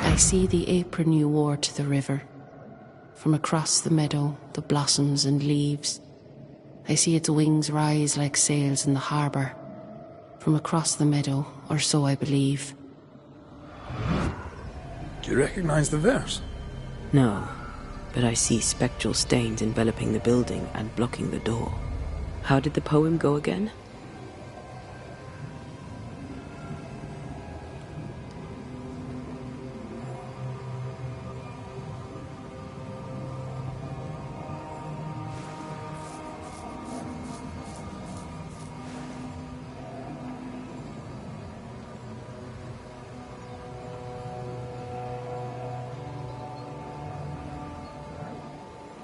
I see the apron you wore to the river. From across the meadow, the blossoms and leaves. I see its wings rise like sails in the harbour. From across the meadow, or so I believe. Do you recognise the verse? No, but I see spectral stains enveloping the building and blocking the door. How did the poem go again?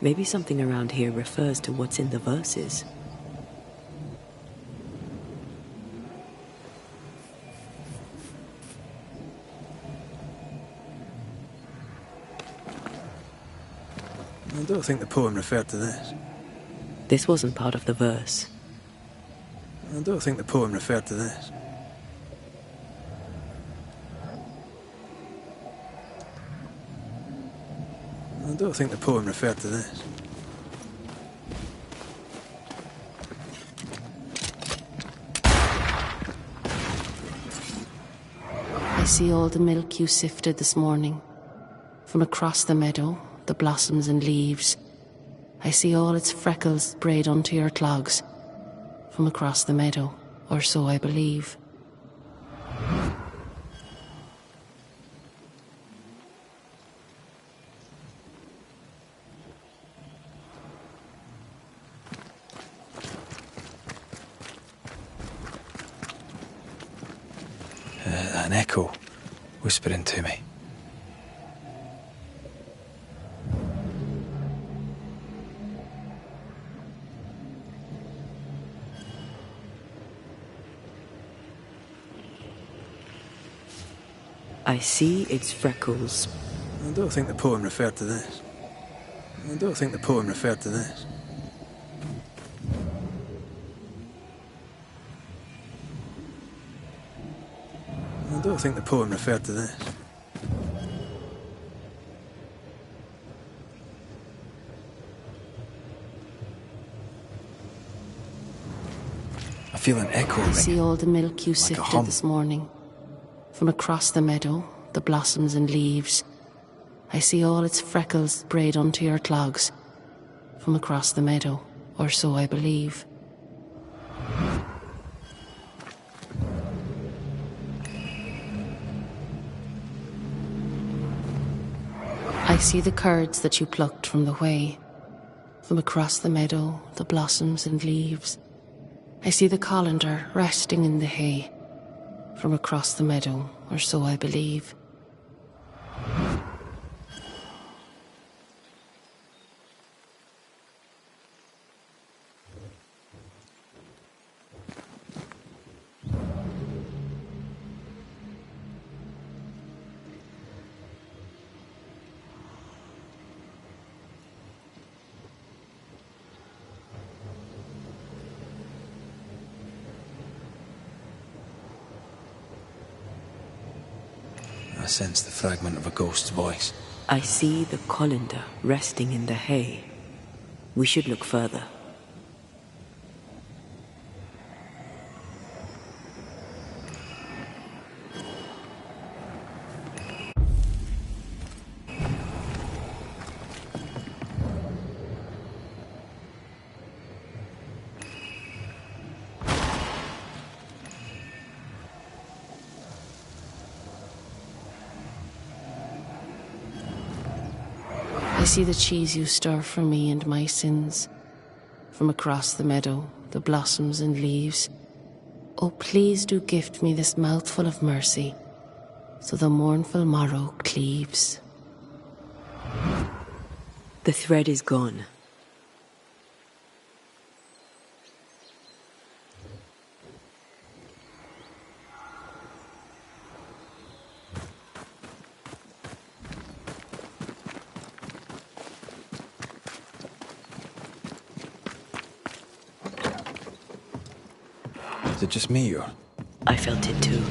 Maybe something around here refers to what's in the verses. I don't think the poem referred to this. This wasn't part of the verse. I don't think the poem referred to this. I don't think the poem referred to this. I I see all the milk you sifted this morning. From across the meadow, the blossoms and leaves. I see all its freckles braid onto your clogs. From across the meadow, or so I believe. An echo whispering to me. I see its freckles. I don't think the poem referred to this. I don't think the poem referred to this. I don't think the poem referred to this. I feel an echo I ring. see all the milk you like a sifted hum. this morning. From across the meadow, the blossoms and leaves. I see all its freckles braid onto your clogs. From across the meadow, or so I believe. I see the curds that you plucked from the way. From across the meadow, the blossoms and leaves. I see the colander resting in the hay. From across the meadow, or so I believe. I sense the fragment of a ghost's voice. I see the colander resting in the hay. We should look further. I see the cheese you stir for me and my sins. From across the meadow, the blossoms and leaves. Oh, please do gift me this mouthful of mercy, so the mournful morrow cleaves. The thread is gone. Is it just me or? I felt it too.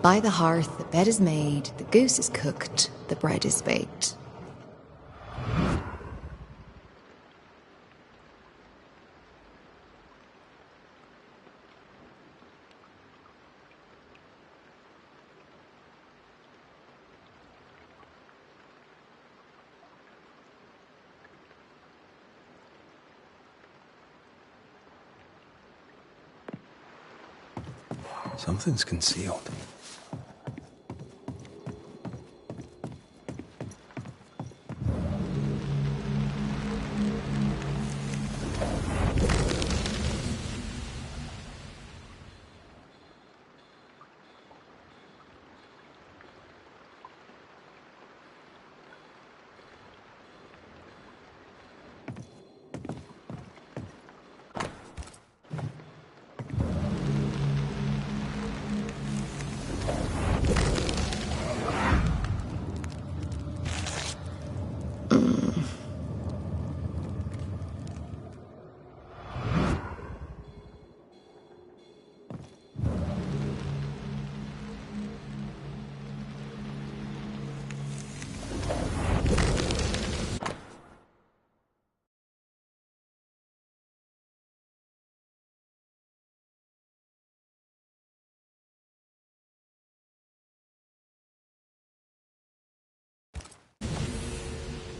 By the hearth, the bed is made, the goose is cooked, the bread is baked. Something's concealed.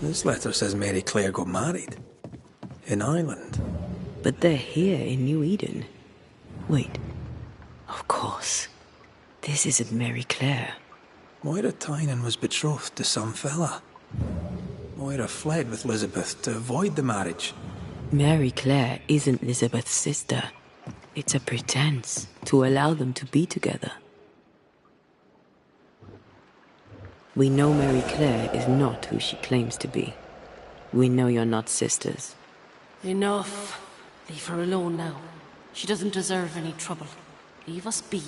This letter says Mary Clare got married. In Ireland. But they're here in New Eden. Wait. Of course. This isn't Mary Clare. Moira Tynan was betrothed to some fella. Moira fled with Elizabeth to avoid the marriage. Mary Clare isn't Elizabeth's sister. It's a pretense to allow them to be together. We know Mary Clare is not who she claims to be. We know you're not sisters. Enough. Leave her alone now. She doesn't deserve any trouble. Leave us be.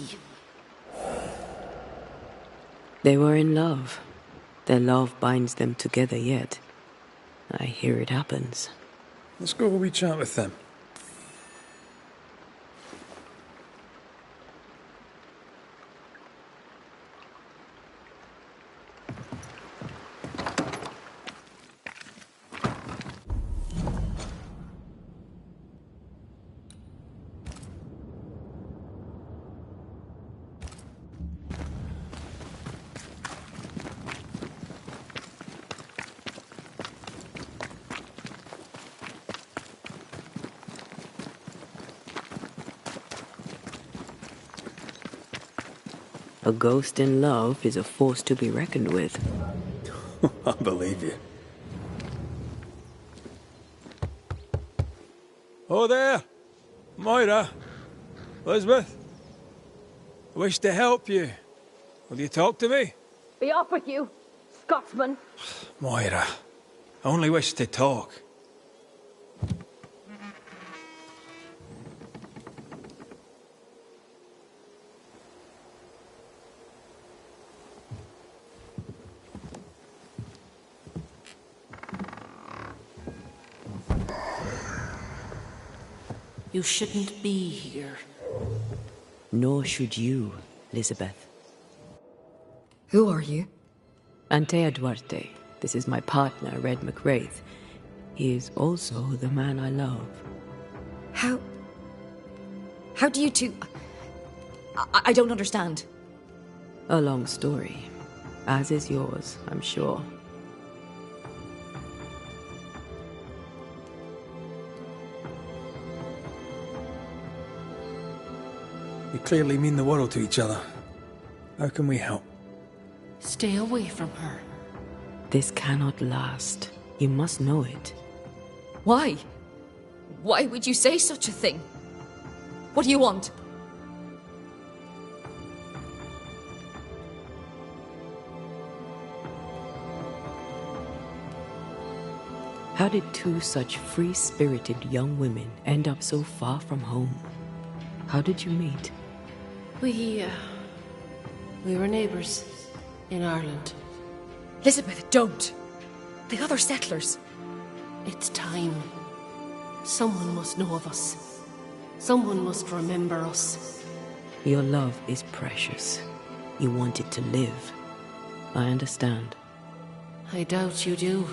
They were in love. Their love binds them together yet. I hear it happens. Let's go have a wee chat with them. A ghost in love is a force to be reckoned with. I believe you. Oh there! Moira! Elizabeth! I wish to help you. Will you talk to me? Be off with you, Scotsman. Moira, I only wish to talk. You shouldn't be here. Nor should you, Elizabeth. Who are you? Antea Duarte. This is my partner, Red McWraith. He is also the man I love. How do you two... I don't understand. A long story. As is yours, I'm sure. You clearly mean the world to each other. How can we help? Stay away from her. This cannot last. You must know it. Why? Why would you say such a thing? What do you want? How did two such free-spirited young women end up so far from home? How did you meet? We were neighbours in Ireland. Elizabeth, don't. The other settlers. It's time. Someone must know of us. Someone must remember us. Your love is precious. You want it to live. I understand. I doubt you do.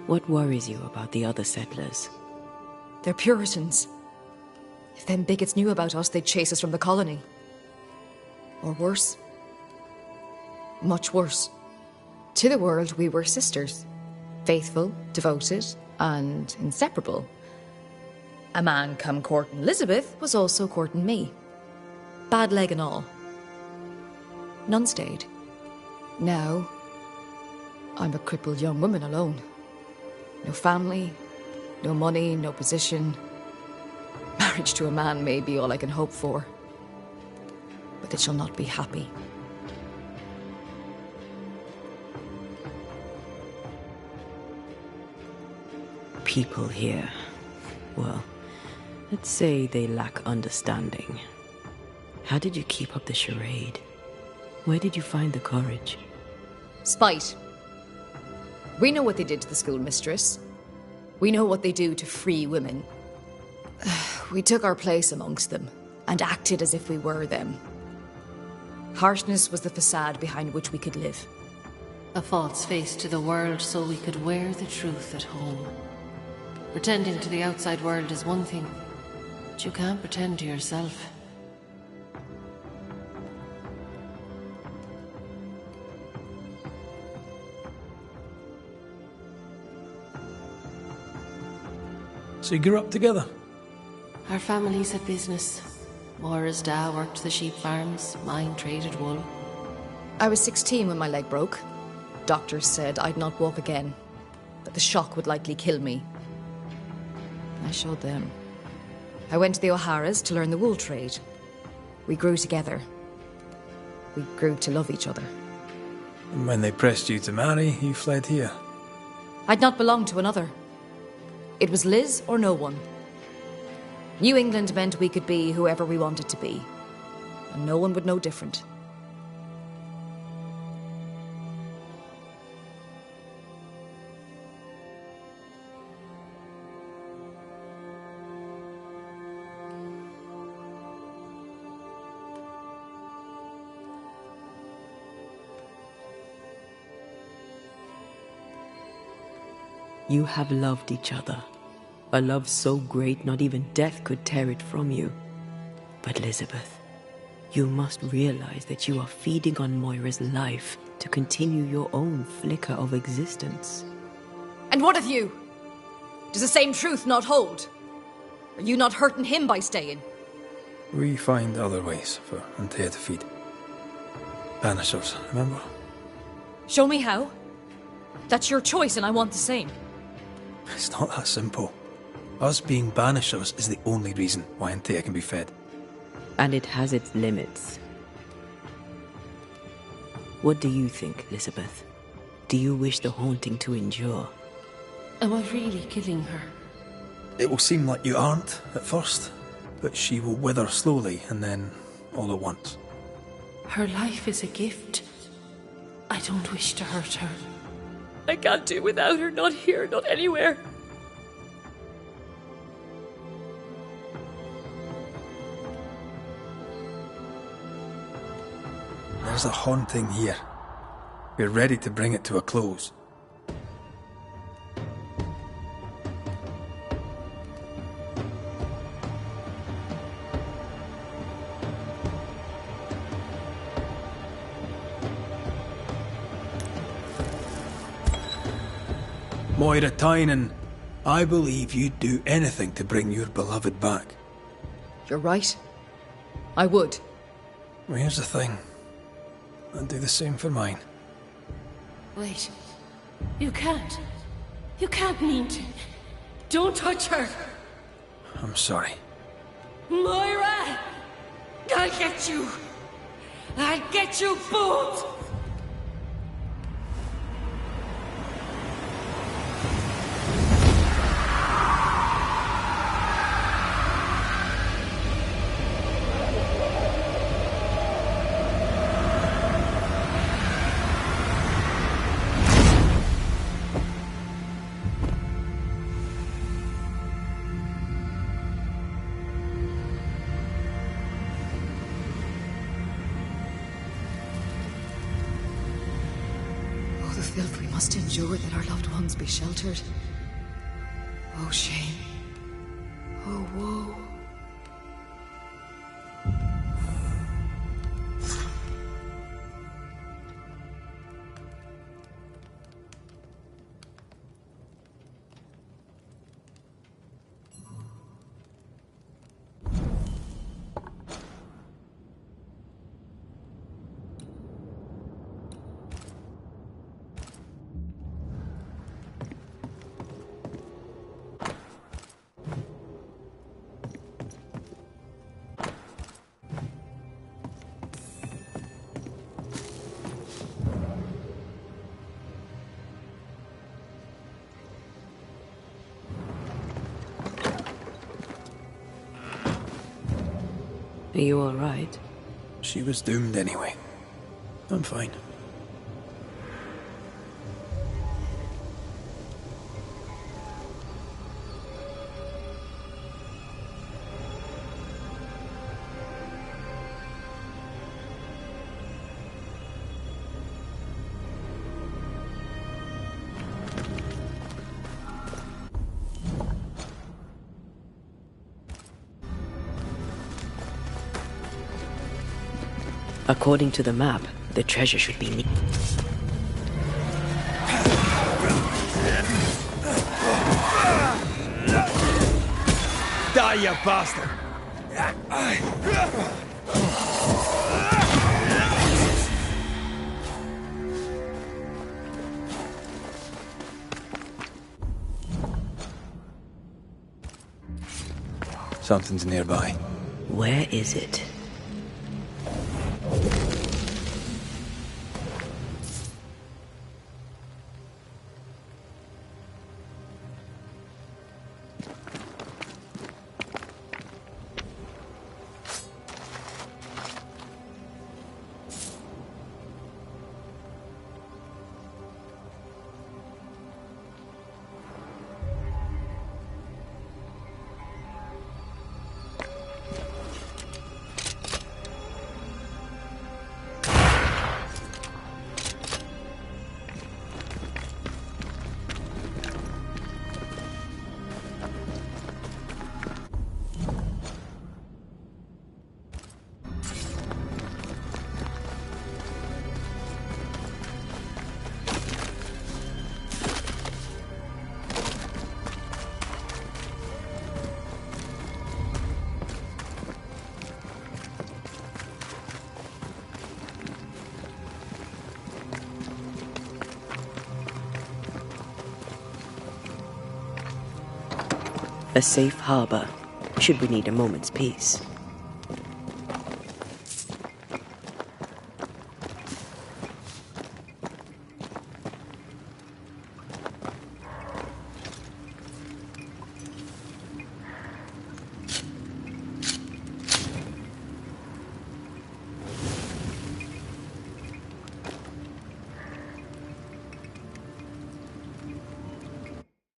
What worries you about the other settlers? They're Puritans. If them bigots knew about us, they'd chase us from the colony. Or worse. Much worse. To the world, we were sisters. Faithful, devoted, and inseparable. A man come courting Elizabeth was also courting me. Bad leg and all. None stayed. Now, I'm a crippled young woman alone. No family, no money, no position. Marriage to a man may be all I can hope for. But it shall not be happy. People here, well, let's say they lack understanding. How did you keep up the charade? Where did you find the courage? Spite. We know what they did to the schoolmistress. We know what they do to free women. We took our place amongst them and acted as if we were them. Harshness was the facade behind which we could live. A false face to the world so we could wear the truth at home. Pretending to the outside world is one thing. But you can't pretend to yourself. So you grew up together? Our families had business. Moira's dad worked the sheep farms, mine traded wool. I was 16 when my leg broke. Doctors said I'd not walk again, that the shock would likely kill me. I showed them. I went to the O'Hara's to learn the wool trade. We grew together. We grew to love each other. And when they pressed you to marry, you fled here? I'd not belonged to another. It was Liz or no one. New England meant we could be whoever we wanted to be, and no one would know different. You have loved each other. A love so great not even death could tear it from you. But Elizabeth, you must realize that you are feeding on Moira's life to continue your own flicker of existence. And what of you? Does the same truth not hold? Are you not hurting him by staying? We find other ways for Antea to feed. Banishers, remember? Show me how. That's your choice and I want the same. It's not that simple. Us being Banishers is the only reason why Antea can be fed. And it has its limits. What do you think, Elizabeth? Do you wish the haunting to endure? Am I really killing her? It will seem like you aren't at first, but she will wither slowly and then all at once. Her life is a gift. I don't wish to hurt her. I can't do without her, not here, not anywhere. There's a haunting here. We're ready to bring it to a close. Moira Tynan, I believe you'd do anything to bring your beloved back. You're right. I would. Well, here's the thing. I'd do the same for mine. Wait. You can't. You can't mean to. Don't touch her. I'm sorry. Moira! I'll get you. I'll get you both. The filth we must endure that our loved ones be sheltered. Oh, shame. Oh, woe. Are you all right? She was doomed anyway. I'm fine. According to the map, the treasure should be near. Die, you bastard! Something's nearby. Where is it? A safe harbor, should we need a moment's peace.